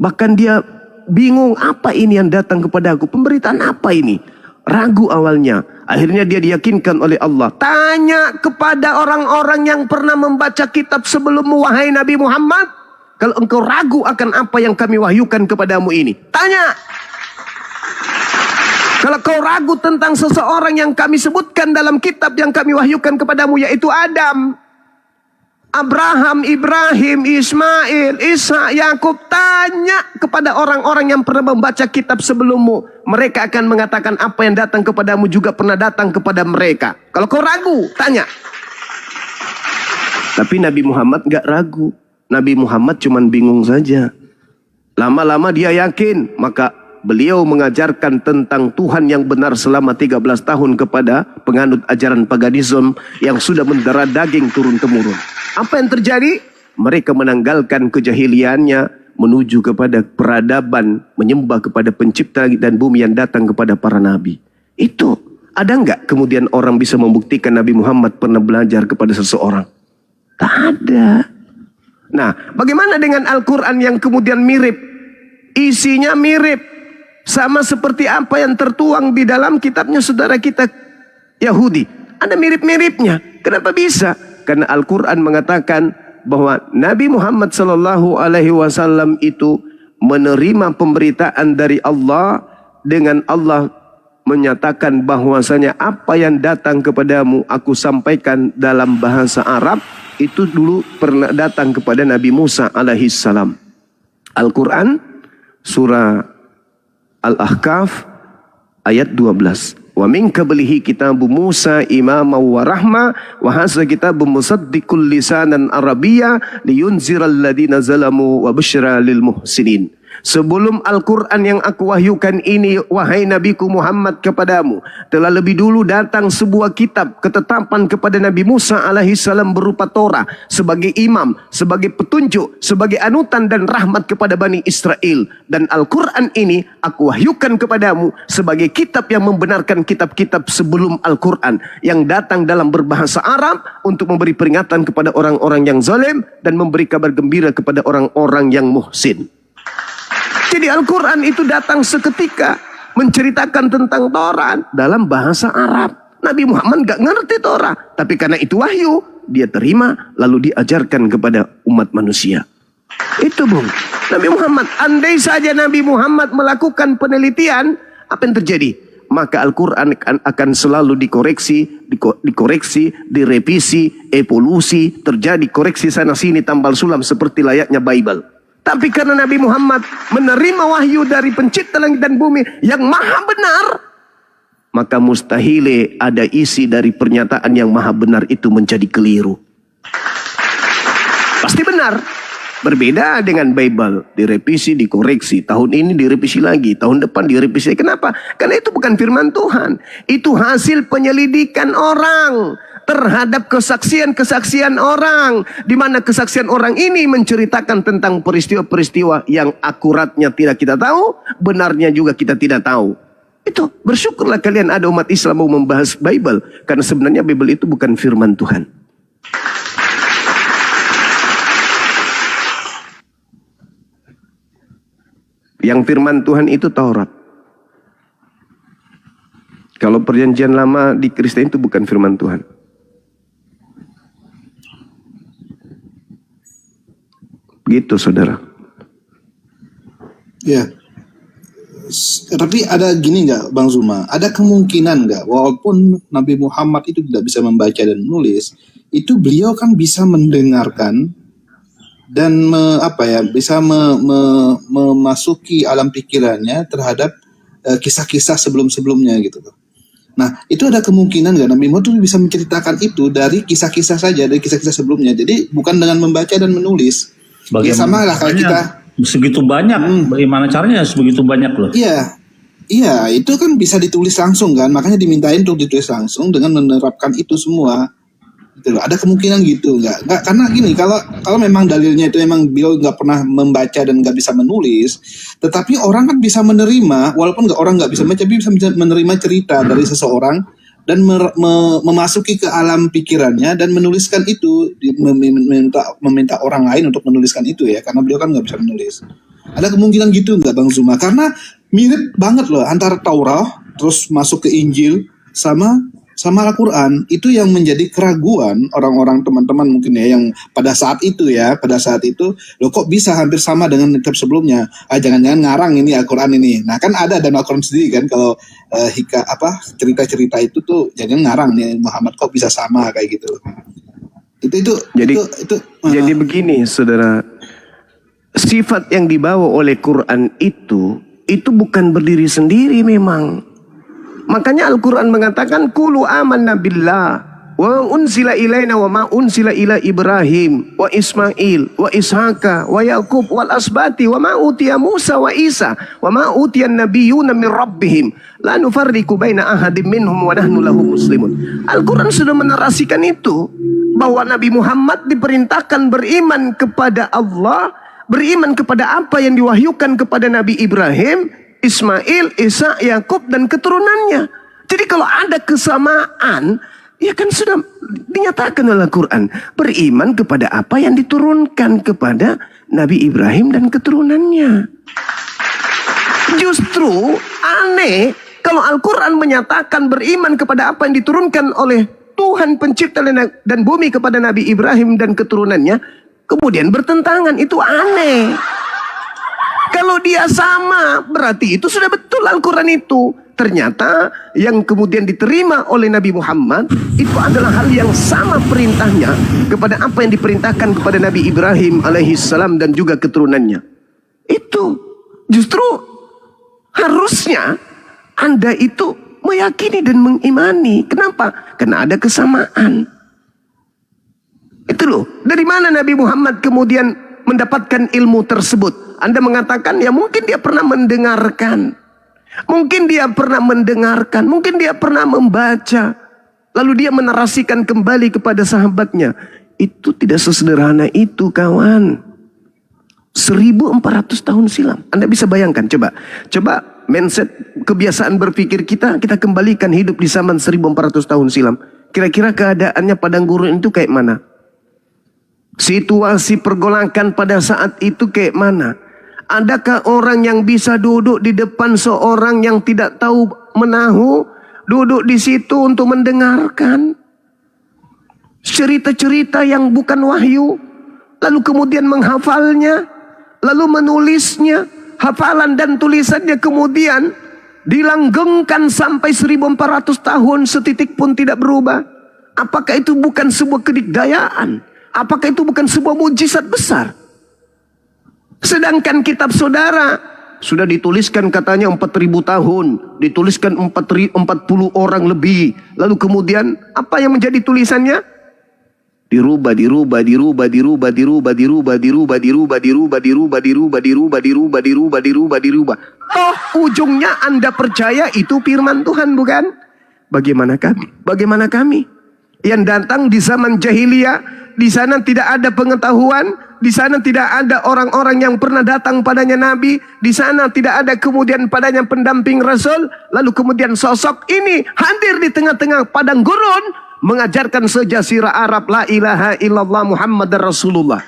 Bahkan dia bingung, apa ini yang datang kepada aku? Pemberitaan apa ini? Ragu awalnya. Akhirnya dia diyakinkan oleh Allah. Tanya kepada orang-orang yang pernah membaca kitab sebelummu, wahai Nabi Muhammad. Kalau engkau ragu akan apa yang kami wahyukan kepadamu ini. Tanya. Kalau kau ragu tentang seseorang yang kami sebutkan dalam kitab yang kami wahyukan kepadamu, yaitu Adam, Abraham, Ibrahim, Ismail, Ishak, Yakub, tanya kepada orang-orang yang pernah membaca kitab sebelummu. Mereka akan mengatakan apa yang datang kepadamu juga pernah datang kepada mereka. Kalau kau ragu, tanya. Tapi Nabi Muhammad gak ragu. Nabi Muhammad cuma bingung saja. Lama-lama dia yakin, maka beliau mengajarkan tentang Tuhan yang benar selama 13 tahun kepada penganut ajaran paganisme yang sudah mendarah daging turun-temurun. Apa yang terjadi? Mereka menanggalkan kejahiliannya menuju kepada peradaban, menyembah kepada pencipta langit dan bumi yang datang kepada para nabi. Itu. Ada nggak kemudian orang bisa membuktikan Nabi Muhammad pernah belajar kepada seseorang? Tak ada. Nah, bagaimana dengan Al-Quran yang kemudian mirip? Isinya mirip. Sama seperti apa yang tertuang di dalam kitabnya saudara kita Yahudi. Ada mirip-miripnya. Kenapa bisa? Karena Al-Quran mengatakan bahwa Nabi Muhammad SAW itu menerima pemberitaan dari Allah dengan Allah menyatakan bahwasanya apa yang datang kepadamu aku sampaikan dalam bahasa Arab itu dulu pernah datang kepada Nabi Musa alaihissalam. Al-Quran surah Al-Ahqaf ayat 12. Wa min qablihi kitabu Musa imama wa rahma wa hadza kitabun musaddiqul lisanan arabiyya liyunziral ladina zalamu wa busyra lil muhsinin. Sebelum Al-Quran yang aku wahyukan ini, wahai Nabiku Muhammad, kepadamu, telah lebih dulu datang sebuah kitab ketetapan kepada Nabi Musa alaihissalam berupa Torah, sebagai imam, sebagai petunjuk, sebagai anutan dan rahmat kepada Bani Israel. Dan Al-Quran ini aku wahyukan kepadamu sebagai kitab yang membenarkan kitab-kitab sebelum Al-Quran, yang datang dalam berbahasa Arab untuk memberi peringatan kepada orang-orang yang zalim dan memberi kabar gembira kepada orang-orang yang muhsin. Jadi Al-Quran itu datang seketika menceritakan tentang Torah dalam bahasa Arab. Nabi Muhammad gak ngerti Torah, tapi karena itu wahyu, dia terima lalu diajarkan kepada umat manusia. Itu Bung, Nabi Muhammad. Andai saja Nabi Muhammad melakukan penelitian, apa yang terjadi? Maka Al-Quran akan selalu dikoreksi, direvisi, evolusi, terjadi koreksi sana sini, tambal sulam seperti layaknya Bible. Tapi karena Nabi Muhammad menerima wahyu dari pencipta langit dan bumi yang maha benar, maka mustahil ada isi dari pernyataan yang maha benar itu menjadi keliru. Pasti benar. Berbeda dengan Bible, direvisi, dikoreksi. Tahun ini direvisi lagi, tahun depan direvisi. Kenapa? Karena itu bukan firman Tuhan. Itu hasil penyelidikan orang terhadap kesaksian-kesaksian orang, di mana kesaksian orang ini menceritakan tentang peristiwa-peristiwa yang akuratnya tidak kita tahu, benarnya juga kita tidak tahu. Itu bersyukurlah kalian ada umat Islam mau membahas Bible, karena sebenarnya Bible itu bukan firman Tuhan. Yang firman Tuhan itu Taurat. Kalau perjanjian lama di Kristen itu bukan firman Tuhan. Gitu saudara. Ya. Tapi ada gini nggak Bang Zuma? Ada kemungkinan nggak walaupun Nabi Muhammad itu tidak bisa membaca dan menulis, itu beliau kan bisa mendengarkan dan bisa memasuki alam pikirannya terhadap kisah-kisah sebelum-sebelumnya gitu. Nah, itu ada kemungkinan nggak Nabi Muhammad itu bisa menceritakan itu dari kisah-kisah saja, dari kisah-kisah sebelumnya. Jadi bukan dengan membaca dan menulis. Ya sama lah kayak kita. Segitu banyak, bagaimana caranya sebegitu banyak loh? Iya, itu kan bisa ditulis langsung kan, makanya dimintain untuk ditulis langsung dengan menerapkan itu semua. Gitu loh. Ada kemungkinan gitu nggak? Karena gini, kalau memang dalilnya itu memang beliau nggak pernah membaca dan nggak bisa menulis, tetapi orang kan bisa menerima, walaupun orang nggak bisa membaca, bisa menerima cerita dari seseorang dan memasuki ke alam pikirannya dan menuliskan itu, meminta orang lain untuk menuliskan itu ya, karena beliau kan nggak bisa menulis. Ada kemungkinan gitu nggak Bang Zuma? Karena mirip banget loh antara Taurat terus masuk ke Injil sama Al-Quran. Itu yang menjadi keraguan orang-orang teman-teman mungkin ya, yang pada saat itu loh kok bisa hampir sama dengan kitab sebelumnya, jangan-jangan ngarang ini Al-Quran ini. Nah kan ada dan Al-Quran sendiri kan, kalau cerita-cerita itu tuh jangan ngarang nih Muhammad kok bisa sama kayak gitu. Jadi begini saudara, sifat yang dibawa oleh Quran itu bukan berdiri sendiri memang. Makanya Al-Quran mengatakan Qulu amanna billah wa unsila ilaina wa ma unsila ila Ibrahim wa Ismail wa Ishaqa wa Yaqub wal asbati wa ma utiya Musa wa Isa wa ma utiya nabiyyuna min rabbihim la nufarriqu baina ahadim minhum wa nahnu lahu muslimun. Al-Quran sudah menarasikan itu, bahwa Nabi Muhammad diperintahkan beriman kepada Allah, beriman kepada apa yang diwahyukan kepada Nabi Ibrahim, Ismail, Isa, Yakub dan keturunannya. Jadi kalau ada kesamaan, ya kan sudah dinyatakan oleh Al-Quran. Beriman kepada apa yang diturunkan kepada Nabi Ibrahim dan keturunannya. Justru aneh kalau Al-Quran menyatakan beriman kepada apa yang diturunkan oleh Tuhan pencipta dan bumi kepada Nabi Ibrahim dan keturunannya, kemudian bertentangan. Itu aneh. Kalau dia sama, berarti itu sudah betul Al-Quran itu. Ternyata yang kemudian diterima oleh Nabi Muhammad itu adalah hal yang sama perintahnya kepada apa yang diperintahkan kepada Nabi Ibrahim alaihissalam dan juga keturunannya. Itu justru harusnya Anda itu meyakini dan mengimani. Kenapa? Karena ada kesamaan. Itu loh. Dari mana Nabi Muhammad kemudian mendapatkan ilmu tersebut? Anda mengatakan ya mungkin dia pernah mendengarkan. Mungkin dia pernah mendengarkan, mungkin dia pernah membaca. Lalu dia menarasikan kembali kepada sahabatnya. Itu tidak sesederhana itu kawan. 1400 tahun silam. Anda bisa bayangkan, coba mindset kebiasaan berpikir kita kembalikan hidup di zaman 1400 tahun silam. Kira-kira keadaannya padang gurun itu kayak mana? Situasi pergolakan pada saat itu kayak mana? Adakah orang yang bisa duduk di depan seorang yang tidak tahu menahu, duduk di situ untuk mendengarkan cerita-cerita yang bukan wahyu, lalu kemudian menghafalnya, lalu menulisnya, hafalan dan tulisannya kemudian dilanggengkan sampai 1400 tahun setitik pun tidak berubah? Apakah itu bukan sebuah kedikdayaan? Apakah itu bukan sebuah mujizat besar? Sedangkan kitab saudara sudah dituliskan katanya 4000 tahun, dituliskan 40 orang lebih. Lalu kemudian apa yang menjadi tulisannya? Dirubah. Toh ujungnya Anda percaya itu firman Tuhan, bukan? Bagaimana kami? Bagaimana kami? Yang datang di zaman jahiliyah, di sana tidak ada pengetahuan, di sana tidak ada orang-orang yang pernah datang padanya Nabi, di sana tidak ada kemudian padanya pendamping Rasul, lalu kemudian sosok ini hadir di tengah-tengah padang gurun, mengajarkan sejazirah Arab la ilaha illallah Muhammadar Rasulullah.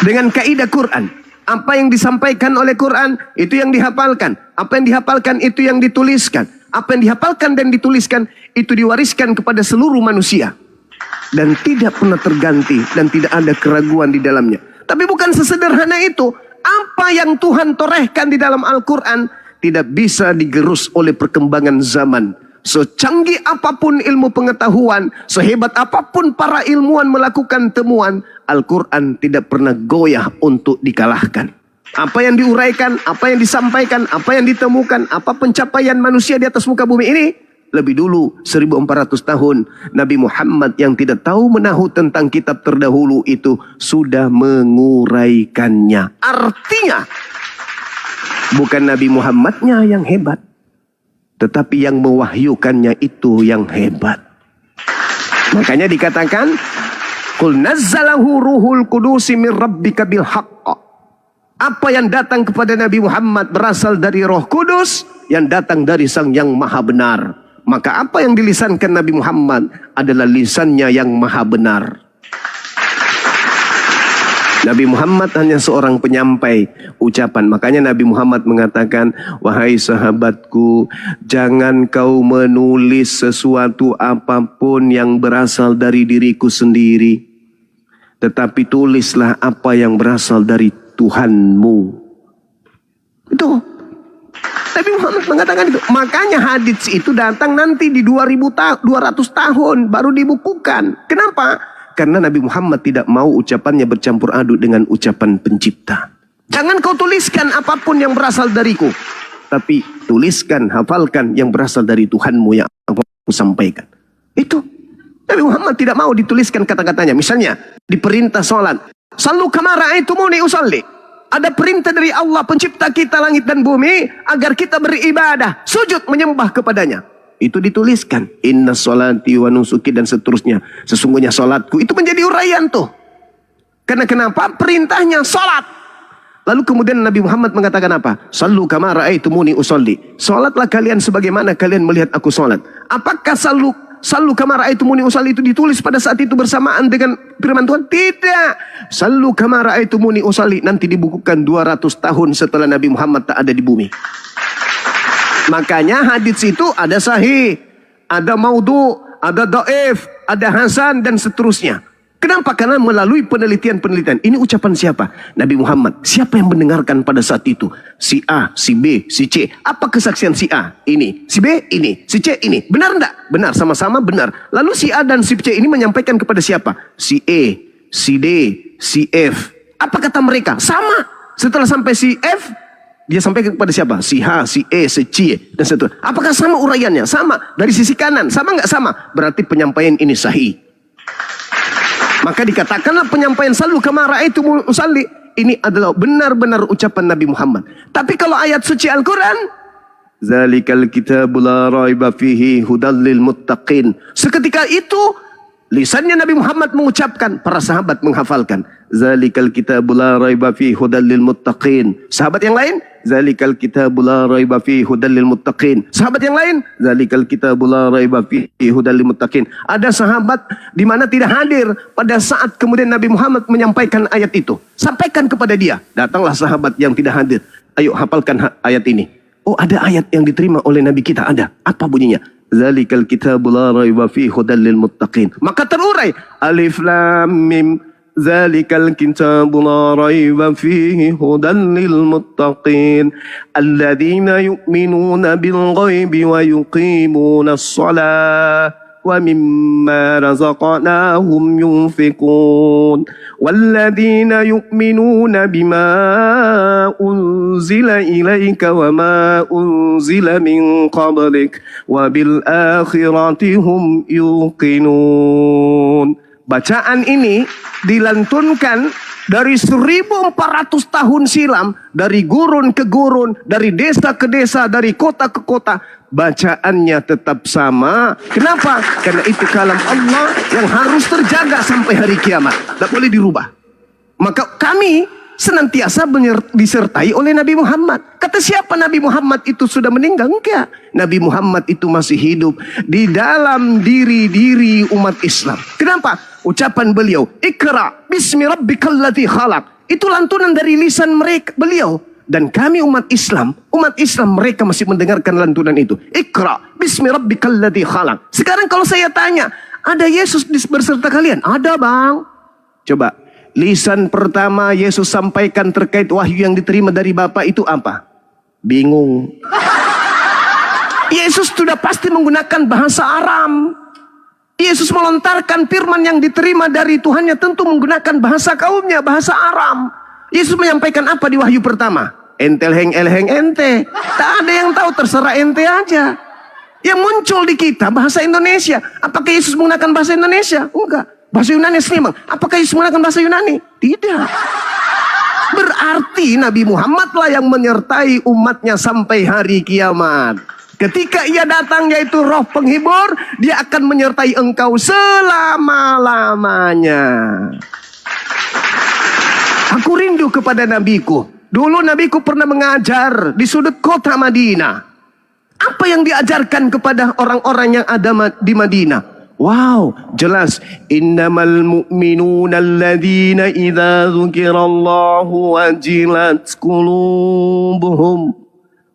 Dengan kaidah Quran, apa yang disampaikan oleh Quran, itu yang dihafalkan. Apa yang dihafalkan, itu yang dituliskan. Apa yang dihafalkan dan dituliskan, itu diwariskan kepada seluruh manusia. Dan tidak pernah terganti, dan tidak ada keraguan di dalamnya. Tapi bukan sesederhana itu. Apa yang Tuhan torehkan di dalam Al-Quran, tidak bisa digerus oleh perkembangan zaman. Secanggih apapun ilmu pengetahuan, sehebat apapun para ilmuwan melakukan temuan, Al-Quran tidak pernah goyah untuk dikalahkan. Apa yang diuraikan, apa yang disampaikan, apa yang ditemukan, apa pencapaian manusia di atas muka bumi ini, lebih dulu 1400 tahun Nabi Muhammad yang tidak tahu menahu tentang kitab terdahulu itu sudah menguraikannya. Artinya bukan Nabi Muhammadnya yang hebat, tetapi yang mewahyukannya itu yang hebat. Makanya dikatakan qul nazzalahu ruhul qudusi min rabbika bil haqq. Apa yang datang kepada Nabi Muhammad berasal dari Roh Kudus yang datang dari Sang Yang Maha Benar. Maka apa yang dilisankan Nabi Muhammad adalah lisannya yang maha benar. Nabi Muhammad hanya seorang penyampai ucapan. Makanya Nabi Muhammad mengatakan, wahai sahabatku, jangan kau menulis sesuatu apapun yang berasal dari diriku sendiri, tetapi tulislah apa yang berasal dari Tuhanmu. Itu Nabi Muhammad mengatakan itu. Makanya hadits itu datang nanti di 200 tahun baru dibukukan. Kenapa? Karena Nabi Muhammad tidak mau ucapannya bercampur aduk dengan ucapan pencipta. Jangan kau tuliskan apapun yang berasal dariku, tapi tuliskan, hafalkan yang berasal dari Tuhanmu yang aku sampaikan. Itu Nabi Muhammad tidak mau dituliskan kata-katanya. Misalnya diperintah sholat, sallu kama ra'aitumuni usalli. Ada perintah dari Allah pencipta kita langit dan bumi agar kita beribadah, sujud menyembah kepadanya. Itu dituliskan, inna sholati wa nusuki dan seterusnya. Sesungguhnya sholatku, itu menjadi uraian tuh. Karena kenapa? Perintahnya sholat. Lalu kemudian Nabi Muhammad mengatakan apa? Sallu kama ra'aitumuni usolli. Sholatlah kalian sebagaimana kalian melihat aku sholat. Apakah sallu kama ra'aitumuni usolli itu ditulis pada saat itu bersamaan dengan firman Tuhan? Tidak. Sallu kama ra'aitumuni usolli nanti dibukukan 200 tahun setelah Nabi Muhammad tak ada di bumi. Makanya hadits itu ada sahih, ada maudhu, ada dhaif, ada hasan dan seterusnya. Kenapa? Karena melalui penelitian-penelitian. Ini ucapan siapa? Nabi Muhammad. Siapa yang mendengarkan pada saat itu? Si A, si B, si C. Apa kesaksian si A? Ini. Si B, ini. Si C, ini. Benar enggak? Benar, sama-sama benar. Lalu si A dan si C ini menyampaikan kepada siapa? Si E, si D, si F. Apa kata mereka? Sama. Setelah sampai si F, dia sampaikan kepada siapa? Si H, si E, si C, dan seterusnya. Apakah sama uraiannya? Sama. Dari sisi kanan. Sama enggak sama? Berarti penyampaian ini sahih. Maka dikatakanlah penyampaian sallu kama ra'aitumuni usalli ini adalah benar-benar ucapan Nabi Muhammad. Tapi kalau ayat suci Al-Quran, zalikal kitabul la raiba fihi hudal lil muttaqin. Seketika itu lisannya Nabi Muhammad mengucapkan, para sahabat menghafalkan. Zalikal kitabul la raiba fihi hudal lil muttaqin. Sahabat yang lain, zalikal kitabul la raiba fihi hudal lil muttaqin. Sahabat yang lain, zalikal kitabul la raiba fihi hudal lil muttaqin. Ada sahabat di mana tidak hadir pada saat kemudian Nabi Muhammad menyampaikan ayat itu. Sampaikan kepada dia. Datanglah sahabat yang tidak hadir. Ayo hafalkan ayat ini. Oh, ada ayat yang diterima oleh Nabi kita, ada. Apa bunyinya? Zalikal kitabul la raiba fihi hudal lil muttaqin. Maka terurai alif lam mim. Zalikal kitabul la raiba fihi hudal lil muttaqin. Alladzina yu'minuna bil ghaibi wa yuqimuna as-salah wa mimma razaqnahum yunfiqun. Walladzina yu'minuna bima unzila ilaika wa ma unzila min qablik wa bil akhirati hum yuqinun. Bacaan ini dilantunkan dari 1400 tahun silam, dari gurun ke gurun, dari desa ke desa, dari kota ke kota. Bacaannya tetap sama. Kenapa? Karena itu kalam Allah yang harus terjaga sampai hari kiamat. Tidak boleh dirubah. Maka kami senantiasa disertai oleh Nabi Muhammad. Kata siapa Nabi Muhammad itu sudah meninggal? Enggak. Nabi Muhammad itu masih hidup di dalam diri umat Islam. Kenapa? Ucapan beliau, Iqra bismi rabbikal ladzi khalaq. Itu lantunan dari lisan mereka, beliau. Dan kami umat Islam mereka masih mendengarkan lantunan itu. Iqra bismi rabbikal ladzi khalaq. Sekarang kalau saya tanya, ada Yesus berserta kalian? Ada, Bang. Coba, lisan pertama Yesus sampaikan terkait wahyu yang diterima dari Bapa itu apa? Bingung. Yesus sudah pasti menggunakan bahasa Aram. Yesus melontarkan firman yang diterima dari Tuhannya tentu menggunakan bahasa kaumnya, bahasa Aram. Yesus menyampaikan apa di wahyu pertama? Entel heng elheng ente. Tak ada yang tahu, terserah ente aja. Yang muncul di kita bahasa Indonesia. Apakah Yesus menggunakan bahasa Indonesia? Enggak. Bahasa Yunani Slimang. Apakah Yesus menggunakan bahasa Yunani? Tidak. Berarti Nabi Muhammad lah yang menyertai umatnya sampai hari kiamat. Ketika ia datang yaitu roh penghibur, dia akan menyertai engkau selama-lamanya. Aku rindu kepada nabiku. Dulu nabiku pernah mengajar di sudut kota Madinah. Apa yang diajarkan kepada orang-orang yang ada di Madinah? Wow, jelas. Innamal mu'minuna alladzina idza dzukirallahu wajilat qulubuhum.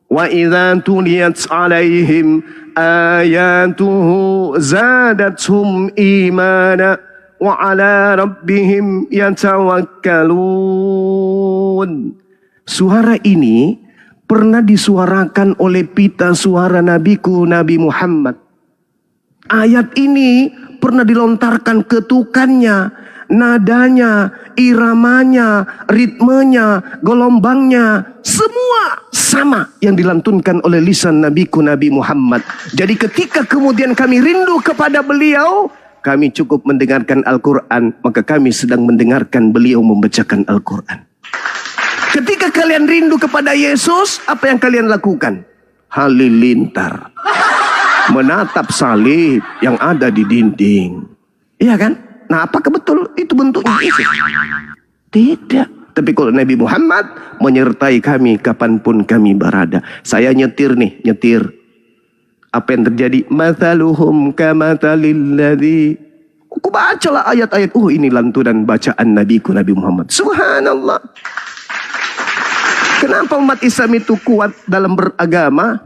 Wa idza tuliyat 'alaihim ayatuhu zadatuhum imana wa 'ala rabbihim yatawakkalun. Suara ini pernah disuarakan oleh pita suara nabiku Nabi Muhammad. Ayat ini pernah dilontarkan ketukannya, nadanya, iramanya, ritmenya, gelombangnya, semua sama yang dilantunkan oleh lisan nabiku Nabi Muhammad. Jadi ketika kemudian kami rindu kepada beliau, kami cukup mendengarkan Al-Quran, maka kami sedang mendengarkan beliau membacakan Al-Quran. Ketika kalian rindu kepada Yesus, apa yang kalian lakukan? Halilintar, menatap salib yang ada di dinding. Iya kan? Nah, apakah betul itu bentuknya Yesus? Tidak. Tapi kalau Nabi Muhammad menyertai kami kapanpun kami berada. Saya nyetir nih, nyetir. Apa yang terjadi? Mathaluhum kamathalil ladzi. Aku bacalah ayat-ayat. Oh, ini lantunan bacaan nabiku Nabi Muhammad. Subhanallah. Kenapa umat Islam itu kuat dalam beragama?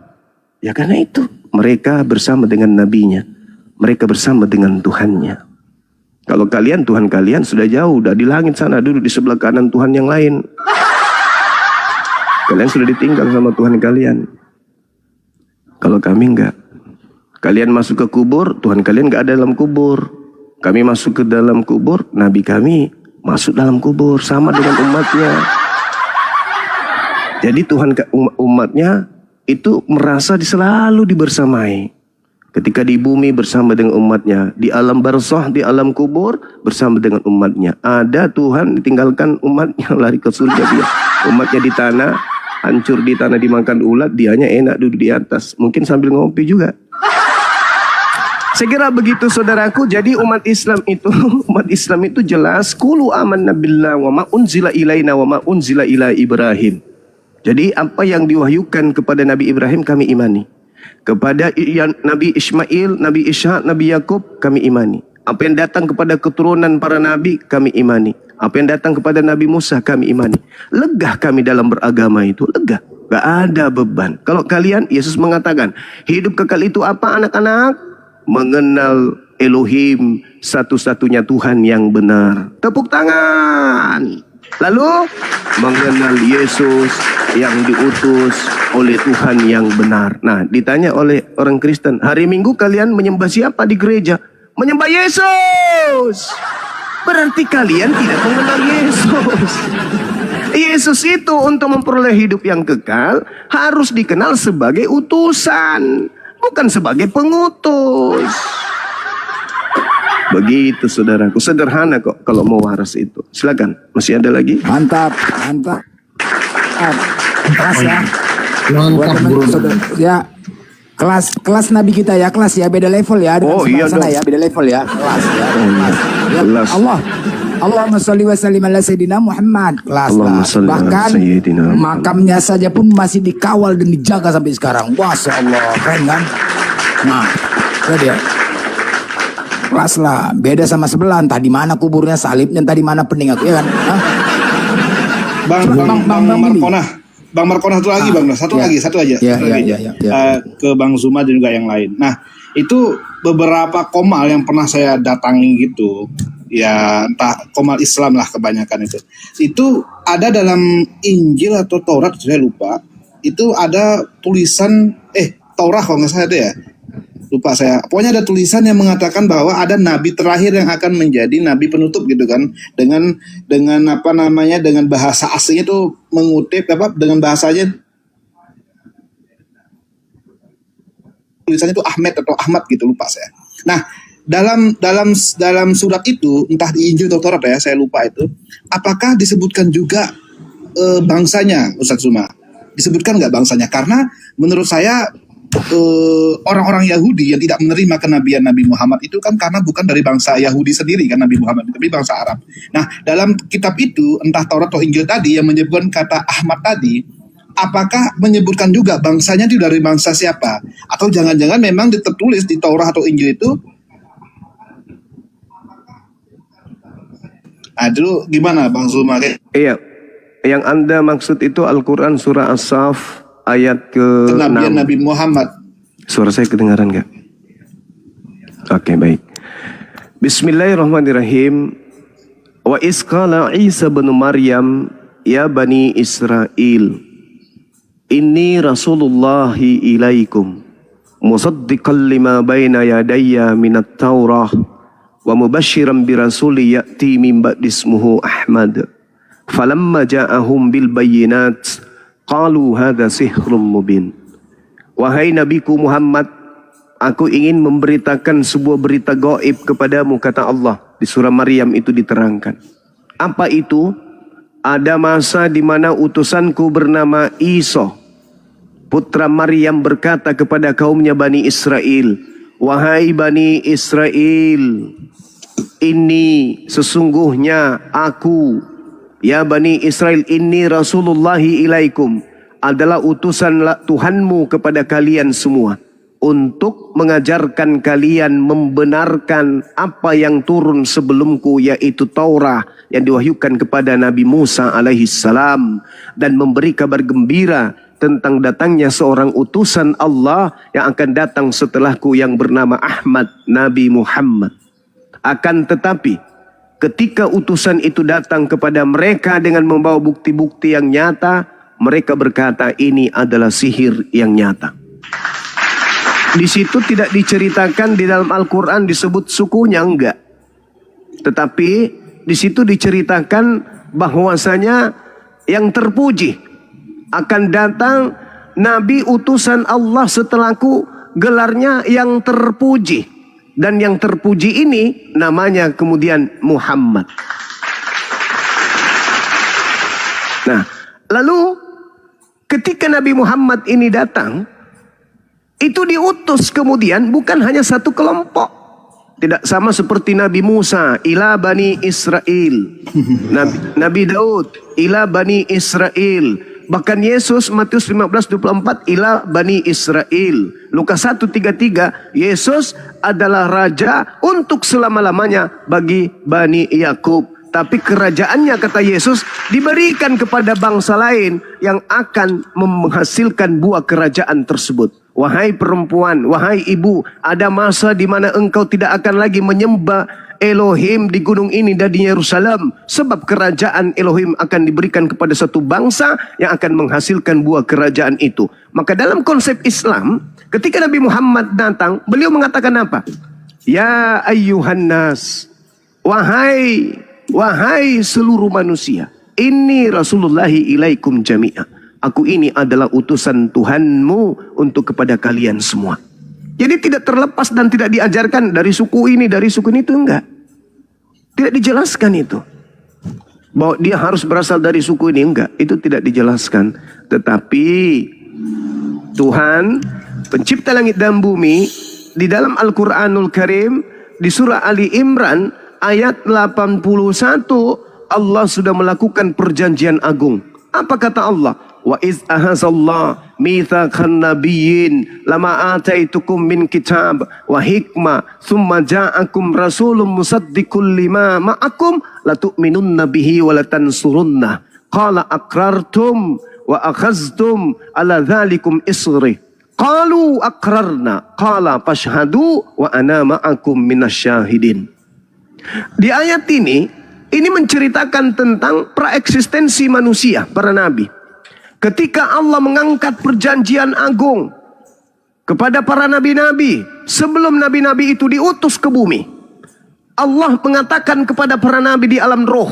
Ya karena itu. Mereka bersama dengan nabinya. Mereka bersama dengan Tuhannya. Kalau kalian, Tuhan kalian sudah jauh, udah di langit sana, duduk di sebelah kanan Tuhan yang lain. Kalian sudah ditinggal sama Tuhan kalian. Kalau kami enggak. Kalian masuk ke kubur, Tuhan kalian enggak ada dalam kubur. Kami masuk ke dalam kubur, Nabi kami masuk dalam kubur, sama dengan umatnya. Jadi Tuhan umatnya itu merasa selalu dibersamai. Ketika di bumi bersama dengan umatnya, di alam barzakh, di alam kubur bersama dengan umatnya. Ada Tuhan ditinggalkan umatnya lari ke surga dia. Umatnya di tanah, hancur di tanah dimakan ulat, dianya enak duduk di atas. Mungkin sambil ngopi juga. Saya kira begitu saudaraku. Jadi umat Islam itu jelas qulu amanna billah wa ma unzila ilaina wa ma unzila ila Ibrahim. Jadi apa yang diwahyukan kepada Nabi Ibrahim kami imani. Kepada Nabi Ismail, Nabi Ishak, Nabi Yakub kami imani. Apa yang datang kepada keturunan para nabi kami imani. Apa yang datang kepada Nabi Musa kami imani. Legah kami dalam beragama itu, legah. Gak ada beban. Kalau kalian, Yesus mengatakan, hidup kekal itu apa anak-anak? Mengenal Elohim, satu-satunya Tuhan yang benar. Tepuk tangan. Lalu mengenal Yesus yang diutus oleh Tuhan yang benar. Nah, ditanya oleh orang Kristen, hari Minggu kalian menyembah siapa di gereja? Menyembah Yesus. Berarti kalian tidak mengenal Yesus. Yesus itu untuk memperoleh hidup yang kekal harus dikenal sebagai utusan, bukan sebagai pengutus. Begitu saudaraku, sederhana kok kalau mau waras itu. Silakan, masih ada lagi? Mantap, mantap. Kelas ya. Mantap bro. Ya, kelas Nabi kita ya, kelas ya, beda level ya. Oh iya sana dong. ya, beda level ya. Kelas ya. Kelas. Ya, Kelas. Allahumma sholli wa sallim ala sayyidina Muhammad. Kelas Allahumma lah. sholli ala Bahkan sayyidina Muhammad. makamnya saja pun masih dikawal dan dijaga sampai sekarang. Masya Allah, keren kan? Nah, itu dia. Kelas lah, beda sama sebelah. Entah di mana kuburnya, salibnya, entah di mana pening aku, ya kan? Hah? Bang Markona. Bang Markona satu lagi, Bang. Satu Ya. lagi, satu aja. Ya, Satu ya, lagi. ya, ya. Ke Bang Zuma dan juga yang lain. Nah, itu beberapa komal yang pernah saya datangi gitu. Ya, entah komal Islam lah kebanyakan itu. Itu ada dalam Injil atau Taurat, saya lupa. Itu ada tulisan, Taurat kalau nggak salah itu ya. Lupa saya. Pokoknya ada tulisan yang mengatakan bahwa ada nabi terakhir yang akan menjadi nabi penutup gitu kan. Dengan apa namanya, dengan bahasa aslinya itu mengutip apa, dengan bahasanya tulisannya itu Ahmed atau Ahmad gitu, lupa saya. Nah, dalam surat itu, entah di Injil atau Taurat ya, saya lupa itu. Apakah disebutkan juga bangsanya, Ustaz Zuma? Disebutkan nggak bangsanya? Karena menurut saya orang-orang Yahudi yang tidak menerima kenabian Nabi Muhammad itu kan karena bukan dari bangsa Yahudi sendiri kan Nabi Muhammad, tapi bangsa Arab. Nah, dalam kitab itu, entah Taurat atau Injil tadi yang menyebutkan kata Ahmad tadi, apakah menyebutkan juga bangsanya itu dari bangsa siapa? Atau jangan-jangan memang tertulis di Taurat atau Injil itu? Nah, dulu gimana Bang Zuma? Iya, yang Anda maksud itu Al-Quran surah As-Saff ayat ke-6. Kenabian Nabi Muhammad. Suara saya kedengaran nggak? Oke, baik. Bismillahirrahmanirrahim. Wa isqala Isa bin Maryam ya bani Israel, inni rasulullahi ilaikum musaddiqan lima baina yadayya minat Taurah wa mubashiran bi rasuli ya'ti min ba'di ismuhu Ahmad. Falamma ja'ahum bil bayyinat qalu hadza sihrun mubin. Wahai Nabiku Muhammad, aku ingin memberitakan sebuah berita gaib kepadamu, kata Allah. Di surah Maryam itu diterangkan. Apa itu? Ada masa di mana utusanku bernama Isa, putra Maryam, berkata kepada kaumnya Bani Israel, wahai Bani Israel, ini sesungguhnya aku, ya Bani Israel, inni rasulullahi ilaikum, adalah utusan Tuhanmu kepada kalian semua, untuk mengajarkan kalian membenarkan apa yang turun sebelumku, yaitu Taurat yang diwahyukan kepada Nabi Musa alaihissalam, dan memberi kabar gembira tentang datangnya seorang utusan Allah yang akan datang setelahku yang bernama Ahmad, Nabi Muhammad. Akan tetapi ketika utusan itu datang kepada mereka dengan membawa bukti-bukti yang nyata, mereka berkata ini adalah sihir yang nyata. Di situ tidak diceritakan di dalam Al-Quran disebut sukunya, enggak. Tetapi di situ diceritakan bahwasanya yang terpuji akan datang Nabi utusan Allah setelahku gelarnya yang terpuji. Dan yang terpuji ini namanya kemudian Muhammad. Nah, lalu ketika Nabi Muhammad ini datang, itu diutus kemudian bukan hanya satu kelompok. Tidak sama seperti Nabi Musa, ila Bani Israel. Nabi Daud, ila Bani Israel. Bahkan Yesus, Matius 15:24, ila Bani Israel. Lukas 1:33, Yesus adalah raja untuk selama-lamanya bagi Bani Yakub. Tapi kerajaannya, kata Yesus, diberikan kepada bangsa lain yang akan menghasilkan buah kerajaan tersebut. Wahai perempuan, wahai ibu, ada masa di mana engkau tidak akan lagi menyembah Elohim di gunung ini dan di Yerusalem. Sebab kerajaan Elohim akan diberikan kepada satu bangsa yang akan menghasilkan buah kerajaan itu. Maka dalam konsep Islam, ketika Nabi Muhammad datang, beliau mengatakan apa? Ya ayyuhan nas, wahai seluruh manusia, ini Rasulullahi ilaikum jami'a. Aku ini adalah utusan Tuhanmu untuk kepada kalian semua. Jadi tidak terlepas dan tidak diajarkan dari suku ini, dari suku ini, itu enggak. Tidak dijelaskan itu. Bahwa dia harus berasal dari suku ini, enggak. Itu tidak dijelaskan. Tetapi Tuhan, pencipta langit dan bumi, di dalam Al-Quranul Karim, di surah Ali Imran, ayat 81, Allah sudah melakukan perjanjian agung. Apa kata Allah? Wa iz ahazallah mitsaqan nabiyyin lama ataitukum min kitab wa hikmah thumma ja'akum rasulun musaddiqul lima ma'akum latu'minunna bihi wa latansurunna qala aqrartum wa akhaztum ala dzalikum isri qalu aqrarna qala fashhadu wa ana ma'akum minasyahidin. Di ayat ini menceritakan tentang praeksistensi manusia, para nabi. Ketika Allah mengangkat perjanjian agung kepada para nabi-nabi, sebelum nabi-nabi itu diutus ke bumi, Allah mengatakan kepada para nabi di alam roh,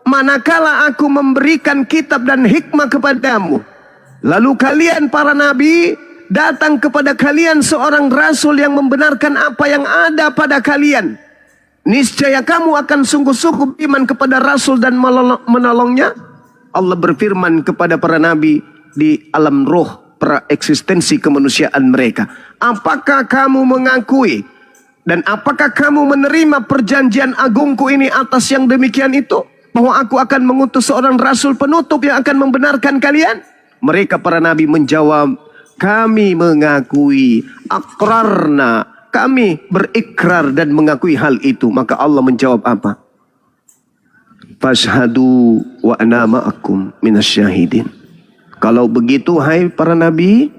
manakala aku memberikan kitab dan hikmah kepadamu, lalu kalian para nabi datang kepada kalian seorang rasul yang membenarkan apa yang ada pada kalian, niscaya kamu akan sungguh-sungguh iman kepada rasul dan menolongnya. Allah berfirman kepada para nabi di alam roh, praeksistensi kemanusiaan mereka. Apakah kamu mengakui dan apakah kamu menerima perjanjian agungku ini atas yang demikian itu? Bahwa aku akan mengutus seorang rasul penutup yang akan membenarkan kalian? Mereka para nabi menjawab, kami mengakui, akrarna, kami berikrar dan mengakui hal itu. Maka Allah menjawab apa? Fashhadu wa ana ma'akum minasyahidin. Kalau begitu, hai para nabi,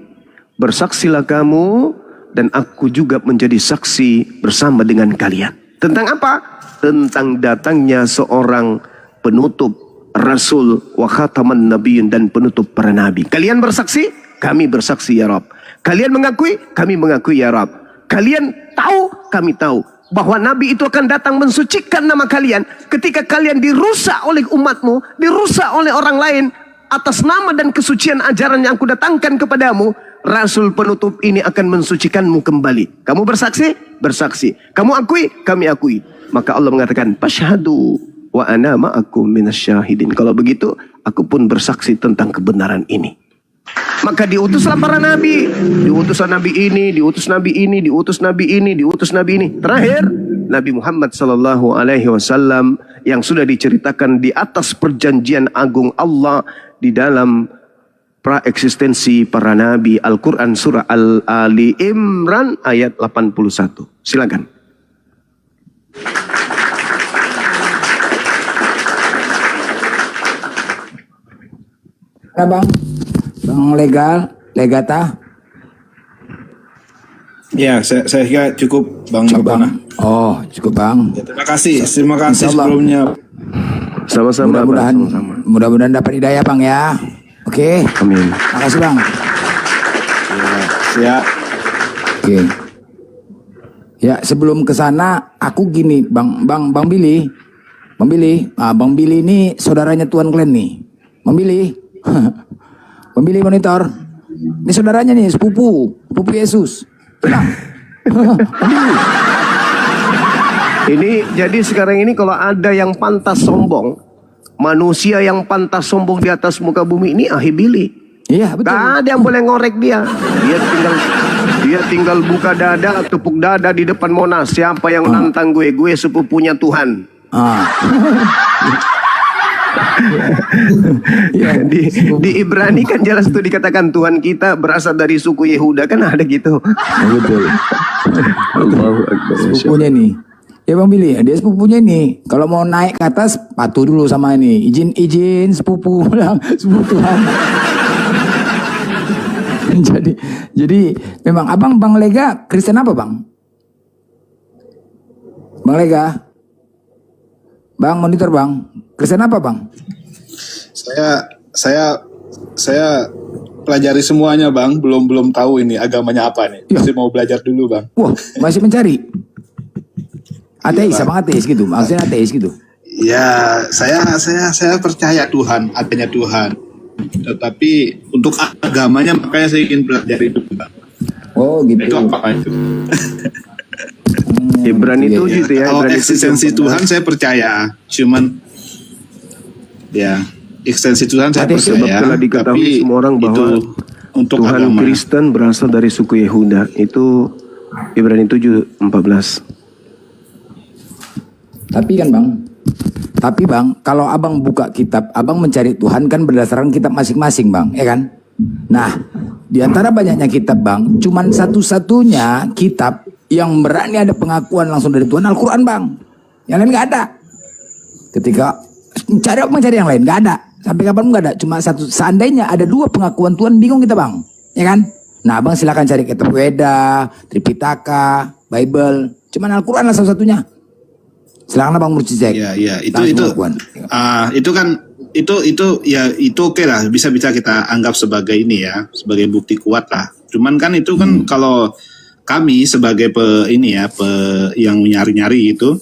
bersaksilah kamu dan aku juga menjadi saksi bersama dengan kalian. Tentang apa? Tentang datangnya seorang penutup rasul wa khataman nabiyyin dan penutup para nabi. Kalian bersaksi? Kami bersaksi ya Rabb. Kalian mengakui? Kami mengakui ya Rabb. Kalian tahu? Kami tahu bahwa nabi itu akan datang mensucikan nama kalian ketika kalian dirusak oleh umatmu, dirusak oleh orang lain atas nama dan kesucian ajaran yang aku datangkan kepadamu. Rasul penutup ini akan mensucikanmu kembali. Kamu bersaksi? Bersaksi. Kamu akui? Kami akui. Maka Allah mengatakan, fashhadu wa ana ma'akum minasyahidin. Kalau begitu, aku pun bersaksi tentang kebenaran ini. Maka diutuslah para nabi, diutus nabi ini, diutus nabi ini, diutus nabi ini, diutus nabi ini. Terakhir, Nabi Muhammad SAW yang sudah diceritakan di atas perjanjian agung Allah di dalam praeksistensi para nabi. Al-Quran surah Ali Imran ayat 81. Silakan. Bang Legata. Ya, saya kira cukup Bang Babana. Oh, cukup Bang. Ya, terima kasih sebelumnya. Sama-sama. Mudah-mudahan dapat hidayah Bang ya. Oke. Amin. Makasih Bang. Ya, siap. Oke. Ya, sebelum ke sana aku gini, Bang Billy. Bang Billy ini saudaranya Tuan Glenn nih. Bang Billy. Bang Billy monitor. Ini saudaranya nih, sepupu Yesus. Tenang. Ini jadi sekarang ini kalau ada yang pantas sombong, manusia yang pantas sombong di atas muka bumi ini Ahibili. Iya, betul. Gak ada yang boleh ngorek dia. Dia tinggal buka dada, tepuk dada di depan Monas. Siapa yang nantang gue? Gue sepupunya Tuhan. Di Ibrani kan jelas tuh dikatakan Tuhan kita berasal dari suku Yehuda, kan ada gitu. Betul. Sepupunya nih. Ya Bang Billy, dia sepupunya nih. Kalau mau naik ke atas, patuh dulu sama ini. Izin sepupu bilang, sepupu Tuhan. jadi memang abang Bang Lega Kristen apa Bang? Bang Lega, Bang monitor Bang, Kristen apa Bang? Saya pelajari semuanya Bang, belum tahu ini agamanya apa nih. Masih mau belajar dulu Bang. Wah, masih mencari. Ateis sama ateis gitu, maksudnya ateis gitu. Ya, saya percaya Tuhan, adanya Tuhan. Tetapi untuk agamanya makanya saya ingin pelajari itu Bang. Oh gitu. Itu apa itu? Ibrani itu gitu ya. Kalau Ibrani eksistensi Tuhan saya percaya, cuman ya eksistensi Tuhan saya sebab percaya. telah diketahui Tapi semua orang bahwa itu untuk Tuhan agama. Kristen berasal dari suku Yehuda. Itu Ibrani 7:14. Tapi bang, kalau abang buka kitab, abang mencari Tuhan kan berdasarkan kitab masing-masing bang, ya kan? Nah, di antara banyaknya kitab bang, cuman satu-satunya kitab yang berani ada pengakuan langsung dari Tuhan Al-Quran bang. Yang lain nggak ada. Ketika mencari yang lain nggak ada. Sampai kapan nggak ada. Cuma satu. Seandainya ada dua pengakuan Tuhan, bingung kita bang, ya kan? Nah, abang silakan cari kitab Weda, Tripitaka, Bible. Cuman Al-Quran lah satu-satunya. Silakan abang cek. Ya, itu kan itu oke lah, bisa kita anggap sebagai ini ya, sebagai bukti kuat lah. Cuman kan itu kan kalau kami sebagai yang nyari-nyari itu,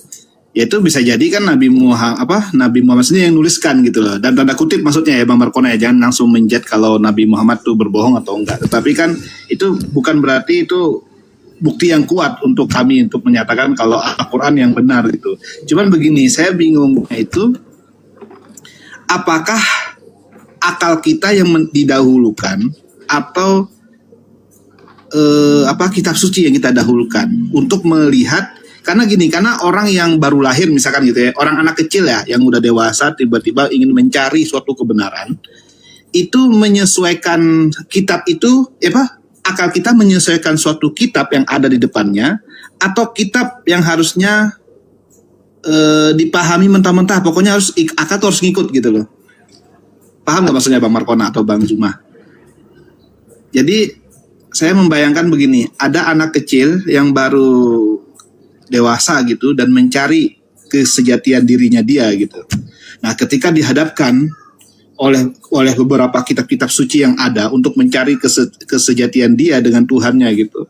ya itu bisa jadi kan Nabi Muhammad sendiri yang nuliskan gitu loh. Dan tanda kutip maksudnya ya Bang Markona ya, jangan langsung menjudge kalau Nabi Muhammad tuh berbohong atau enggak. Tetapi kan itu bukan berarti itu bukti yang kuat untuk kami untuk menyatakan kalau Al-Quran yang benar gitu. Cuman begini, saya bingungnya itu apakah akal kita yang didahulukan atau kitab suci yang kita dahulukan untuk melihat, karena orang yang baru lahir misalkan gitu ya, orang anak kecil ya yang udah dewasa tiba-tiba ingin mencari suatu kebenaran, itu menyesuaikan kitab itu akal kita menyesuaikan suatu kitab yang ada di depannya atau kitab yang harusnya dipahami mentah-mentah, pokoknya akal tuh harus ngikut gitu loh. Paham nggak maksudnya Bang Markona atau Bang Zuma? Jadi saya membayangkan begini, ada anak kecil yang baru dewasa gitu dan mencari kesejatian dirinya dia gitu. Nah, ketika dihadapkan oleh beberapa kitab-kitab suci yang ada untuk mencari kesejatian dia dengan Tuhannya gitu.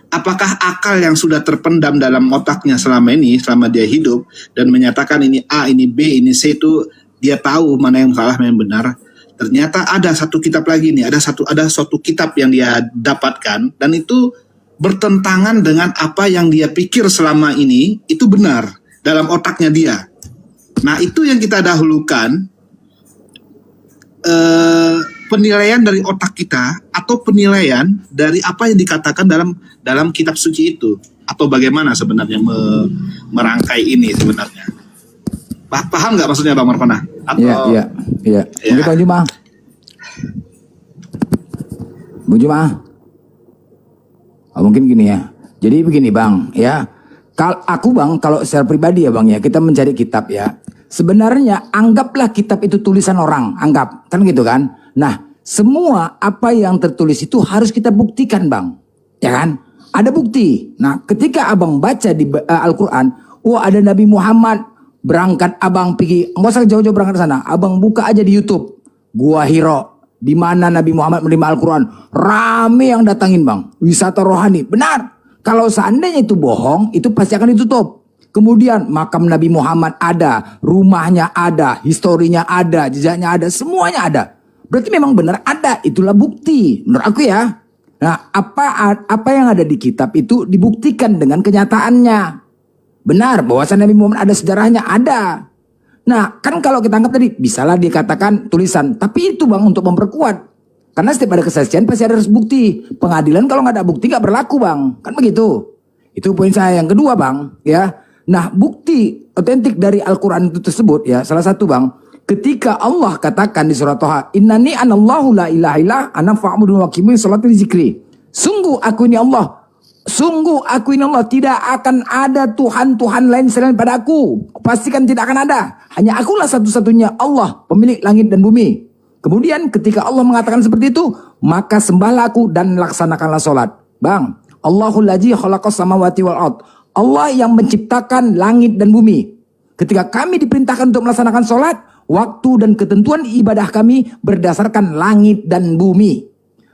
Apakah akal yang sudah terpendam dalam otaknya selama dia hidup dan menyatakan ini A, ini B, ini C itu dia tahu mana yang salah, mana yang benar. Ternyata ada satu kitab lagi nih, ada suatu kitab yang dia dapatkan dan itu bertentangan dengan apa yang dia pikir selama ini itu benar dalam otaknya dia. Nah, itu yang kita dahulukan. Penilaian dari otak kita atau penilaian dari apa yang dikatakan dalam kitab suci itu, atau bagaimana sebenarnya merangkai ini sebenarnya. Paham nggak maksudnya Bang Markona? Iya. Mungkin Bang Juma. Bang Juma. Mungkin gini ya. Jadi begini Bang ya. Kalau secara pribadi ya Bang ya, kita mencari kitab ya. Sebenarnya anggaplah kitab itu tulisan orang, anggap kan gitu kan. Nah, semua apa yang tertulis itu harus kita buktikan Bang, ya kan? Ada bukti. Nah, ketika abang baca di Al-Quran, ada Nabi Muhammad berangkat, abang pergi, nggak usah jauh-jauh berangkat ke sana, abang buka aja di YouTube, Gua Hiro, di mana Nabi Muhammad menerima Al-Quran, rame yang datangin Bang, wisata rohani, benar. Kalau seandainya itu bohong, itu pasti akan ditutup. Kemudian makam Nabi Muhammad ada, rumahnya ada, historinya ada, jejaknya ada, semuanya ada. Berarti memang benar ada, itulah bukti. Menurut aku ya. Nah, apa yang ada di kitab itu dibuktikan dengan kenyataannya. Benar bahwasan Nabi Muhammad ada sejarahnya, ada. Nah, kan kalau kita anggap tadi, bisalah dikatakan tulisan. Tapi itu Bang untuk memperkuat. Karena setiap ada kesaksian pasti ada bukti. Pengadilan kalau nggak ada bukti nggak berlaku Bang. Kan begitu. Itu poin saya yang kedua Bang. Ya. Nah, bukti otentik dari Al-Quran itu tersebut ya. Salah satu Bang. Ketika Allah katakan di surat Toha, Innani anallahu la ilaha illa ana fa'budu wa qimu sholata li zikri. Sungguh aku ini Allah. Sungguh aku ini Allah. Tidak akan ada Tuhan-Tuhan lain selain pada aku. Pastikan tidak akan ada. Hanya akulah satu-satunya Allah, pemilik langit dan bumi. Kemudian ketika Allah mengatakan seperti itu, maka sembahlah aku dan laksanakanlah sholat. Bang, Allahul ladzi khalaqas samawati wal ard. Allah yang menciptakan langit dan bumi. Ketika kami diperintahkan untuk melaksanakan sholat, waktu dan ketentuan ibadah kami berdasarkan langit dan bumi.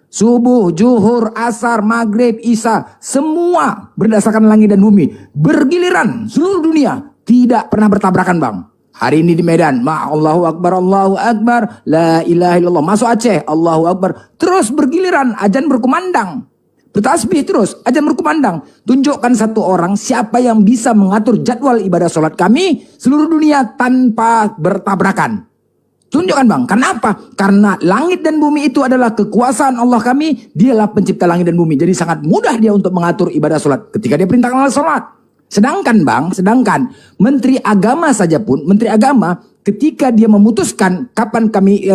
Subuh, zuhur, asar, maghrib, isya, semua berdasarkan langit dan bumi. Bergiliran seluruh dunia, tidak pernah bertabrakan Bang. Hari ini di Medan, Allahu Akbar, la ilaha illallah. Masuk Aceh, Allahu Akbar. Terus bergiliran, azan berkumandang. Bertasbih terus, azan berkumandang. Tunjukkan satu orang siapa yang bisa mengatur jadwal ibadah sholat kami seluruh dunia tanpa bertabrakan. Tunjukkan Bang, kenapa? Karena langit dan bumi itu adalah kekuasaan Allah kami. Dialah pencipta langit dan bumi. Jadi sangat mudah dia untuk mengatur ibadah sholat ketika dia perintahkan sholat. Sedangkan Bang, Menteri Agama saja pun, Menteri Agama ketika dia memutuskan kapan kami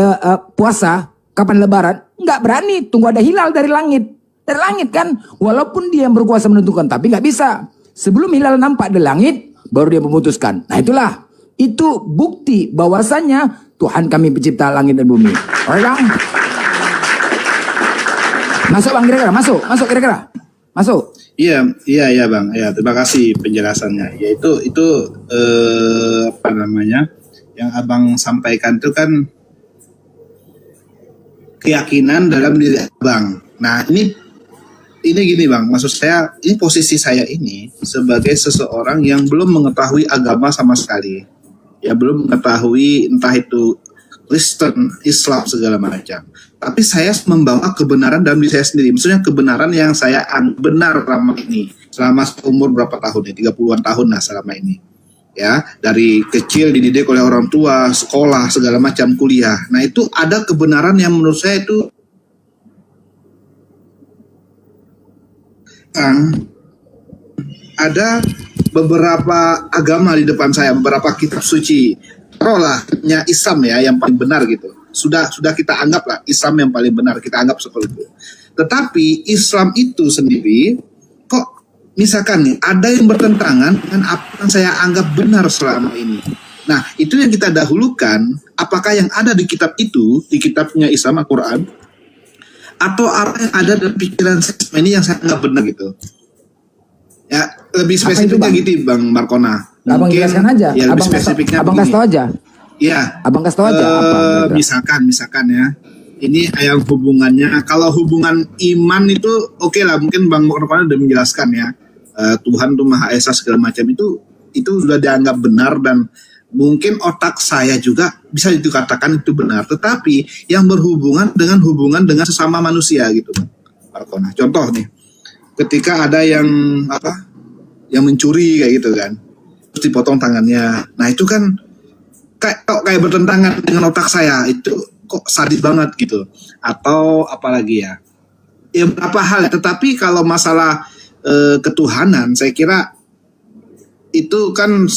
puasa, kapan lebaran, nggak berani tunggu ada hilal dari langit. Dari langit kan, walaupun dia yang berkuasa menentukan, tapi nggak bisa. Sebelum hilal nampak di langit, baru dia memutuskan. Nah itulah, itu bukti bahwasannya Tuhan kami pencipta langit dan bumi. Oke Bang? Masuk Bang kira-kira, masuk kira-kira. Masuk. Iya Bang. Ya, terima kasih penjelasannya. Ya itu apa namanya? Yang Abang sampaikan itu kan keyakinan dalam diri Abang. Nah, ini gini Bang, maksud saya, ini posisi saya ini sebagai seseorang yang belum mengetahui agama sama sekali. Ya belum mengetahui entah itu Kristen, Islam, segala macam. Tapi saya membawa kebenaran dalam diri saya sendiri. Maksudnya kebenaran yang saya benar selama ini. Selama umur berapa tahun ya? 30-an tahun lah selama ini. Ya, dari kecil dididik oleh orang tua, sekolah, segala macam, kuliah. Nah itu ada kebenaran yang menurut saya itu ada beberapa agama di depan saya, beberapa kitab suci. Taruhlahnya Islam ya yang paling benar gitu. Sudah kita anggap lah Islam yang paling benar, kita anggap seperti itu. Tetapi Islam itu sendiri kok misalkan nih ada yang bertentangan dengan apa yang saya anggap benar selama ini. Nah, itu yang kita dahulukan, apakah yang ada di kitab itu, di kitabnya Islam Al-Quran, atau apa yang ada dalam pikiran saya selama ini yang saya anggap benar gitu. Ya, lebih spesifiknya gitu Bang Markona. Abang jelaskan aja. Ya, lebih spesifiknya abang kasih tau aja. Iya. Abang kasih tau aja. Misalkan ya. Ini yang hubungannya, kalau hubungan iman itu oke lah, mungkin Bang Markona udah menjelaskan ya. Tuhan tuh Maha Esa segala macam itu sudah dianggap benar dan mungkin otak saya juga bisa dikatakan itu benar. Tetapi yang berhubungan dengan sesama manusia gitu Bang Markona. Contoh nih. Ketika ada yang mencuri kayak gitu kan, terus dipotong tangannya. Nah itu kan kayak bertentangan dengan otak saya, itu kok sadis banget gitu. Atau apalagi ya beberapa hal. Tetapi kalau masalah ketuhanan, saya kira itu kan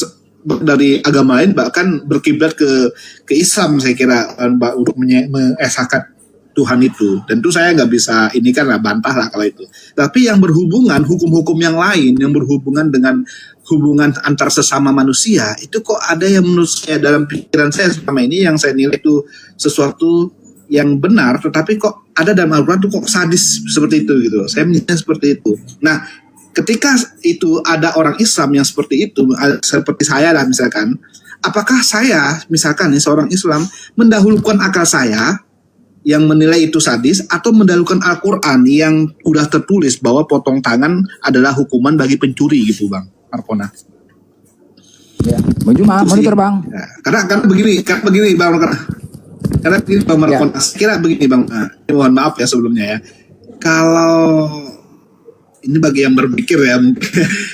dari agama lain bahkan berkiblat ke Islam, saya kira untuk mengesahkan Tuhan itu. Tentu saya nggak bisa ini kan lah bantah lah kalau itu. Tapi yang berhubungan hukum-hukum yang lain yang berhubungan dengan hubungan antar sesama manusia itu kok ada yang menurut saya dalam pikiran saya selama ini yang saya nilai itu sesuatu yang benar, tetapi kok ada dalam Al-Quran tuh kok sadis seperti itu gitu. Saya menilai seperti itu. Nah, ketika itu ada orang Islam yang seperti itu, seperti saya lah misalkan, apakah saya misalkan nih seorang Islam mendahulukan akal saya yang menilai itu sadis atau mendahulukan Al-Quran yang udah tertulis bahwa potong tangan adalah hukuman bagi pencuri gitu Bang Markona? Ya, Bang Juma, monitor Bang. Ya, karena begini Bang Markona. Karena begini Bang Markona. Kira begini Bang, mohon maaf ya sebelumnya ya. kalau ini bagi yang berpikir ya,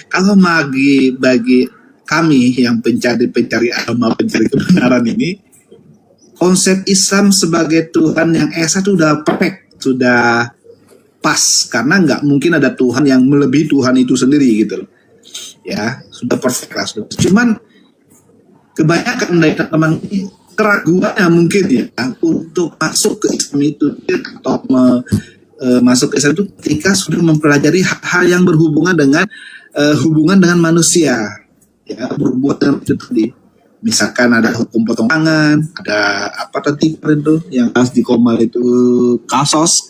kalau bagi kami yang pencari agama, pencari kebenaran ini, konsep Islam sebagai Tuhan yang esa itu udah perfect, sudah pas, karena nggak mungkin ada Tuhan yang melebihi Tuhan itu sendiri gitu loh. Ya, sudah perfect lah. Cuman kebanyakan dari teman-teman ini keraguannya mungkin ya untuk masuk ke Islam itu atau masuk ke Islam itu ketika sudah mempelajari hal yang berhubungan dengan hubungan dengan manusia, ya, berhubungan dengan itu tadi. Misalkan ada hukum potong tangan, ada apa tadi itu yang harus di Komal itu kisos.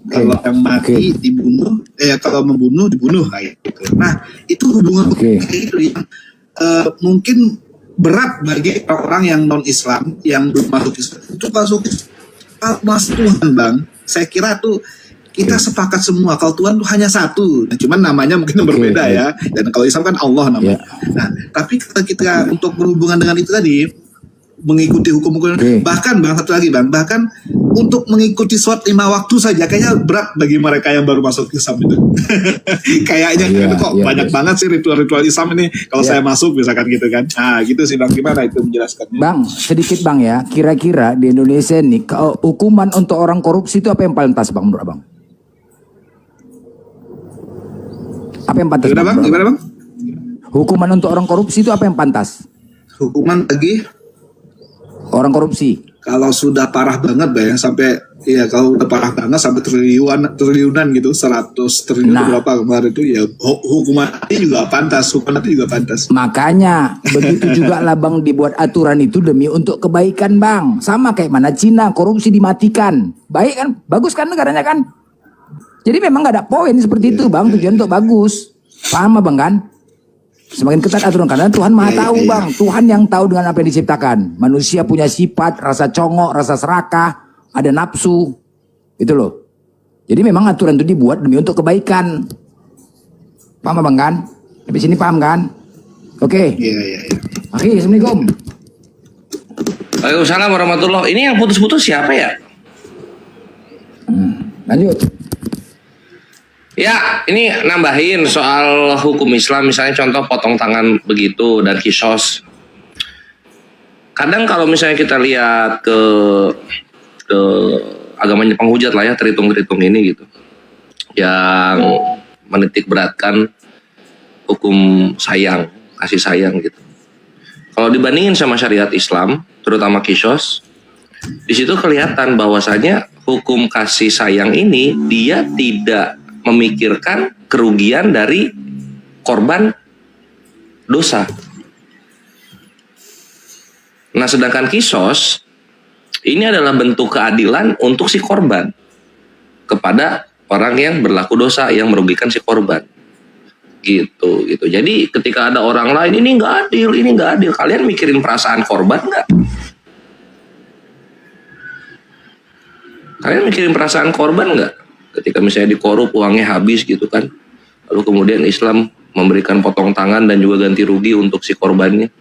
Kalau yang mati dibunuh, kalau membunuh dibunuh kayak gitu. Nah, itu hubungan kayak gitu yang mungkin berat bagi orang yang non Islam yang belum masuk Islam. Itu masuk Tuhan, Bang. Saya kira tuh kita sepakat semua kalau Tuhan tuh hanya satu. Nah, cuman namanya mungkin berbeda ya. Dan kalau Islam kan Allah namanya. Nah, tapi kita untuk berhubungan dengan itu tadi, mengikuti hukum-hukum, bahkan Bang, satu lagi Bang, bahkan untuk mengikuti sholat 5 waktu saja kayaknya berat bagi mereka yang baru masuk Islam itu. Kayaknya kok banyak banget sih ritual-ritual Islam ini kalau saya masuk misalkan gitu kan. Nah gitu sih Bang, gimana itu menjelaskannya? Bang, sedikit Bang ya, kira-kira di Indonesia nih hukuman untuk orang korupsi itu apa yang paling pas Bang menurut Abang? Apa yang pantas? Gimana Bang? Hukuman untuk orang korupsi itu apa yang pantas? Hukuman bagi orang korupsi. Kalau sudah parah banget Bang, sampai ya kalau udah parah banget sampai triliunan gitu, 100 triliun berapa kemarin itu ya hukuman mati juga pantas, hukuman mati juga pantas. Makanya begitu juga lah Bang dibuat aturan itu demi untuk kebaikan Bang. Sama kayak mana Cina korupsi dimatikan. Baik kan? Bagus kan negaranya kan? Jadi memang gak ada poin seperti itu Bang, tujuan untuk bagus. Paham Bang kan? Semakin ketat aturan karena Tuhan Maha tahu Bang. Tuhan yang tahu dengan apa yang diciptakan. Manusia punya sifat, rasa congok, rasa serakah, ada nafsu. Itu loh. Jadi memang aturan itu dibuat demi untuk kebaikan. Paham Bang kan? Di sini paham kan? Oke. Iya. Oke, Assalamualaikum. Waalaikumsalam warahmatullahi. Ini yang putus-putus siapa ya? Lanjut. Ya, ini nambahin soal hukum Islam, misalnya contoh potong tangan begitu dan kisos. Kadang kalau misalnya kita lihat ke agamanya penghujat lah ya, terhitung ini gitu, yang menitik beratkan hukum sayang, kasih sayang gitu. Kalau dibandingin sama syariat Islam, terutama kisos, di situ kelihatan bahwasanya hukum kasih sayang ini dia tidak memikirkan kerugian dari korban dosa. Nah, sedangkan kisos ini adalah bentuk keadilan untuk si korban kepada orang yang berlaku dosa yang merugikan si korban. Gitu. Jadi ketika ada orang lain ini nggak adil, kalian mikirin perasaan korban nggak? Kalian mikirin perasaan korban nggak? Ketika misalnya dikorup uangnya habis gitu kan, lalu kemudian Islam memberikan potong tangan dan juga ganti rugi untuk si korbannya.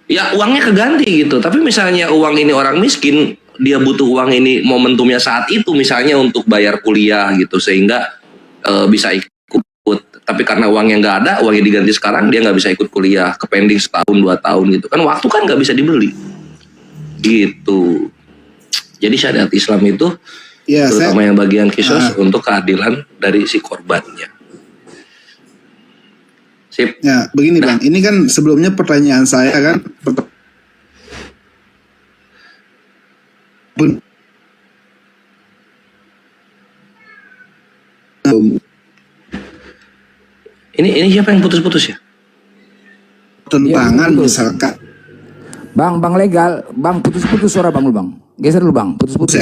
Ya uangnya keganti gitu, tapi misalnya uang ini orang miskin, dia butuh uang ini momentumnya saat itu misalnya untuk bayar kuliah gitu, sehingga bisa ikut. Tapi karena uangnya nggak ada, uangnya diganti sekarang, dia nggak bisa ikut kuliah, kepending setahun 2 tahun gitu kan, waktu kan nggak bisa dibeli gitu. Jadi syariat Islam itu terutama yang bagian kisos untuk keadilan dari si korbannya. Sip. Ya, begini Bang, ini kan sebelumnya pertanyaan saya kan Ini siapa yang putus-putus ya? Tentangan misalkan. Bang legal, Bang putus-putus suara Bang lu Bang. Geser dulu Bang, putus-putus.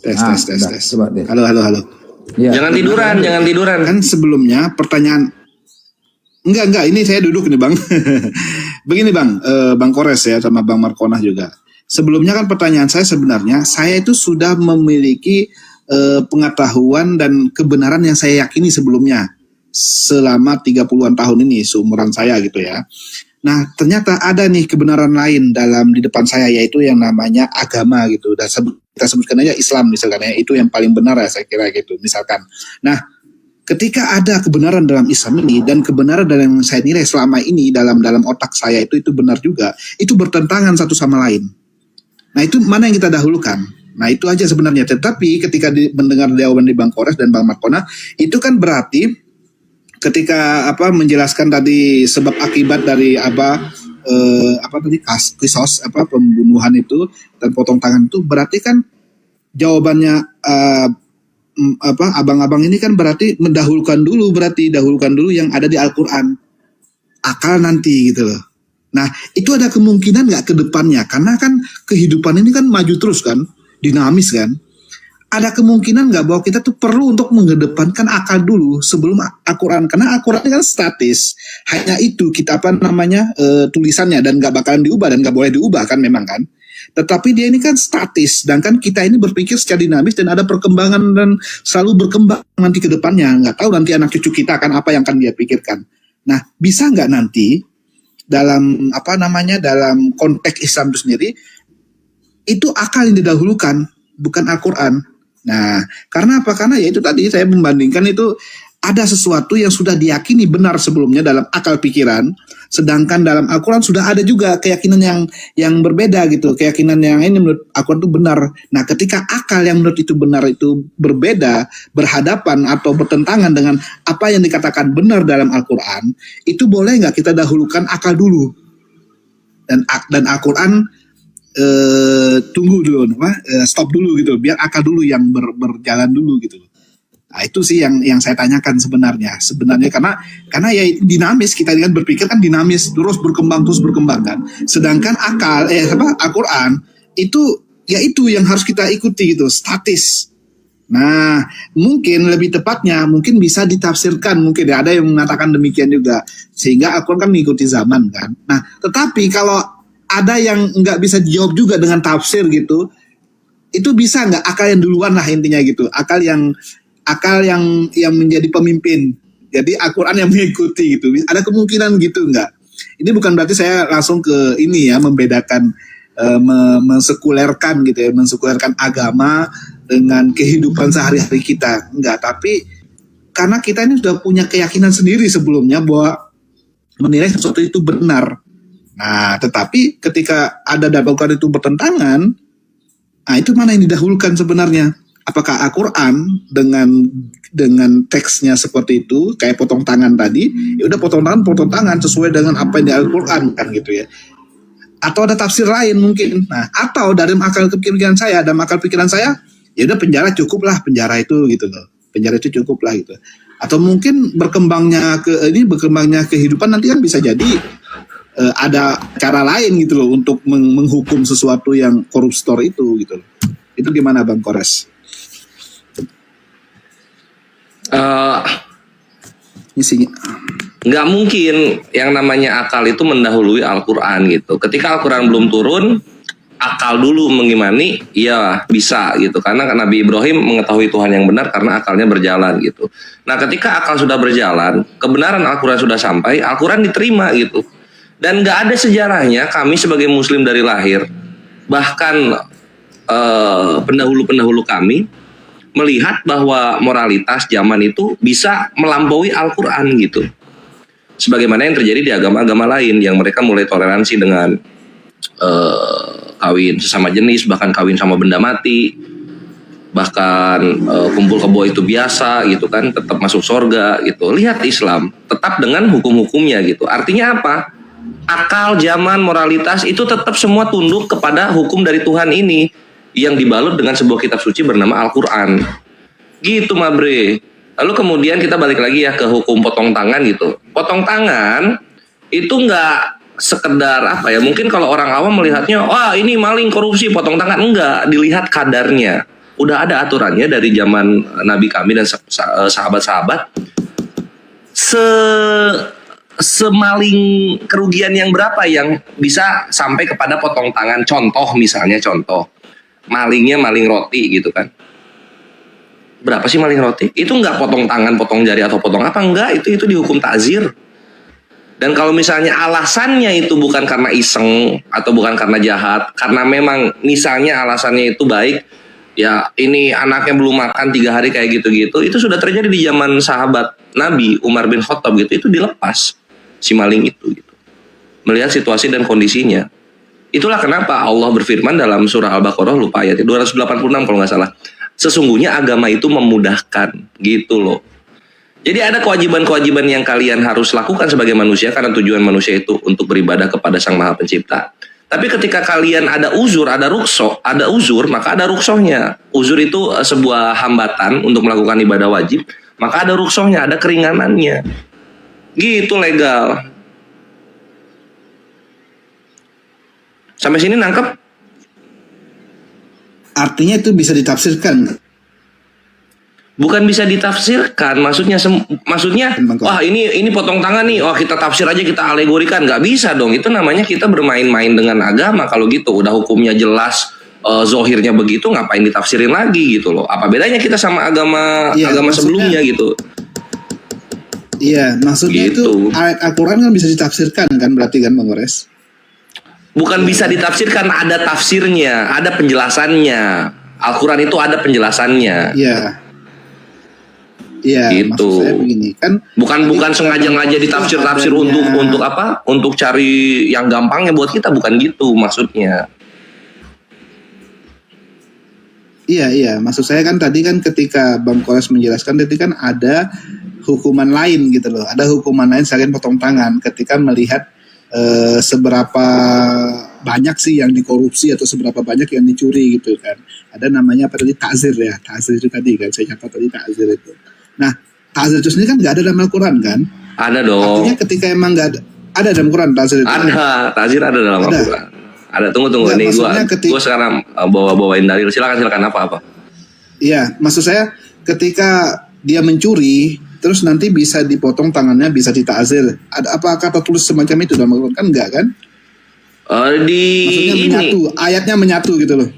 Tes. Coba deh. Halo. Ya. Jangan tiduran. Kan sebelumnya pertanyaan Enggak, ini saya duduk nih Bang. Begini Bang, Bang Kores ya sama Bang Markonah juga. Sebelumnya kan pertanyaan saya sebenarnya, saya itu sudah memiliki pengetahuan dan kebenaran yang saya yakini sebelumnya selama 30-an tahun ini seumuran saya gitu ya. Nah, ternyata ada nih kebenaran lain di depan saya, yaitu yang namanya agama gitu. Dan kita sebutkan aja Islam misalkan ya, itu yang paling benar ya saya kira gitu misalkan. Nah, ketika ada kebenaran dalam Islam ini dan kebenaran dalam yang saya nilai selama ini dalam otak saya itu benar juga, itu bertentangan satu sama lain. Nah, itu mana yang kita dahulukan? Nah, itu aja sebenarnya. Tetapi ketika mendengar jawaban di Bang Kores dan Bang Markona, itu kan berarti ketika menjelaskan tadi sebab akibat dari kisos pembunuhan itu dan potong tangan itu, berarti kan jawabannya abang-abang ini kan berarti dahulukan dulu yang ada di Al-Quran, akal nanti gitu loh. Nah, itu ada kemungkinan nggak ke depannya, karena kan kehidupan ini kan maju terus kan, dinamis kan. Ada kemungkinan nggak bahwa kita tuh perlu untuk mengedepankan akal dulu sebelum Al-Quran, karena Al-Quran kan statis, hanya itu kita tulisannya dan nggak bakalan diubah dan nggak boleh diubah kan memang kan. Tetapi dia ini kan statis, sedangkan kita ini berpikir secara dinamis dan ada perkembangan dan selalu berkembang nanti ke depannya. Nggak tahu nanti anak cucu kita akan apa yang akan dia pikirkan. Nah, bisa nggak nanti dalam dalam konteks Islam itu sendiri itu akal yang didahulukan, bukan Al-Quran. Nah, karena apa? Karena ya itu tadi saya membandingkan itu ada sesuatu yang sudah diyakini benar sebelumnya dalam akal pikiran, sedangkan dalam Al-Quran sudah ada juga keyakinan yang berbeda gitu, keyakinan yang ini menurut Al-Quran itu benar. Nah, ketika akal yang menurut itu benar itu berbeda, berhadapan atau bertentangan dengan apa yang dikatakan benar dalam Al-Quran, itu boleh nggak kita dahulukan akal dulu dan Al-Quran tunggu dulu, stop dulu gitu, biar akal dulu yang berjalan dulu gitu. Nah, itu sih yang saya tanyakan sebenarnya karena ya dinamis, kita kan berpikir kan dinamis, terus berkembang kan. Sedangkan Al-Quran itu ya itu yang harus kita ikuti gitu, statis. Nah, mungkin lebih tepatnya mungkin bisa ditafsirkan, mungkin ya ada yang mengatakan demikian juga, sehingga Al-Quran kan mengikuti zaman kan. Nah, tetapi kalau ada yang nggak bisa dijawab juga dengan tafsir gitu, itu bisa nggak akal yang duluan lah intinya gitu, akal yang menjadi pemimpin, jadi Al-Quran yang mengikuti gitu, ada kemungkinan gitu nggak? Ini bukan berarti saya langsung ke ini ya, membedakan mensekulerkan gitu ya, mensekulerkan agama dengan kehidupan sehari-hari kita, enggak, tapi karena kita ini sudah punya keyakinan sendiri sebelumnya bahwa menilai sesuatu itu benar. Nah, tetapi ketika ada dalam Al-Quran itu bertentangan, nah itu mana yang didahulukan sebenarnya? Apakah Al-Quran dengan teksnya seperti itu, kayak potong tangan tadi, ya udah potong tangan sesuai dengan apa yang di Al-Quran kan gitu ya? Atau ada tafsir lain mungkin? Nah, atau dalam akal pikiran saya, ya udah penjara cukup lah, penjara itu gitu loh, penjara itu cukup lah gitu. Atau mungkin berkembangnya kehidupan nanti kan bisa jadi ada cara lain gitu loh untuk menghukum sesuatu yang koruptor itu gitu loh. Itu gimana Bang Kores? Nggak mungkin yang namanya akal itu mendahului Al-Quran gitu. Ketika Al-Quran belum turun, akal dulu mengimani, ya bisa gitu. Karena Nabi Ibrahim mengetahui Tuhan yang benar karena akalnya berjalan gitu. Nah, ketika akal sudah berjalan, kebenaran Al-Quran sudah sampai, Al-Quran diterima gitu. Dan nggak ada sejarahnya kami sebagai Muslim dari lahir, bahkan pendahulu-pendahulu kami melihat bahwa moralitas zaman itu bisa melampaui Al-Quran gitu. Sebagaimana yang terjadi di agama-agama lain yang mereka mulai toleransi dengan kawin sesama jenis, bahkan kawin sama benda mati, bahkan kumpul kebo itu biasa gitu kan, tetap masuk surga gitu. Lihat Islam tetap dengan hukum-hukumnya gitu. Artinya apa? Akal, zaman, moralitas itu tetap semua tunduk kepada hukum dari Tuhan ini yang dibalut dengan sebuah kitab suci bernama Al-Quran. Gitu Mabre. Lalu kemudian kita balik lagi ya ke hukum potong tangan gitu. Potong tangan itu nggak sekedar apa ya, mungkin kalau orang awam melihatnya, wah ini maling, korupsi, potong tangan. Enggak, dilihat kadarnya. Udah ada aturannya dari zaman Nabi kami dan sahabat-sahabat. Semaling kerugian yang berapa yang bisa sampai kepada potong tangan. Contoh malingnya maling roti gitu kan, berapa sih maling roti? Itu nggak potong tangan, potong jari atau potong apa, enggak, itu dihukum takzir. Dan kalau misalnya alasannya itu bukan karena iseng atau bukan karena jahat, karena memang misalnya alasannya itu baik, ya ini anaknya belum makan 3 hari kayak gitu-gitu, itu sudah terjadi di zaman sahabat Nabi Umar bin Khattab gitu, itu dilepas si maling itu gitu. Melihat situasi dan kondisinya. Itulah kenapa Allah berfirman dalam surah Al-Baqarah, lupa ayat 286 kalau nggak salah. Sesungguhnya agama itu memudahkan gitu loh. Jadi ada kewajiban-kewajiban yang kalian harus lakukan sebagai manusia karena tujuan manusia itu untuk beribadah kepada Sang Maha Pencipta. Tapi ketika kalian ada uzur, ada uzur, maka ada ruksohnya. Uzur itu sebuah hambatan untuk melakukan ibadah wajib, maka ada ruksohnya, ada keringanannya. Gitu legal. Sampai sini nangkep? Artinya itu bisa ditafsirkan. Bukan bisa ditafsirkan, maksudnya wah ini potong tangan nih, oh kita tafsir aja, kita alegorikan, nggak bisa dong. Itu namanya kita bermain-main dengan agama. Kalau gitu udah hukumnya jelas, zohirnya begitu, ngapain ditafsirin lagi gitu loh. Apa bedanya kita sama agama sebelumnya gitu? Iya, maksudnya gitu. Itu ayat Al-Quran kan bisa ditafsirkan kan, berarti kan Bang Gores? Bukan bisa ditafsirkan, ada tafsirnya, ada penjelasannya. Al-Quran itu ada penjelasannya. Iya. Iya, gitu. maksud saya begini kan. Bukan sengaja ditafsir-tafsir untuk apa? Untuk cari yang gampangnya buat kita, bukan gitu maksudnya. Iya, maksud saya kan tadi kan ketika Bang Kores menjelaskan tadi kan ada hukuman lain gitu loh. Ada hukuman lain selain potong tangan ketika melihat seberapa banyak sih yang dikorupsi atau seberapa banyak yang dicuri gitu kan. Ada namanya apa tadi, ta'zir ya. Ta'zir itu tadi kan saya catat tadi, ta'zir itu. Nah, ta'zir itu sendiri kan nggak ada dalam Al-Quran kan? Ada dong. Artinya ketika emang nggak ada dalam Quran ta'zir itu. Ada, ta'zir ada dalam Al-Quran. Ada, tunggu. Nggak, Ini gua sekarang bawain dalil. Silakan apa-apa. Iya, maksud saya ketika dia mencuri terus nanti bisa dipotong tangannya, bisa dita'zir. Ada apa kata tulis semacam itu dalam Al-Quran? Kan enggak kan? Maksudnya menyatu, ayatnya menyatu gitu loh.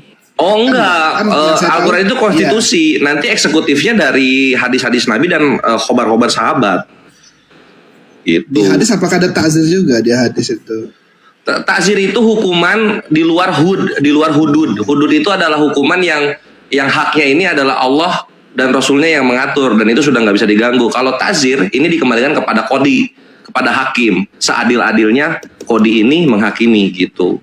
Oh enggak, Al-Quran itu konstitusi. Iya. Nanti eksekutifnya dari hadis-hadis Nabi dan khobar-khobar sahabat. Gitu. Di hadis apakah ada ta'zir juga di hadis itu? Ta'zir itu hukuman di luar hudud. Hudud itu adalah hukuman yang haknya ini adalah Allah dan Rasulnya yang mengatur, dan itu sudah nggak bisa diganggu. Kalau ta'zir ini dikembalikan kepada kodi, kepada hakim. Seadil-adilnya kodi ini menghakimi gitu.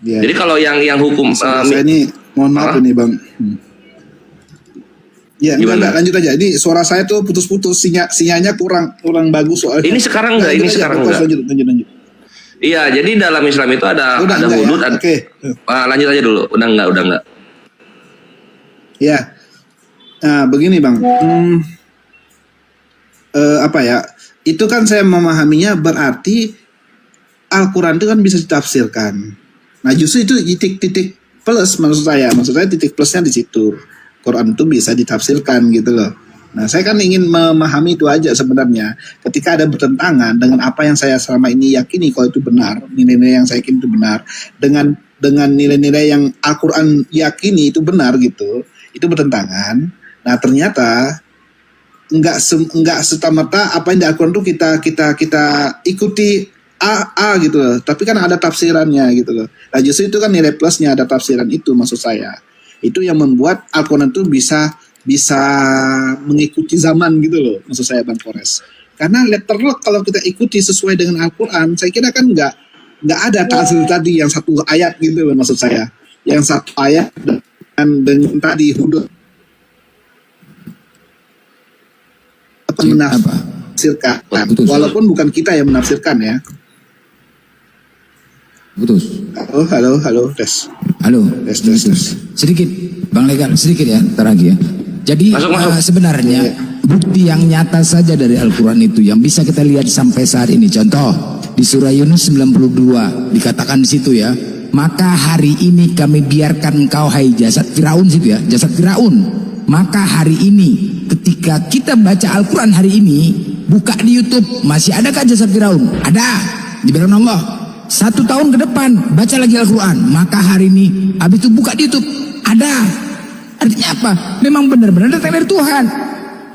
Ya, jadi kalau yang hukum saya ini mohon maaf ini Bang. Ya, enggak, lanjut aja. Ini suara saya tuh putus-putus, sinyalnya kurang bagus soalnya. Ini sekarang enggak, ini sekarang enggak. Lanjut. Iya, jadi dalam Islam itu ada hudud. Ya? Oke. Lanjut aja dulu. Udah enggak. Ya, nah begini Bang, apa ya? Itu kan saya memahaminya berarti Al-Quran itu kan bisa ditafsirkan. Nah justru itu titik plus maksud saya titik plusnya di situ. Quran itu bisa ditafsirkan gitu loh. Nah saya kan ingin memahami itu aja sebenarnya. Ketika ada bertentangan dengan apa yang saya selama ini yakini kalau itu benar, nilai-nilai yang saya yakini itu benar, dengan nilai-nilai yang Al-Quran yakini itu benar gitu, itu bertentangan. Nah ternyata enggak serta-merta apa yang di Al-Quran itu kita ikuti A gitu loh. Tapi kan ada tafsirannya gitu loh. Nah justru itu kan nilai plusnya, ada tafsiran itu maksud saya. Itu yang membuat Al-Quran itu bisa mengikuti zaman gitu loh, maksud saya Bang Kores. Karena letterlock kalau kita ikuti sesuai dengan Al-Quran, saya kira kan enggak ada ta'zir tadi yang satu ayat gitu loh maksud saya. Yang satu ayat dengan tadi hudud menafsirkan, walaupun bukan kita yang menafsirkan ya. Putus. Halo, tes. Halo. Tes. Sedikit, Bang Legal, sedikit ya, ntar lagi ya. Jadi sebenarnya bukti yang nyata saja dari Al-Quran itu yang bisa kita lihat sampai saat ini. Contoh di surah Yunus 92 dikatakan di situ ya. Maka hari ini kami biarkan engkau hai jasad Firaun situ ya, jasad Firaun. Maka hari ini ketika kita baca Al-Quran hari ini, buka di YouTube, masih adakah jasad Firaun? Ada, dibiarkan Allah. 1 tahun ke depan baca lagi Al-Quran, maka hari ini habis itu buka di YouTube, ada. Artinya apa? Memang benar-benar datang dari Tuhan.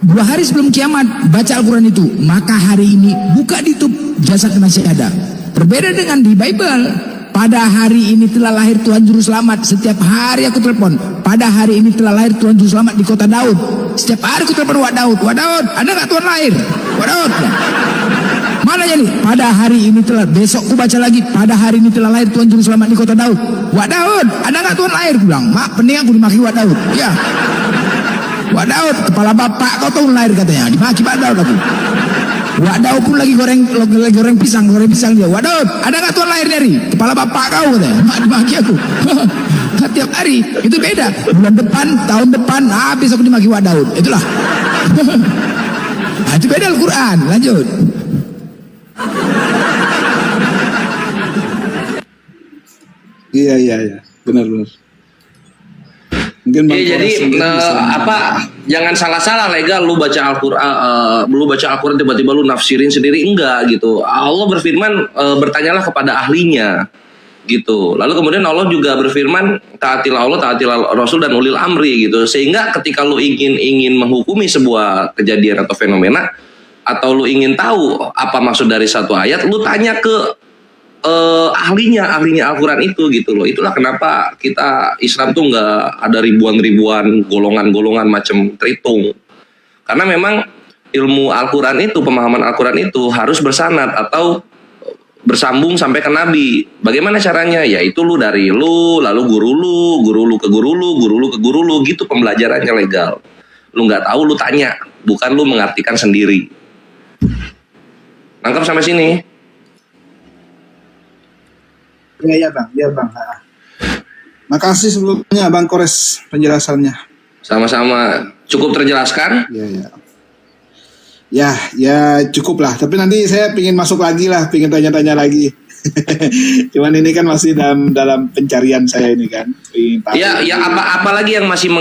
2 hari sebelum kiamat baca Al-Quran itu, maka hari ini buka ditutup jasad masih ada. Berbeda dengan di Bible, pada hari ini telah lahir Tuhan Juru Selamat. Setiap hari aku telepon, pada hari ini telah lahir Tuhan Juru Selamat di kota Daud. Setiap hari aku telepon Wak Daud, ada nggak Tuhan lahir? Wak Daud, mana jadi? Pada hari ini telah, besok aku baca lagi, pada hari ini telah lahir Tuhan Juru Selamat di kota Daud. Wak Daud, ada nggak Tuhan lahir? Aku bilang, mak, pening aku dimaki Wak Daud. Ya, Wak Daud, kepala bapak kau Tuhan lahir katanya, dimaki Wak Daud aku. Wak Daud pun lagi goreng pisang dia. Wak Daud, ada nggak Tuhan lahir dari kepala bapak kau katanya, mak, dimaki aku. Setiap hari itu beda. Bulan depan, tahun depan, habis aku dimaki Wak Daud. Itulah. Nah, itu beda Al-Quran. Lanjut. Iya, benar. Mungkin Bang Iya, jadi Kores sendiri bisa jangan salah-salah legal lu baca Al-Quran tiba-tiba lu nafsirin sendiri, enggak gitu. Allah berfirman, bertanyalah kepada ahlinya gitu. Lalu kemudian Allah juga berfirman, taatilah Allah, taatilah Rasul dan ulil amri gitu. Sehingga ketika lu ingin menghukumi sebuah kejadian atau fenomena, atau lu ingin tahu apa maksud dari satu ayat, lu tanya ke ahlinya Al-Quran itu gitu loh. Itulah kenapa kita Islam tuh nggak ada ribuan golongan macam terhitung, karena memang ilmu Al-Quran itu, pemahaman Al-Quran itu harus bersanad atau bersambung sampai ke Nabi. Bagaimana caranya? Yaitu lu dari lu, lalu guru lu ke guru lu gitu pembelajarannya legal. Lu nggak tahu lu tanya, bukan lu mengartikan sendiri. Nangkep sampai sini? Iya bang. Makasih sebelumnya Bang Kores penjelasannya. Sama-sama. Cukup terjelaskan? Ya cukup lah. Tapi nanti saya pingin masuk lagi lah, pingin tanya-tanya lagi. Cuman ini kan masih dalam pencarian saya ini kan. Ya apa lagi yang masih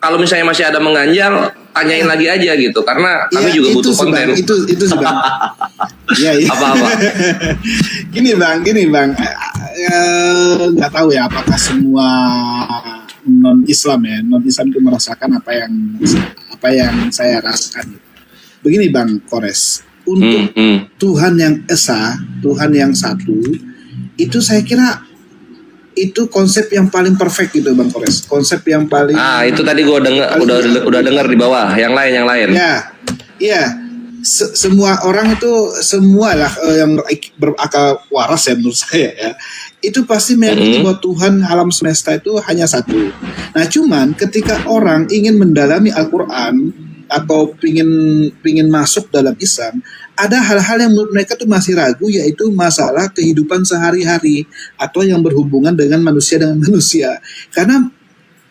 kalau misalnya masih ada mengganjal, tanyain lagi aja gitu, karena kami juga butuh konten. Itu sih Bang. Iya. Apa? Gini bang, nggak tahu ya apakah semua non Islam itu merasakan apa yang saya rasakan. Begini Bang Kores, untuk Tuhan yang esa, Tuhan yang satu, itu saya kira itu konsep yang paling perfect gitu Bang Kores. Konsep yang paling. Itu tadi gue udah dengar di bawah. Yang lain. Ya. Semua orang itu, semualah yang berakal waras ya menurut saya ya, itu pasti meyakini bahwa Tuhan alam semesta itu hanya satu. Nah cuman ketika orang ingin mendalami Al-Quran atau pingin masuk dalam Islam, ada hal-hal yang menurut mereka tuh masih ragu, yaitu masalah kehidupan sehari-hari atau yang berhubungan dengan manusia. Karena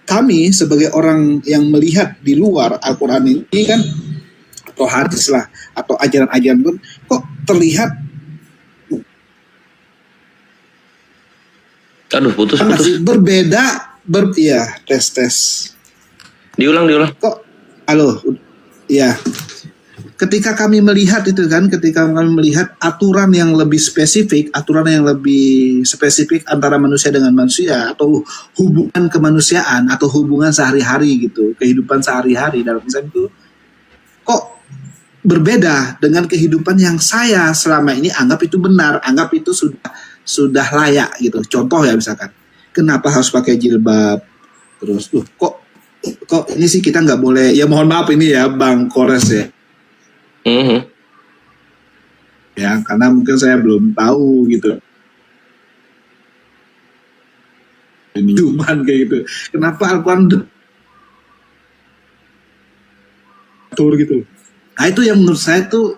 kami sebagai orang yang melihat di luar Al-Quran ini kan, atau hadis lah, atau ajaran-ajaran pun kok terlihat putus. Berbeda, tes. Diulang. Kok, halo, ya. Ketika kami melihat aturan yang lebih spesifik antara manusia dengan manusia, atau hubungan kemanusiaan, atau hubungan sehari-hari gitu, kehidupan sehari-hari dalam Islam itu, kok berbeda dengan kehidupan yang saya selama ini anggap itu benar, anggap itu sudah layak gitu. Contoh ya misalkan, kenapa harus pakai jilbab? Terus kok ini sih kita nggak boleh, ya mohon maaf ini ya Bang Kores ya. Ya karena mungkin saya belum tahu gitu. Cuman kayak gitu. Kenapa Al-Quran atur gitu? Nah itu yang menurut saya tuh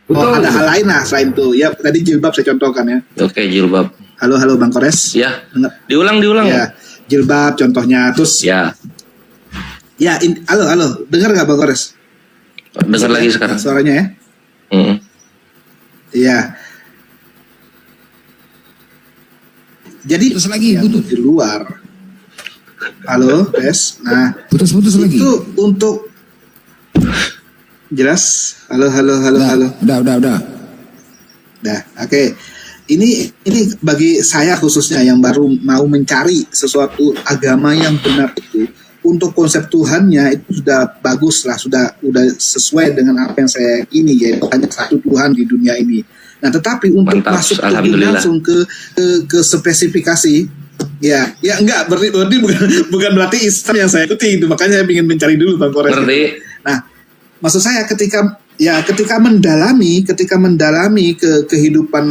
ada hal lain lah selain itu. Ya tadi jilbab saya contohkan ya. Oke, jilbab. Halo Bang Kores. Ya. Diulang. Ya, jilbab contohnya terus. Ya. Ya, halo. Dengar nggak Bang Kores? Dengar lagi sekarang. Suaranya ya. Iya. Jadi Terus lagi putus. di luar. Halo, Tes. Nah, Putus lagi. Itu untuk jelas. Halo. Udah. Nah, oke. ini bagi saya khususnya yang baru mau mencari sesuatu agama yang benar itu, untuk konsep Tuhannya itu sudah bagus lah, sudah sesuai dengan apa yang saya ini, yaitu hanya satu Tuhan di dunia ini. Nah, tetapi untuk Mantap, masuk alhamdulillah. langsung ke spesifikasi, ya enggak berarti bukan berarti Islam yang saya ikuti itu, makanya saya ingin mencari dulu Bang Kores. Ngerti? Nah, maksud saya ketika mendalami ke kehidupan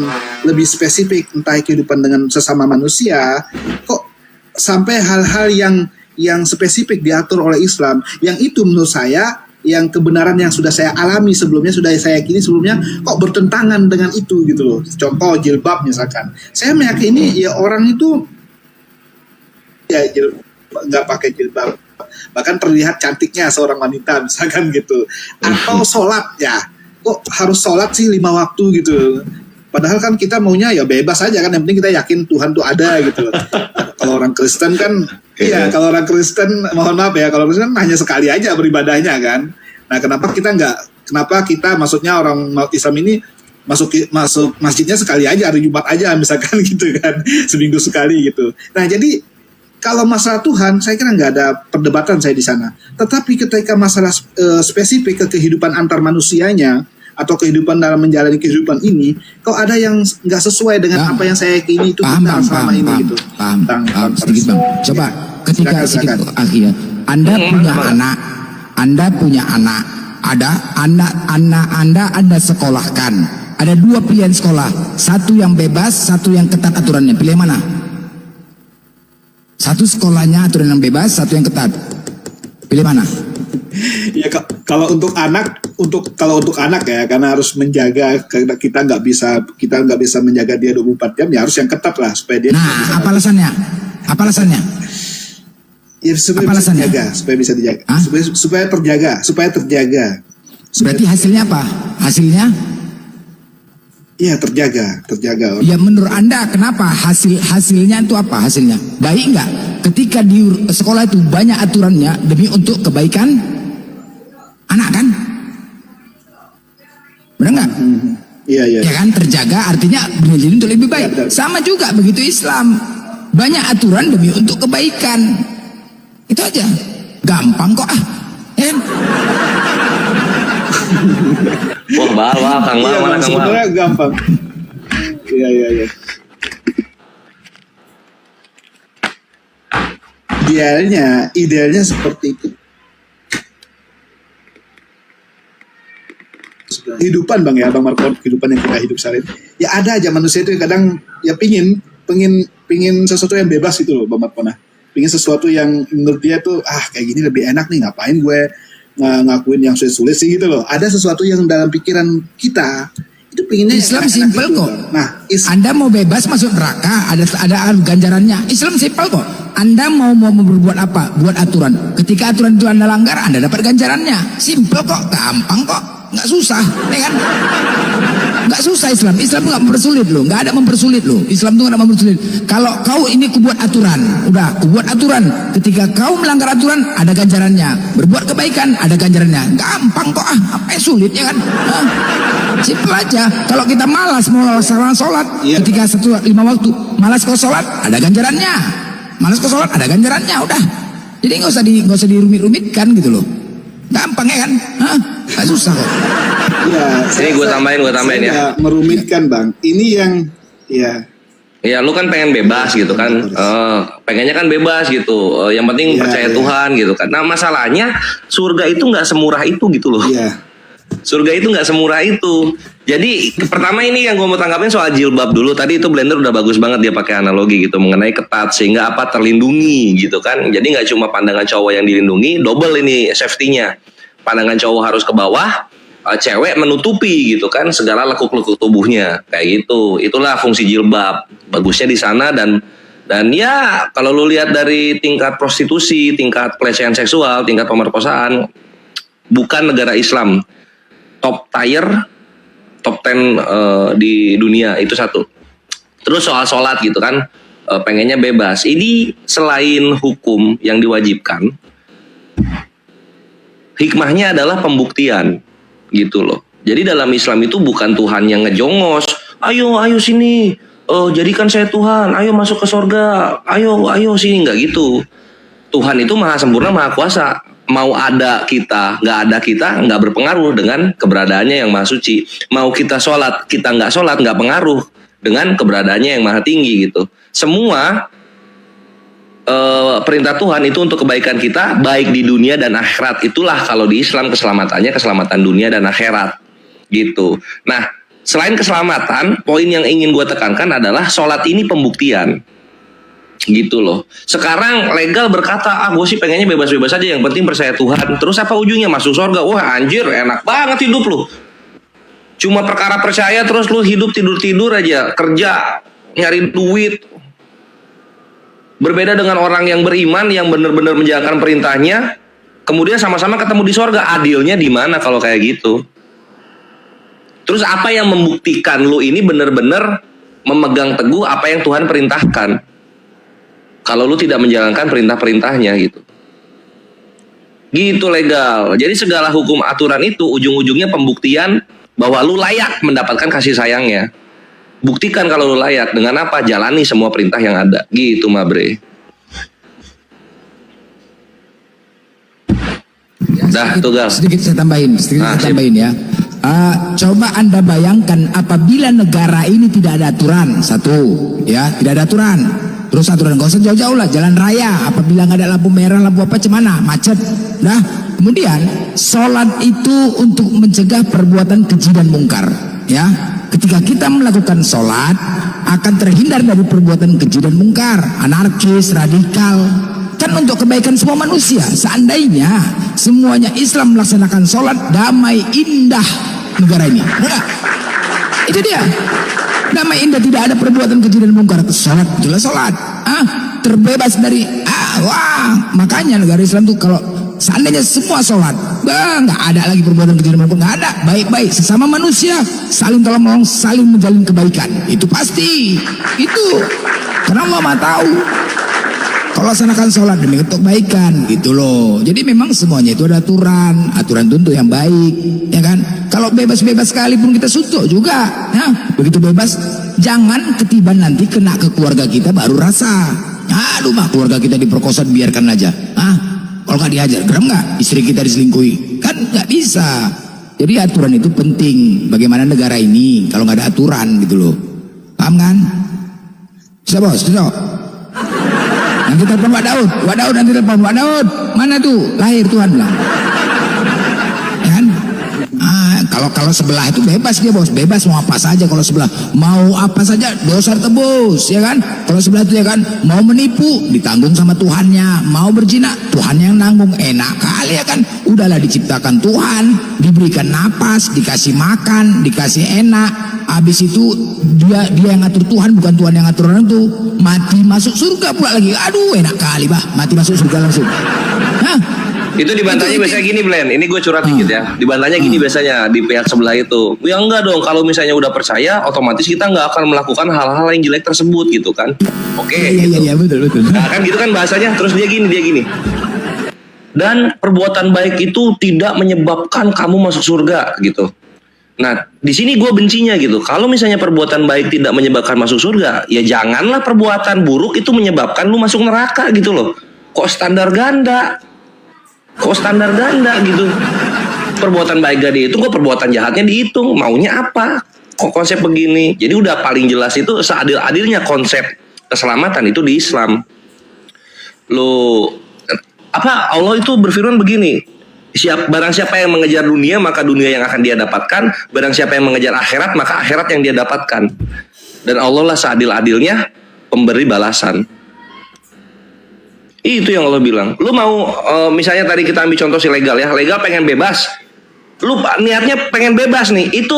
lebih spesifik, entah kehidupan dengan sesama manusia, kok sampai hal-hal yang spesifik diatur oleh Islam, yang itu menurut saya yang kebenaran yang sudah saya alami sebelumnya, sudah saya yakini sebelumnya, kok bertentangan dengan itu gitu loh. Contoh jilbab misalkan, saya meyakini ya orang itu ya nggak pakai jilbab, bahkan terlihat cantiknya seorang wanita misalkan gitu, atau sholat, ya kok harus sholat sih 5 waktu gitu, padahal kan kita maunya ya bebas aja kan, yang penting kita yakin Tuhan tuh ada gitu. Kalau orang Kristen kan kalau orang Kristen mohon maaf ya, kalau Kristen hanya sekali aja beribadahnya kan. Nah, kenapa kita maksudnya orang Islam ini masuk masjidnya sekali aja, hari Jumat aja misalkan gitu kan, seminggu sekali gitu. Nah, jadi kalau masalah Tuhan, saya kira nggak ada perdebatan saya di sana. Tetapi ketika masalah spesifik ke kehidupan antar manusianya atau kehidupan dalam menjalani kehidupan ini, kok ada yang nggak sesuai dengan apa yang saya yakini itu benar selama ini gitu. Paham. Sedikit Bang. Coba ketika sedikit akhir, Anda punya anak, ada anak Anda sekolahkan. Ada 2 pilihan sekolah, satu yang bebas, satu yang ketat aturannya. Pilih mana? Satu sekolahnya aturan yang bebas, satu yang ketat. Pilih mana? Ya kalau untuk anak ya, karena harus menjaga, kita nggak bisa menjaga dia 24 jam, ya harus yang ketat lah supaya dia. Nah, apa alasannya? Ya supaya bisa dijaga, supaya terjaga. Berarti hasilnya apa? Hasilnya? Iya, terjaga. Ya menurut Anda kenapa hasilnya itu apa hasilnya? Baik nggak? Ketika di sekolah itu banyak aturannya demi untuk kebaikan anak kan? Benar nggak? Iya. Ya kan, terjaga artinya menjadi untuk lebih baik. Ya, sama juga begitu Islam. Banyak aturan demi untuk kebaikan. Itu aja. Gampang kok ya kan? Wah, Kang Mal, mana Kang Mal? Sebenarnya gampang. Iya. Idealnya seperti itu. Kehidupan Bang ya, Bang Marco, kehidupan yang kita hidup sehari. Ya ada aja manusia itu yang kadang ya pingin sesuatu yang bebas gitu loh Bang Marco. Pingin sesuatu yang menurut dia tuh kayak gini lebih enak nih, ngapain gue ngakuin yang sulit sih gitu loh. Ada sesuatu yang dalam pikiran kita itu pinginnya Islam simpel gitu. kok. Nah, Anda mau bebas masuk neraka, ada ganjarannya. Islam simpel kok. Anda mau berbuat apa? Buat aturan. Ketika aturan itu Anda langgar, Anda dapat ganjarannya. Simpel kok, gampang kok, nggak susah, ya kan? Nggak susah Islam. Islam tuh nggak mempersulit loh, nggak ada mempersulit loh. Islam tuh nggak ada mempersulit. Kalau kau ini kubuat aturan, udah kubuat aturan. Ketika kau melanggar aturan, ada ganjarannya. Berbuat kebaikan, ada ganjarannya. Gampang kok, apa yang sulit ya kan? Simpel aja. Kalau kita malas mau sholat, ketika 5 waktu, malas kau sholat, ada ganjarannya. Malas kau sholat, ada ganjarannya. Udah. Jadi nggak usah dirumit-rumitkan gitu loh. Gampang ya kan? Nggak susah kok. Ini gue tambahin ya. Merumitkan Bang. Ini yang Ya lu kan pengen bebas gitu kan, pengennya kan bebas gitu, yang penting percaya Tuhan gitu kan. Nah masalahnya surga itu nggak semurah itu gitu loh. Surga itu nggak semurah itu. Jadi pertama ini yang gue mau tanggapin soal jilbab dulu. Tadi itu Blender udah bagus banget dia pakai analogi gitu mengenai ketat sehingga apa terlindungi gitu kan. Jadi nggak cuma pandangan cowok yang dilindungi, double ini safety-nya. Pandangan cowok harus ke bawah, cewek menutupi gitu kan segala lekuk-lekuk tubuhnya kayak gitu. Itulah fungsi jilbab. Bagusnya di sana dan ya kalau lu lihat dari tingkat prostitusi, tingkat pelecehan seksual, tingkat pemerkosaan, bukan negara Islam top tier, top 10 di dunia itu satu. Terus soal sholat gitu kan, pengennya bebas. Ini selain hukum yang diwajibkan, hikmahnya adalah pembuktian gitu loh. Jadi dalam Islam itu bukan Tuhan yang ngejongos, ayo sini, oh jadikan saya Tuhan, ayo masuk ke sorga, ayo sini, nggak gitu. Tuhan itu maha sempurna, maha kuasa. Mau ada kita, nggak berpengaruh dengan keberadaannya yang maha suci. Mau kita sholat, kita nggak sholat, nggak pengaruh dengan keberadaannya yang maha tinggi gitu. Semua perintah Tuhan itu untuk kebaikan kita, baik di dunia dan akhirat. Itulah kalau di Islam keselamatannya, keselamatan dunia dan akhirat gitu. Nah, selain keselamatan, poin yang ingin gue tekankan adalah sholat ini pembuktian. Gitu loh. Sekarang legal berkata, gue sih pengennya bebas-bebas aja, yang penting percaya Tuhan. Terus apa ujungnya? Masuk surga. Wah anjir, enak banget hidup lu. Cuma perkara percaya terus lu hidup tidur-tidur aja, kerja, nyari duit. Berbeda dengan orang yang beriman, yang benar-benar menjalankan perintahnya, kemudian sama-sama ketemu di surga. Adilnya di mana kalau kayak gitu? Terus apa yang membuktikan lu ini benar-benar memegang teguh apa yang Tuhan perintahkan? Kalau lu tidak menjalankan perintah-perintahnya gitu. Gitu legal. Jadi segala hukum aturan itu ujung-ujungnya pembuktian bahwa lu layak mendapatkan kasih sayangnya. Buktikan kalau lu layak. Dengan apa? Jalani semua perintah yang ada. Gitu Mabre. Dah tuh Gal. Sedikit saya tambahin ya. Coba Anda bayangkan apabila negara ini tidak ada aturan, satu, ya, tidak ada aturan. Terus aturan gak usah jauh-jauh lah, jalan raya apabila nggak ada lampu merah, lampu apa cemana, macet. Nah, kemudian sholat itu untuk mencegah perbuatan keji dan mungkar. Ya, ketika kita melakukan sholat akan terhindar dari perbuatan keji dan mungkar, anarkis, radikal. Kan untuk kebaikan semua manusia. Seandainya semuanya Islam melaksanakan sholat, damai indah negara ini. Nah, itu dia. Damai indah, tidak ada perbuatan keji dan mungkar. Sholat, jelas sholat. Terbebas dari makanya negara Islam tuh kalau seandainya semua sholat, nggak ada lagi perbuatan keji dan mungkar, nggak ada. Baik-baik sesama manusia, saling tolong menolong, saling menjalin kebaikan. Itu pasti. Itu karena Allah Maha tahu. Kalau laksanakan sholat demi kebaikan gitu loh. Jadi memang semuanya itu ada aturan untuk yang baik, ya kan? Kalau bebas-bebas sekalipun kita suntuk juga, ya. Begitu bebas, jangan ketiban nanti kena ke keluarga kita baru rasa. Aduh mah keluarga kita diperkosa, biarkan aja. Kalau nggak dihajar, geram nggak? Istri kita diselingkuhi, kan nggak bisa. Jadi aturan itu penting. Bagaimana negara ini kalau nggak ada aturan gitu loh, paham kan? Bisa bos, bisa. Nanti telepon Pak Daud nanti telepon Pak Daud, mana tuh lahir Tuhan bilang, ya kan? Kalau sebelah itu bebas dia bos, bebas mau apa saja. Kalau sebelah mau apa saja dosa tebus, ya kan? Kalau sebelah itu ya kan, mau menipu ditanggung sama Tuhannya, mau berzina Tuhan yang nanggung, enak kali ya kan? Udahlah diciptakan Tuhan, diberikan napas, dikasih makan, dikasih enak. Habis itu dia yang ngatur Tuhan, bukan Tuhan yang ngatur orang tuh. Mati masuk surga pula lagi. Aduh enak kali bah, mati masuk surga langsung. Itu dibantahnya biasanya gini Blen, ini gue curhat dikit ya. Dibantahnya gini biasanya di pihak sebelah itu. Ya enggak dong, kalau misalnya udah percaya, otomatis kita nggak akan melakukan hal-hal yang jelek tersebut gitu kan. Oke. Iya betul. Nah kan gitu kan bahasanya. Terus dia gini. Dan perbuatan baik itu tidak menyebabkan kamu masuk surga gitu. Nah, di sini gue bencinya gitu. Kalau misalnya perbuatan baik tidak menyebabkan masuk surga, ya janganlah perbuatan buruk itu menyebabkan lu masuk neraka gitu loh. Kok standar ganda gitu. Perbuatan baik gak dihitung, kok perbuatan jahatnya dihitung. Maunya apa? Kok konsep begini? Jadi udah paling jelas itu seadil-adilnya konsep keselamatan itu di Islam. Allah itu berfirman begini. Barang siapa yang mengejar dunia, maka dunia yang akan dia dapatkan. Barang siapa yang mengejar akhirat, maka akhirat yang dia dapatkan. Dan Allah lah seadil-adilnya pemberi balasan. Itu yang Allah bilang. Lu mau misalnya tadi kita ambil contoh si legal ya. Legal pengen bebas. Lu niatnya pengen bebas nih. Itu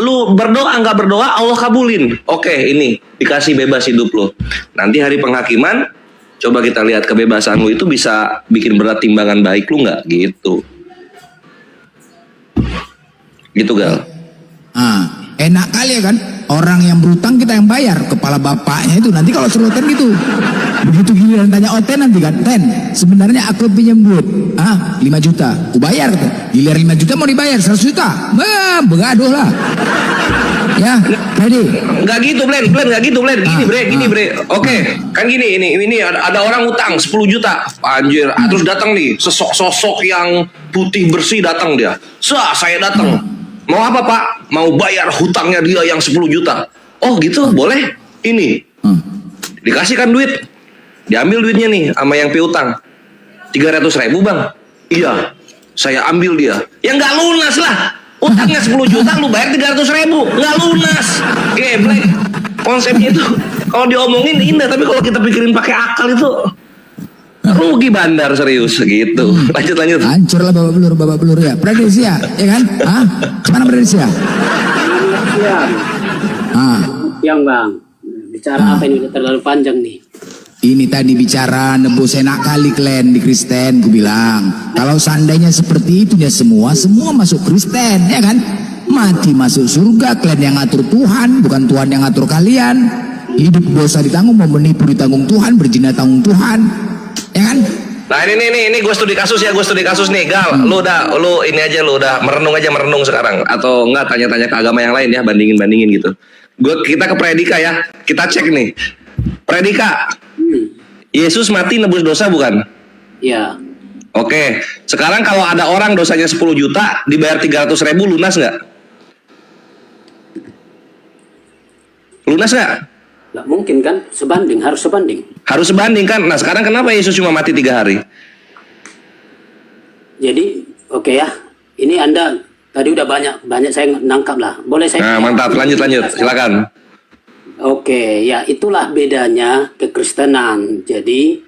lu berdoa nggak berdoa Allah kabulin. Oke, ini dikasih bebas hidup lu. Nanti hari penghakiman coba kita lihat kebebasan lu itu bisa bikin berat timbangan baik lu nggak gitu. Gitu Gal. Enak kali ya kan, orang yang berutang kita yang bayar, kepala bapaknya itu nanti kalau serutan gitu. Begitu giliran tanya Ten nanti kan, Ten sebenarnya aku pinjam duit 5 juta, aku bayar kata. Giliran 5 juta mau dibayar 100 juta, begaduh lah. Ya, Freddy. Nggak gitu, Blen, nggak gitu, Blen. Gini, bre. Oke, kan gini, ini ada orang utang 10 juta. Anjir, terus datang nih, sosok yang putih bersih datang dia. Saya datang. Mau apa, Pak? Mau bayar hutangnya dia yang 10 juta. Oh, gitu, boleh. Ini. Dikasihkan duit. Diambil duitnya nih sama yang piutang. 300.000, Bang. Iya. Saya ambil dia. Ya nggak lunas lah. Utangnya 10 juta, lu bayar 300.000. Nggak lunas. Geblek. Konsepnya itu kalau diomongin indah, tapi kalau kita pikirin pakai akal itu rugi bandar serius gitu. Lanjut. Hancur lah babak belur ya. Prediksi ya kan? Gimana prediksi ya? Yang Bang, bicara apa ini udah terlalu panjang nih. Ini tadi bicara nebus enak kali kalian di Kristen, ku bilang. Kalau seandainya seperti itu ya semua masuk Kristen, ya kan? Mati masuk surga, kalian yang ngatur Tuhan, bukan Tuhan yang ngatur kalian. Hidup dosa ditanggung, mau menipu ditanggung Tuhan, berzina tanggung Tuhan, ya kan? Nah ini gue studi kasus nih, Gal. Lu udah merenung sekarang, atau enggak tanya-tanya ke agama yang lain ya, bandingin gitu. Kita ke Predika ya, kita cek nih. Predika. Yesus mati nebus dosa bukan? Iya. Oke, sekarang kalau ada orang dosanya 10 juta dibayar 300.000 lunas nggak? Lunas nggak? Nggak mungkin kan, harus sebanding. Harus sebanding kan? Nah sekarang kenapa Yesus cuma mati 3 hari? Jadi, oke ya, ini Anda tadi udah banyak saya nangkap lah. Boleh saya? Nah mantap, lanjut, silakan. Oke, ya itulah bedanya kekristenan. Jadi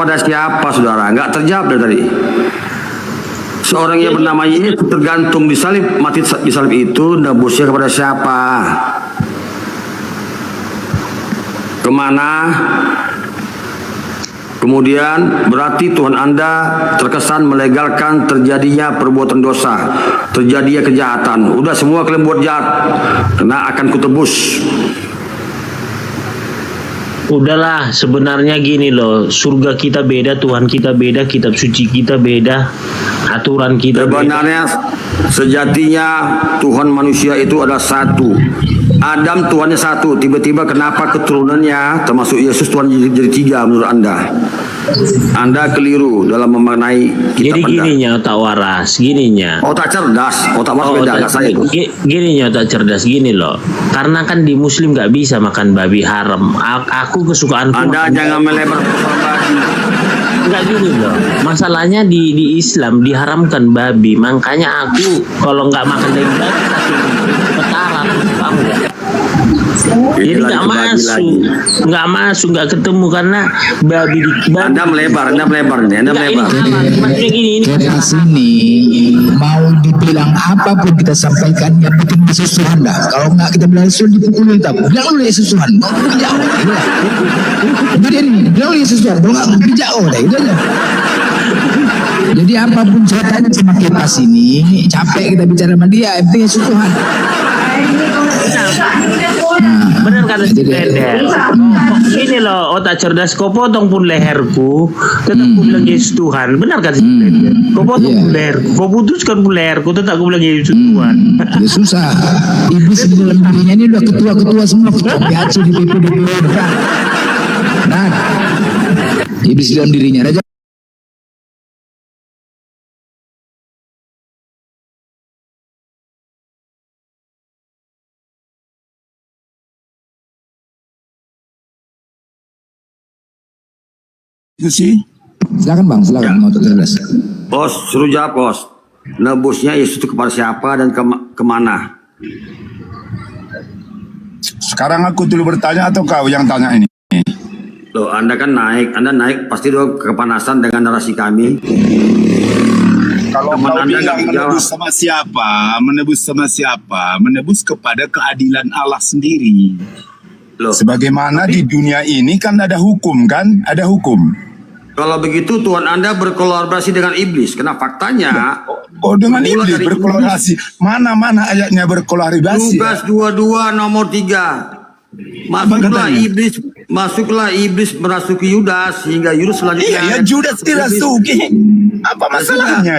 kepada siapa, saudara? Nggak terjawab dari tadi. Seorang yang bernama Yesus tergantung di salib, mati di salib itu nebusnya kepada siapa? Kemana? Kemudian berarti Tuhan Anda terkesan melegalkan terjadinya perbuatan dosa, terjadinya kejahatan. Udah semua kalian buat jahat, karena akan kutebus. Udahlah, sebenarnya gini loh, surga kita beda, Tuhan kita beda, kitab suci kita beda, aturan kita sebenarnya beda. Sejatinya Tuhan manusia itu adalah satu. Adam Tuhannya satu, tiba-tiba kenapa keturunannya termasuk Yesus Tuhan jadi tiga menurut Anda? Anda keliru dalam memaknai kitab Anda. Jadi gininya otak waras, gininya. Otak cerdas, otak waras beda, nggak saya itu. Gininya otak cerdas, gini loh. Karena kan di Muslim nggak bisa makan babi haram. Aku kesukaan. Anda jangan melebar persoalan babi. Enggak gini loh. Masalahnya di Islam diharamkan babi. Makanya aku kalau nggak makan daging babi ketara, paham nggak? Jadi nggak masuk, nggak ketemu karena babi. Anda melebar nih, Anda melebar. Maksudnya gini, Kita sini mau dibilang apapun kita sampaikan yang penting Yesus Tuhan dah. Kalau nggak kita bilang Yesus dipukulin tak, bilang dulu Yesus Tuhan. Mau kerja, itu dia nih, bilang dulu Yesus Tuhan. Kalau nggak mau kerja, deh itu aja. Jadi apapun ceritanya sama kita sini, capek kita bicara sama dia, yang penting Yesus Tuhan. bener kata si Dede. Ini loh otak cerdas, kau potong pun leherku tetap ku bilang Yesus Tuhan. Benar kan si Dede? Kau potong pun leherku, kau putuskan pun leherku tetap ku bilang Yesus Tuhan. Ya susah. Iblis di dalam dirinya ini udah ketua-ketua semua, ketua PAC di PPDB udah. Nah, iblis di dalam dirinya Raja. Itu sih. Silakan Bang, silakan mau terjelas. Bos, suruh jawab bos. Nebusnya Yesus itu kepada siapa dan kemana? Sekarang aku dulu bertanya atau kau yang tanya ini? Loh, Anda kan Anda naik pasti dong kepanasan dengan narasi kami. Kalau kau bilang menebus sama siapa, menebus kepada keadilan Allah sendiri. Loh. Sebagaimana di dunia ini kan ada hukum kan, ada hukum. Kalau begitu Tuhan Anda berkolaborasi dengan iblis, karena faktanya dengan iblis berkolaborasi. Mana ayatnya berkolaborasi? Lukas 22 nomor 3. Masuklah iblis merasuki Yudas hingga Yudas selanjutnya. Iya, Yudas dirasuki. Apa masalahnya?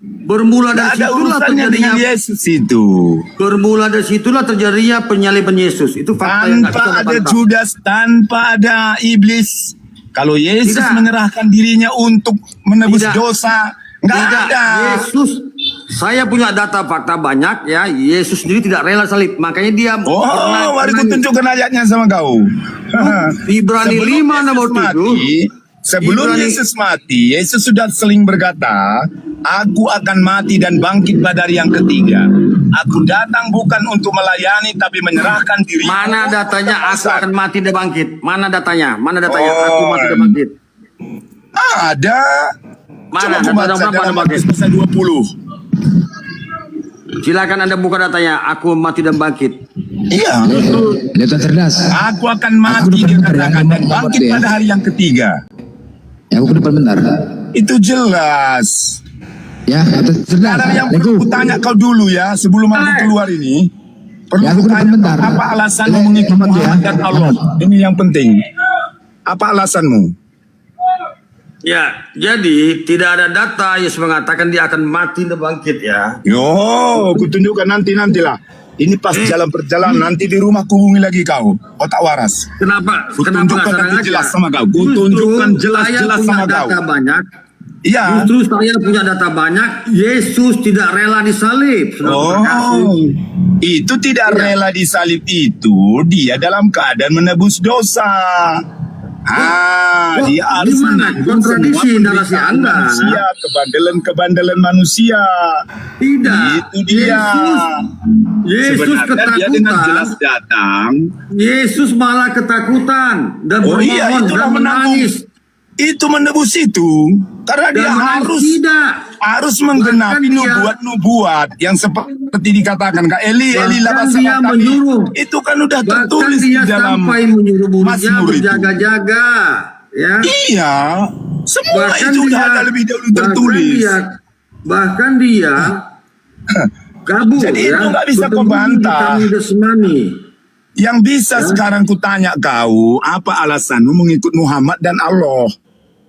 Bermula dari situlah terjadinya Yesus itu. Bermula dari situlah terjadinya penyaliban Yesus. Itu fakta yang tanpa ada Judas, tanpa ada iblis. Kalau Yesus menyerahkan dirinya untuk menebus dosa, nggak ada. Yesus, saya punya data fakta banyak ya. Yesus sendiri tidak rela salib, makanya dia. Mari ku tunjukkan ayatnya sama kau. Ibrani 5 nomor 7. Sebelum Yesus mati, Yesus sudah seling berkata, aku akan mati dan bangkit pada hari yang ketiga. Aku datang bukan untuk melayani, tapi menyerahkan diri. Mana datanya aku akan mati dan bangkit? Mana datanya? Aku mati dan bangkit? Ada. Mana data dalam Matius pasal 20. Silakan Anda buka datanya. Aku mati dan bangkit. Iya. Lihat cerdas. Aku akan mati dikatakan dan bangkit pada hari yang ketiga. Ya, aku ke depan bentar. Itu jelas. Ya, cerdas. Sekarang yang perlu kutanya kau dulu ya, sebelum aku keluar ini. Perlu kutanya apa alasanmu mengikuti Muhammad dan Allah? Ini yang penting. Apa alasanmu? Ya, jadi tidak ada data Yesus mengatakan dia akan mati dan bangkit ya. Yo, kutunjukkan nantilah. Ini pas jalan perjalanan nanti di rumah hubungi lagi kau, otak waras. Kenapa? Kutunjukkan nanti jelas sama kau. Kutunjukkan jelas-jelas sama kau. Data banyak. Iya. Justru saya punya data banyak. Yesus tidak rela disalib. Itu tidak rela disalib itu dia dalam keadaan menebus dosa. Dia harus kontradiksi narasi Anda. Manusia, kebandelan manusia. Tidak. Itu dia. Yesus ketakutan. Dia dengan jelas datang. Yesus malah ketakutan dan bermohon dan menangis. itu menebus itu karena dia harus menggenapi nubuat yang seperti dikatakan Kak Eli itu kan udah tertulis di dalam Mazmur itu. Berjaga-jaga, ya. Iya, semua Bahkan itu udah dia- ada lebih dahulu tertulis. Bahkan dia kabur. Jadi ya, itu nggak bisa kau bertemu di bantah. Taman Desmani. Yang bisa sekarang kutanya kau, apa alasanmu mengikut Muhammad dan Allah?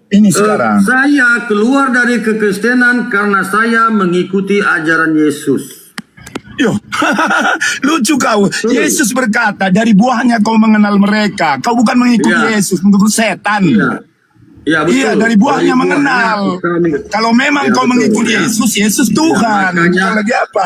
Ini sekarang. Saya keluar dari kekristenan karena saya mengikuti ajaran Yesus. Yo, lucu kau. Yesus berkata, dari buahnya kau mengenal mereka. Kau bukan mengikuti Yesus, mengikut setan. Iya, betul. Iya, dari buahnya mengenal. Kalau memang kau mengikuti Yesus Tuhan. Kau lagi apa?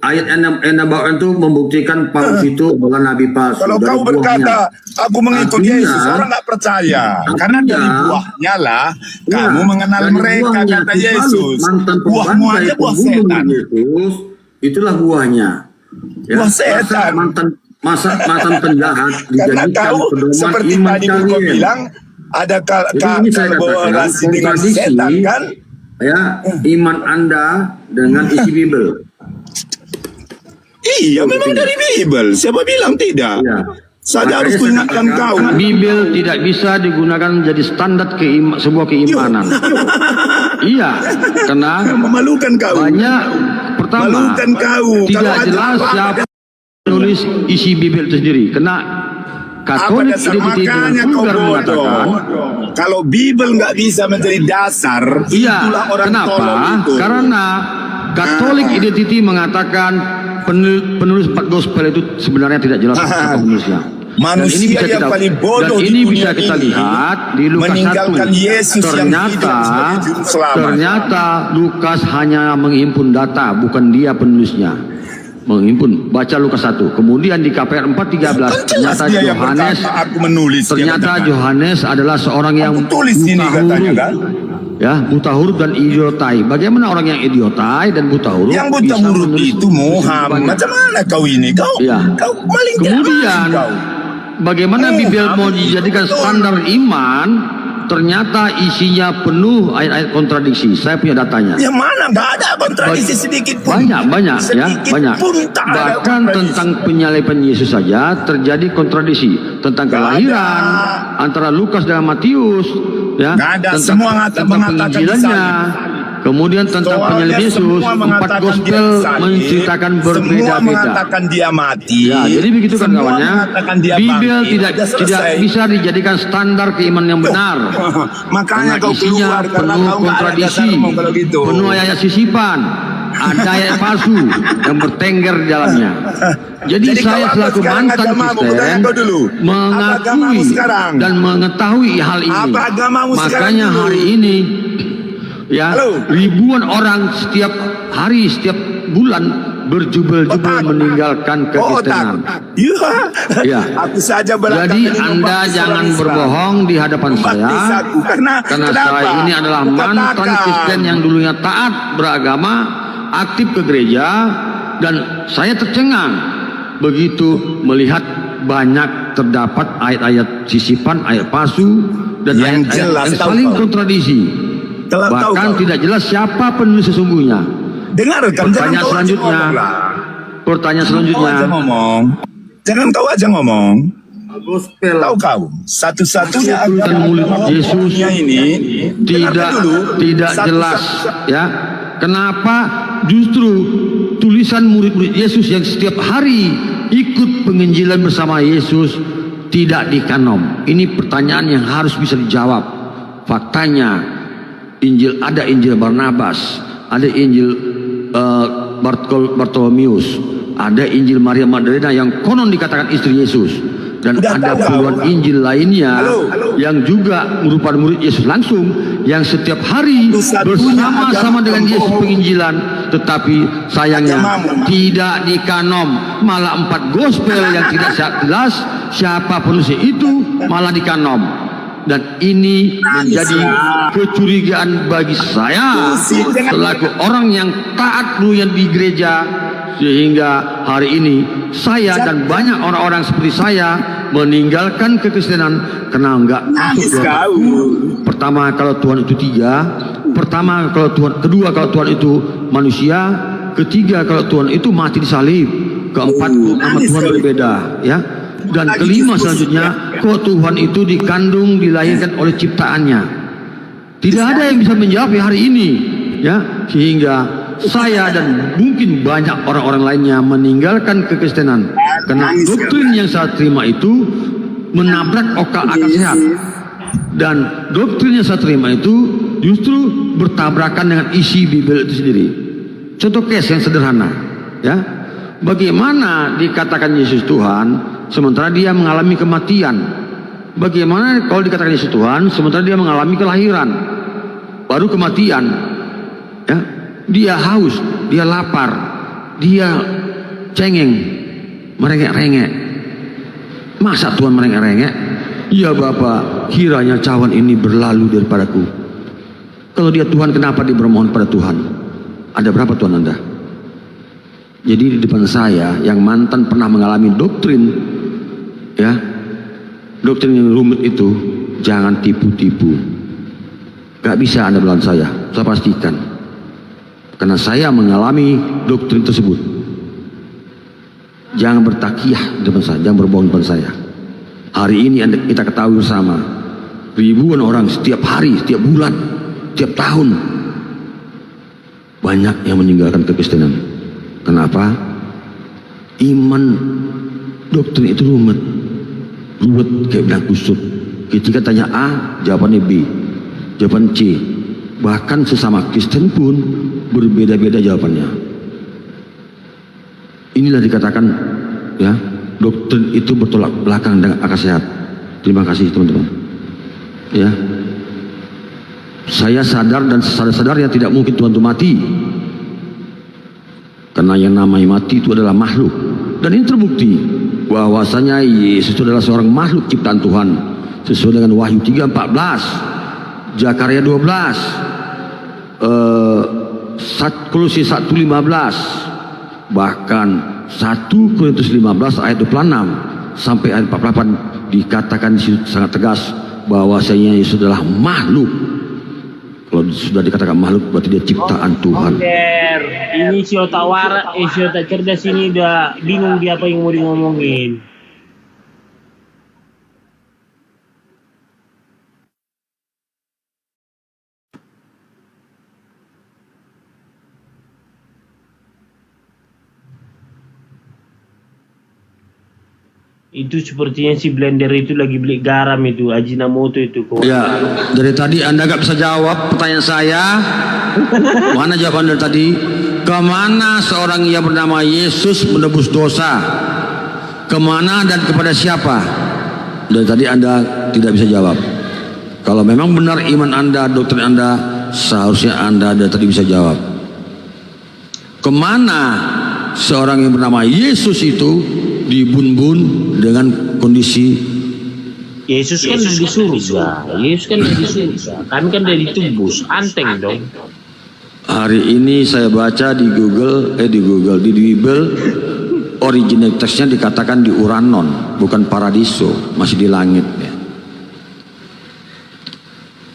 Ayat yang bawaan itu membuktikan Paulus itu adalah nabi palsu. Kalau Dari kau berkata, aku mengikuti Artinya- Yesus, orang nggak percaya. Karena dari buahnya lah, kamu mengenal dari mereka, buahnya, kata si Paulus, Yesus. mantan Buahmu pembantai, aja buah pembunuh setan. Yesus, itulah buahnya. Buah setan. Masa mantan penjahat Karena dijadikan kau, pedoman seperti iman tadi kau kalian. bilang, ada Jadi ini saya kolaborasi katakan dengan kontradiksi, setan kan? ya, iman Anda dengan isi Bible. Iya, memang dari Bible. Siapa bilang tidak? Saya harus ingatkan kau. Bible tidak bisa digunakan menjadi standar sebuah keimanan. Iya, karena memalukan kau. Banyak pertama Malukan kau. tidak Kalau ada jelas apa-apa- siapa menulis isi Bible itu sendiri. Karena Katolik Identity makanya dengan kau vulgar bodoh. mengatakan, Kalau Bible nggak bisa menjadi dasar, iya, itulah orang kenapa? tolol itu. Karena Katolik Identity mengatakan penulis 4 gospel itu sebenarnya tidak jelas siapa penulisnya. Manusia yang paling bodoh dan di ini dunia bisa kita ini lihat di Lukas 1. meninggalkan Yesus yang hidup sebagai juru selamat. Ternyata Lukas hanya menghimpun data, bukan dia penulisnya. Menghimpun, baca Lukas 1. Kemudian di KPR 4:13 ternyata dia yang Yohanes berkata, aku menulis. ternyata Yohanes adalah seorang yang tulis ini katanya kan. Ya, buta huruf dan idiotai. Bagaimana orang yang idiotai dan buta huruf? Yang buta bisa huruf menulis itu Muhammad. Macam mana kau ini? Kau maling Kemudian bagaimana Bible mau dijadikan standar iman? Ternyata isinya penuh ayat-ayat kontradiksi. Saya punya datanya. Yang mana? Nggak ada kontradiksi sedikit pun. Banyak ya, banyak. tak ada Bahkan tentang penyaliban Yesus saja terjadi kontradiksi tentang kelahiran antara Lukas dan Matius, ya. Nggak ada. Tentang, Semua tentang mengatakan penginjilannya. Kemudian tentang Soalnya penyaliban Yesus, semua 4 mengatakan gospel dia salib, menceritakan semua berbeda-beda. mengatakan dia mati. Ya, jadi begitu kan Semua kawannya. mengatakan dia Bible bangkit. tidak Udah selesai. bisa dijadikan standar keimanan yang benar. Makanya Karena kau isinya keluar karena penuh kau nggak ada kontradiksi, dasarmu kalau gitu. penuh ayat sisipan, ada ayat palsu yang bertengger di dalamnya. Jadi Jadi saya kau apa selaku sekarang mantan agamamu? Kristen Bertanya kau dulu. Apa agamamu mengakui sekarang? dan mengetahui hal ini. Apa agamamu sekarang Makanya dulu? hari ini ya ribuan orang setiap hari, setiap bulan berjubel-jubel meninggalkan kekristenan. Ya. Aku saja berangkat Jadi dari Anda membaptis jangan orang Islam. berbohong di hadapan saya. Membaptis aku. Karena kenapa? saya ini adalah mantan Katakan. Kristen yang dulunya taat beragama, aktif ke gereja, dan saya tercengang begitu melihat banyak terdapat ayat-ayat sisipan, ayat palsu, dan Yang ayat-ayat jelas, yang tahu saling kau. kontradiksi. Tahu Bahkan kau. tidak jelas siapa penulis sesungguhnya. Dengarkan, jangan Pertanyaan kau aja selanjutnya. ngomong lah. Pertanyaan Kau selanjutnya. aja ngomong. Jangan kau aja ngomong. Tahu kau, satu-satunya dan mulut Yesus ini tidak jelas ya. Kenapa justru tulisan murid-murid Yesus yang setiap hari ikut penginjilan bersama Yesus tidak dikanom? Ini pertanyaan yang harus bisa dijawab. Faktanya ada Injil Barnabas, ada Injil Bartolomeus, ada Injil Maria Magdalena yang konon dikatakan istri Yesus, dan ada puluhan Injil lainnya yang juga merupakan murid Yesus langsung yang setiap hari bersama-sama dengan Yesus penginjilan, tetapi sayangnya tidak dikanom. Malah 4 gospel yang tidak jelas siapa penulisnya itu malah dikanom. Dan ini menjadi kecurigaan bagi saya selaku orang yang taat dulu yang di gereja, sehingga hari ini saya dan banyak orang-orang seperti saya meninggalkan kekristenan karena enggak masuk dalam. Pertama kalau Tuhan itu tiga, kedua kalau Tuhan itu manusia, ketiga kalau Tuhan itu mati di salib, keempat nama Tuhan berbeda, ya. Dan kelima selanjutnya, kok Tuhan itu dikandung, dilahirkan oleh ciptaannya. Tidak ada yang bisa menjawab hari ini, ya. Sehingga saya dan mungkin banyak orang-orang lainnya meninggalkan kekristenan karena doktrin yang saya terima itu menabrak akal sehat, dan doktrin yang saya terima itu justru bertabrakan dengan isi Bible itu sendiri. Contoh case yang sederhana, ya. Bagaimana dikatakan Yesus Tuhan sementara dia mengalami kematian? Bagaimana kalau dikatakan Yesus Tuhan sementara dia mengalami kelahiran, baru kematian, ya? Dia haus, dia lapar, dia cengeng, merengek-rengek. Masa Tuhan merengek-rengek? Ya Bapa, kiranya cawan ini berlalu daripadaku. Kalau dia Tuhan, kenapa dia bermohon pada Tuhan? Ada berapa Tuhan Anda? Jadi di depan saya yang mantan pernah mengalami doktrin, ya, doktrin yang rumit itu, jangan tipu-tipu. Gak bisa Anda melawan saya pastikan. Karena saya mengalami doktrin tersebut. Jangan bertakiyah di depan saya, jangan berbohong di depan saya. Hari ini kita ketahui bersama, ribuan orang setiap hari, setiap bulan, setiap tahun, banyak yang meninggalkan kekristenan. Kenapa? Iman doktrin itu rumit kayak benang kusut. Ketika tanya A, jawabannya B, jawaban C. Bahkan sesama Kristen pun berbeda-beda jawabannya. Inilah dikatakan, ya, doktrin itu bertolak belakang dengan akal sehat. Terima kasih teman-teman. Ya, saya sadar dan sadar-sadarnya tidak mungkin Tuhan itu mati. Karena yang namanya mati itu adalah makhluk. Dan ini terbukti bahwasanya Yesus itu adalah seorang makhluk ciptaan Tuhan. Sesuai dengan Wahyu 3:14, Zakaria 12, Kolose 1:15, bahkan 1 Korintus 15 ayat 26 sampai ayat 48 dikatakan sangat tegas bahwasanya Yesus adalah makhluk. Kalau sudah dikatakan makhluk berarti dia ciptaan Tuhan. Ini si otak waras, si otak cerdas ini udah bingung dia apa yang mau ngomongin. Itu sepertinya si blender itu lagi beli garam itu, Ajinomoto itu. Ya, dari tadi Anda gak bisa jawab pertanyaan saya. Mana jawaban dari tadi? Kemana seorang yang bernama Yesus menebus dosa? Kemana dan kepada siapa? Dari tadi Anda tidak bisa jawab. Kalau memang benar iman Anda, doktrin Anda, seharusnya Anda dari tadi bisa jawab. Kemana seorang yang bernama Yesus itu dibun-bun dengan kondisi Yesus kan di surga. Yesus kan di surga. Kami kan dari tubus, anteng dong. Hari ini saya baca di di Bible, original teksnya dikatakan di Uranon, bukan paradiso, masih di langit ya.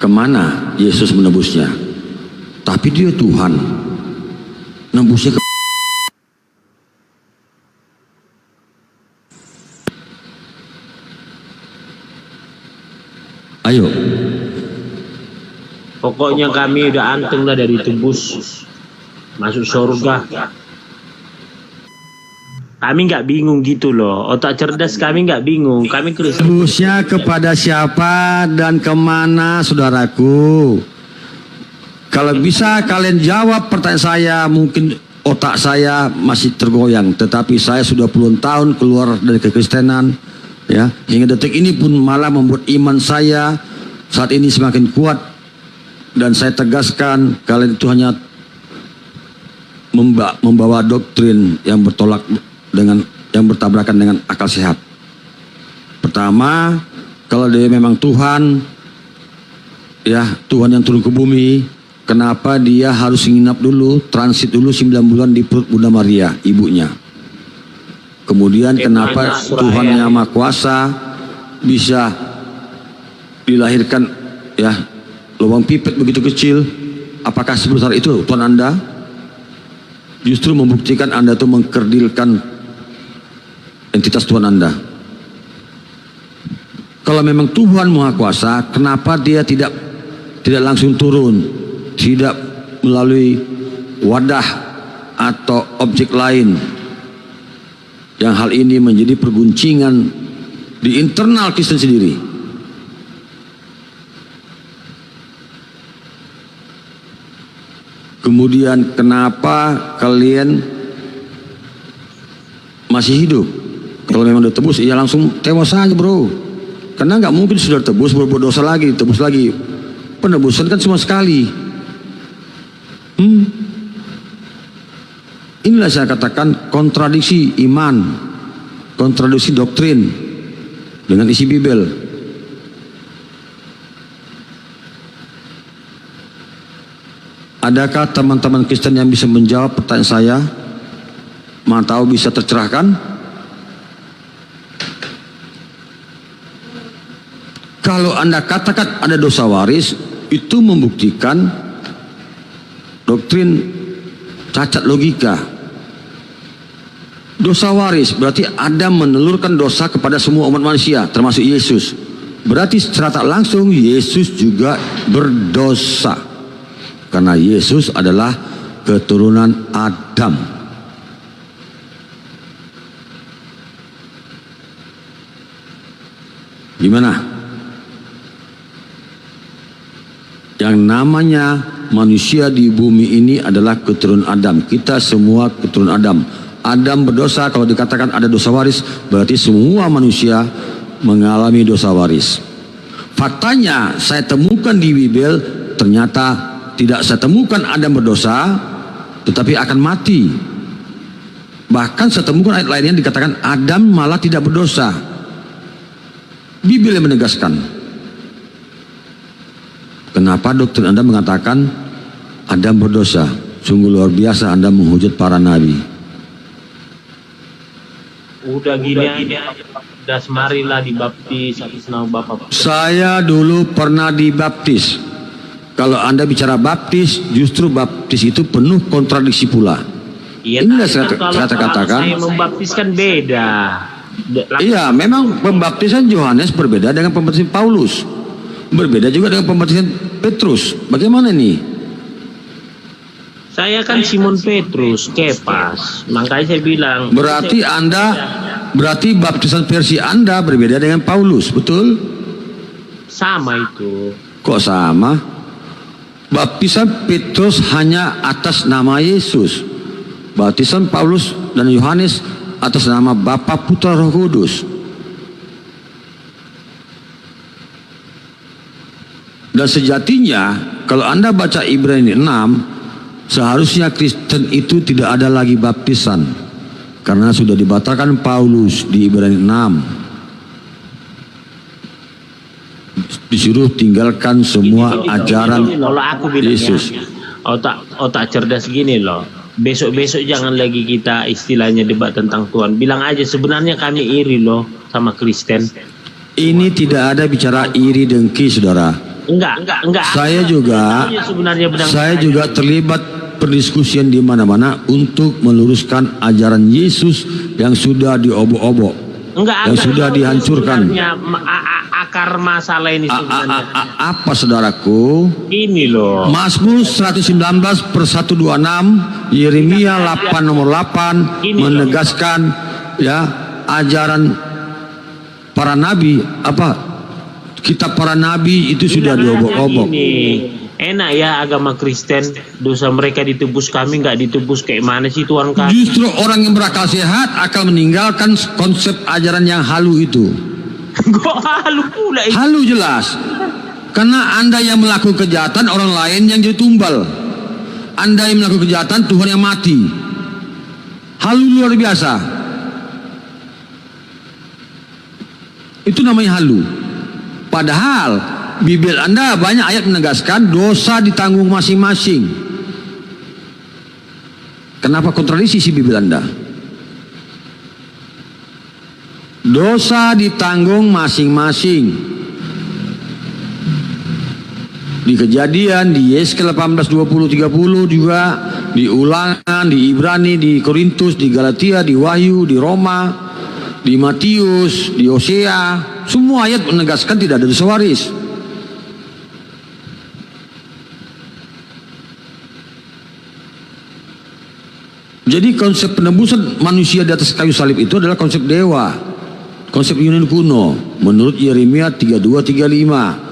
Kemana Yesus menebusnya? Tapi dia Tuhan, nebusnya ke ayo. Pokoknya kami udah anteng lah dari tebus masuk surga. Kami nggak bingung gitu loh. Otak cerdas kami nggak bingung. Kami Kristen. Tebusnya kepada siapa dan kemana, saudaraku? Kalau bisa kalian jawab pertanyaan saya, mungkin otak saya masih tergoyang. Tetapi saya sudah puluhan tahun keluar dari kekristenan. Ya, hingga detik ini pun malah membuat iman saya saat ini semakin kuat, dan saya tegaskan kalian itu hanya membawa doktrin yang bertolak dengan yang bertabrakan dengan akal sehat. Pertama, kalau dia memang Tuhan, ya Tuhan yang turun ke bumi, kenapa dia harus nginap dulu, transit dulu 9 bulan di perut Bunda Maria, ibunya? Kemudian kenapa Tuhan yang Maha Kuasa bisa dilahirkan ya lubang pipet begitu kecil? Apakah sebesar itu Tuhan Anda? Justru membuktikan Anda itu mengkerdilkan entitas Tuhan Anda. Kalau memang Tuhan Maha Kuasa, kenapa Dia tidak langsung turun, tidak melalui wadah atau objek lain, yang hal ini menjadi perguncingan di internal Kristen sendiri. Kemudian kenapa kalian masih hidup? Kalau memang udah tebus, ya langsung tewas saja bro. Karena nggak mungkin sudah tebus berbuat dosa lagi, tebus lagi. Penebusan kan cuma sekali. Inilah saya katakan kontradiksi iman, kontradiksi doktrin dengan isi Bible. Adakah teman-teman Kristen yang bisa menjawab pertanyaan saya? Mau tahu bisa tercerahkan? Kalau Anda katakan ada dosa waris, itu membuktikan doktrin cacat logika. Dosa waris berarti Adam menelurkan dosa kepada semua umat manusia, termasuk Yesus. Berarti secara tak langsung Yesus juga berdosa. Karena Yesus adalah keturunan Adam. Gimana? Yang namanya manusia di bumi ini adalah keturunan Adam. Kita semua keturunan Adam. Adam berdosa, kalau dikatakan ada dosa waris, berarti semua manusia mengalami dosa waris. Faktanya saya temukan di Bible, ternyata tidak saya temukan Adam berdosa, tetapi akan mati. Bahkan saya temukan ayat lainnya dikatakan Adam malah tidak berdosa. Bible yang menegaskan. Kenapa doktrin Anda mengatakan Adam berdosa? Sungguh luar biasa Anda menghujat para nabi. Udah gini aja, udah semarilah dibaptis atas nama Bapa. Saya dulu pernah dibaptis. Kalau Anda bicara baptis, justru baptis itu penuh kontradiksi pula. Iya, inilah saya katakan. Saya membaptiskan beda. Iya, memang pembaptisan Yohanes berbeda dengan pembaptisan Paulus. Berbeda juga dengan pembaptisan Petrus. Bagaimana nih? Saya kan Simon Petrus, Kepas. Makanya saya bilang. Berarti baptisan versi Anda berbeda dengan Paulus, betul? Sama itu. Kok sama? Baptisan Petrus hanya atas nama Yesus. Baptisan Paulus dan Yohanes atas nama Bapa, Putra, Roh Kudus. Dan sejatinya kalau Anda baca Ibrani 6, seharusnya Kristen itu tidak ada lagi baptisan. Karena sudah dibatalkan Paulus di Ibrani 6. Disuruh tinggalkan semua ajaran Yesus. Otak cerdas gini loh. Besok-besok jangan lagi kita istilahnya debat tentang Tuhan. Bilang aja sebenarnya kami iri loh sama Kristen. Ini tidak ada bicara iri dengki, saudara. Enggak. Saya juga terlibat perdiskusian di mana-mana untuk meluruskan ajaran Yesus yang sudah diobok-obok, yang sudah dihancurkan. Akar masalah ini sebenarnya. Apa saudaraku? Ini loh. Mazmur 119/126, Yeremia 8:8 menegaskan ya ajaran para nabi kitab para nabi itu sudah diobok-obok. Enak ya agama Kristen, dosa mereka ditebus, kami nggak ditebus. Kayak mana sih Tuhan kami? Justru orang yang berakal sehat akan meninggalkan konsep ajaran yang halu itu. Kok halu pula itu? Halu jelas. Karena Anda yang melakukan kejahatan, orang lain yang jadi tumbal. Anda yang melakukan kejahatan, Tuhan yang mati. Halu luar biasa. Itu namanya halu. Padahal Bible Anda banyak ayat menegaskan dosa ditanggung masing-masing. Kenapa kontradiksi si Bible Anda? Dosa ditanggung masing-masing. Di Kejadian, di Yeskel 18, 20, 30 juga, di Ulangan, di Ibrani, di Korintus, di Galatia, di Wahyu, di Roma, di Matius, di Hosea, semua ayat menegaskan tidak ada dosa waris. Jadi konsep penebusan manusia di atas kayu salib itu adalah konsep dewa, konsep Yunani kuno, menurut Yeremia 32:35.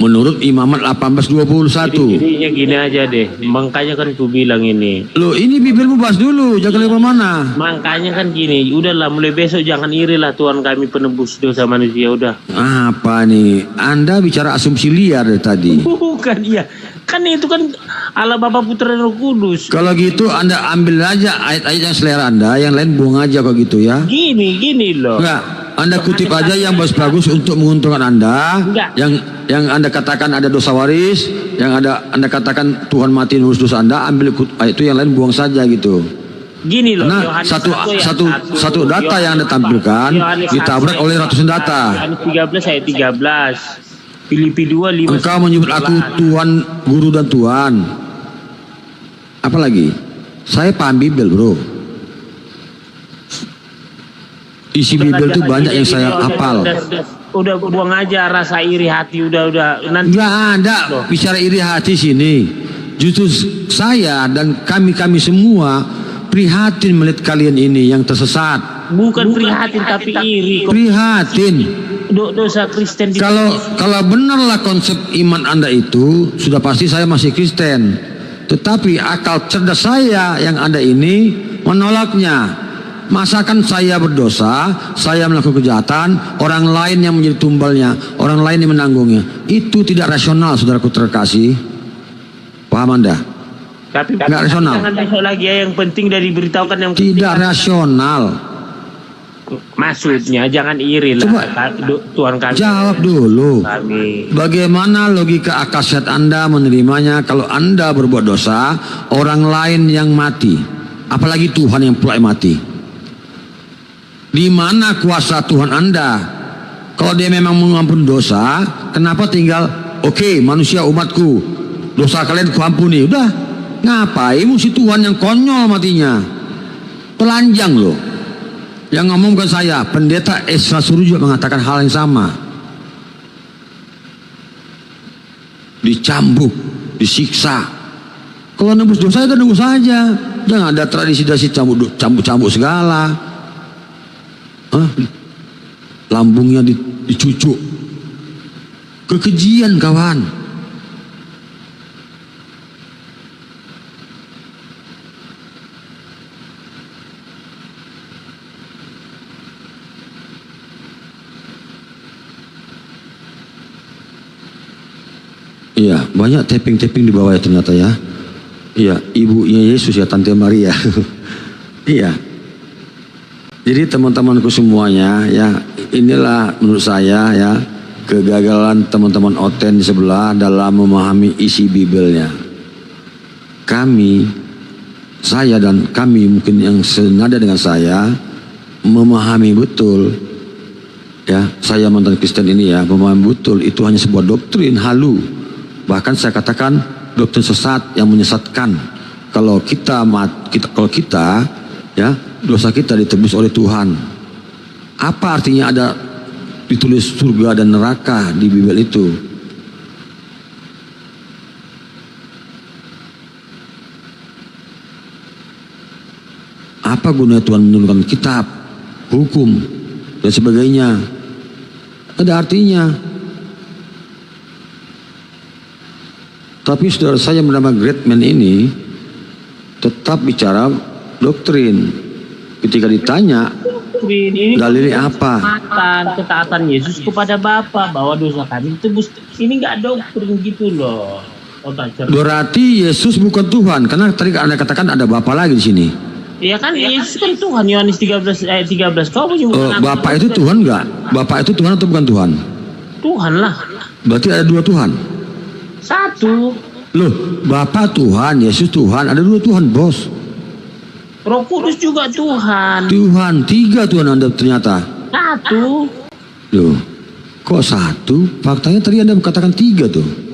Menurut Imamat 18:21. Jadinya gini aja deh, makanya kan ku bilang ini. Loh, ini bibirmu bahas dulu, jangan lewat mana. Makanya kan gini, udahlah mulai besok jangan iri lah Tuhan kami penebus dosa manusia, udah. Apa nih? Anda bicara asumsi liar dari tadi. Bukan, iya. Kan itu kan Allah Bapa Putra dan Roh Kudus. Kalau gitu Anda ambil aja ayat-ayat yang selera Anda, yang lain buang aja kok gitu ya. Gini loh. Enggak. Anda kutip aja yang bagus-bagus untuk menguntungkan Anda. Yang Anda katakan ada dosa waris, yang Anda katakan Tuhan mati nurus dosa Anda, ambil itu, yang lain buang saja gitu. Gini loh. Karena satu data yang Anda tampilkan ditabrak oleh ratusan data. Yohanes 13 ayat 13. Filipi 2:5. Engkau menyebut aku Tuhan, guru dan Tuhan. Apalagi? Saya paham Bibel, bro. Isi Bibel itu banyak yang saya hafal. Udah buang aja rasa iri hati, udah nanti. Nggak ada bicara iri hati sini. Justru saya dan kami semua prihatin melihat kalian ini yang tersesat. Bukan prihatin tapi iri. Prihatin. Dosa Kristen. Kalau benarlah konsep iman Anda itu, sudah pasti saya masih Kristen. Tetapi akal cerdas saya yang ada ini menolaknya. Masakan saya berdosa, saya melakukan kejahatan, orang lain yang menjadi tumbalnya, orang lain yang menanggungnya. Itu tidak rasional, saudaraku terkasih. Paham Anda? Tapi nggak rasional. Jangan besok lagi ya, yang penting dari beritahukan yang tidak rasional. Maksudnya jangan iri lah. Coba Tuhan kami. Jawab dulu. Bagaimana logika akal sehat Anda menerimanya kalau Anda berbuat dosa, orang lain yang mati, apalagi Tuhan yang pula mati? Di mana kuasa Tuhan Anda? Kalau dia memang mengampuni dosa, kenapa tinggal oke, manusia umatku, dosa kalian kuampuni, udah. Ngapain mesti Tuhan yang konyol matinya? Telanjang loh. Yang ngomong bukan saya, pendeta Esra Suru juga mengatakan hal yang sama. Dicambuk, disiksa. Kalau nebus dosa itu nebus saja. Jangan ada tradisi-tradisi cambuk-cambuk segala. Lambungnya dicucuk. Kekejian kawan. Iya, banyak tapping-tapping di bawah ya ternyata ya. Iya, ibunya Yesus ya, Tante Maria. Iya. Jadi teman-temanku semuanya ya, inilah menurut saya ya kegagalan teman-teman Oten di sebelah dalam memahami isi Bibelnya. Saya dan kami mungkin yang senada dengan saya memahami betul ya, saya mantan Kristen ini ya, memahami betul itu hanya sebuah doktrin halu. Bahkan saya katakan doktrin sesat yang menyesatkan. Kalau kita ya, dosa kita ditebus oleh Tuhan. Apa artinya ada ditulis surga dan neraka di Bibel itu? Apa gunanya Tuhan menurunkan kitab, hukum, dan sebagainya? Ada artinya. Tapi saudara saya bernama Greatman ini tetap bicara doktrin. Ketika ditanya dalilnya apa? Ketaatan Yesus kepada Bapa bahwa dosa kami itu ini nggak doktrin gitu loh. Berarti Yesus bukan Tuhan, karena tadi Anda katakan ada Bapa lagi di sini. Iya kan, Yesus kan Tuhan. Yohanes 13 ayat 13. Kau menyebutkan Bapa itu Tuhan nggak? Bapa itu Tuhan atau bukan Tuhan? Tuhan lah. Berarti ada dua Tuhan. Satu. Loh, Bapa Tuhan, Yesus Tuhan, ada dua Tuhan, bos. Roh Kudus juga Tuhan. Tuhan, tiga Tuhan Anda ternyata. Satu. Loh, kok satu? Faktanya tadi Anda katakan 3 tuh.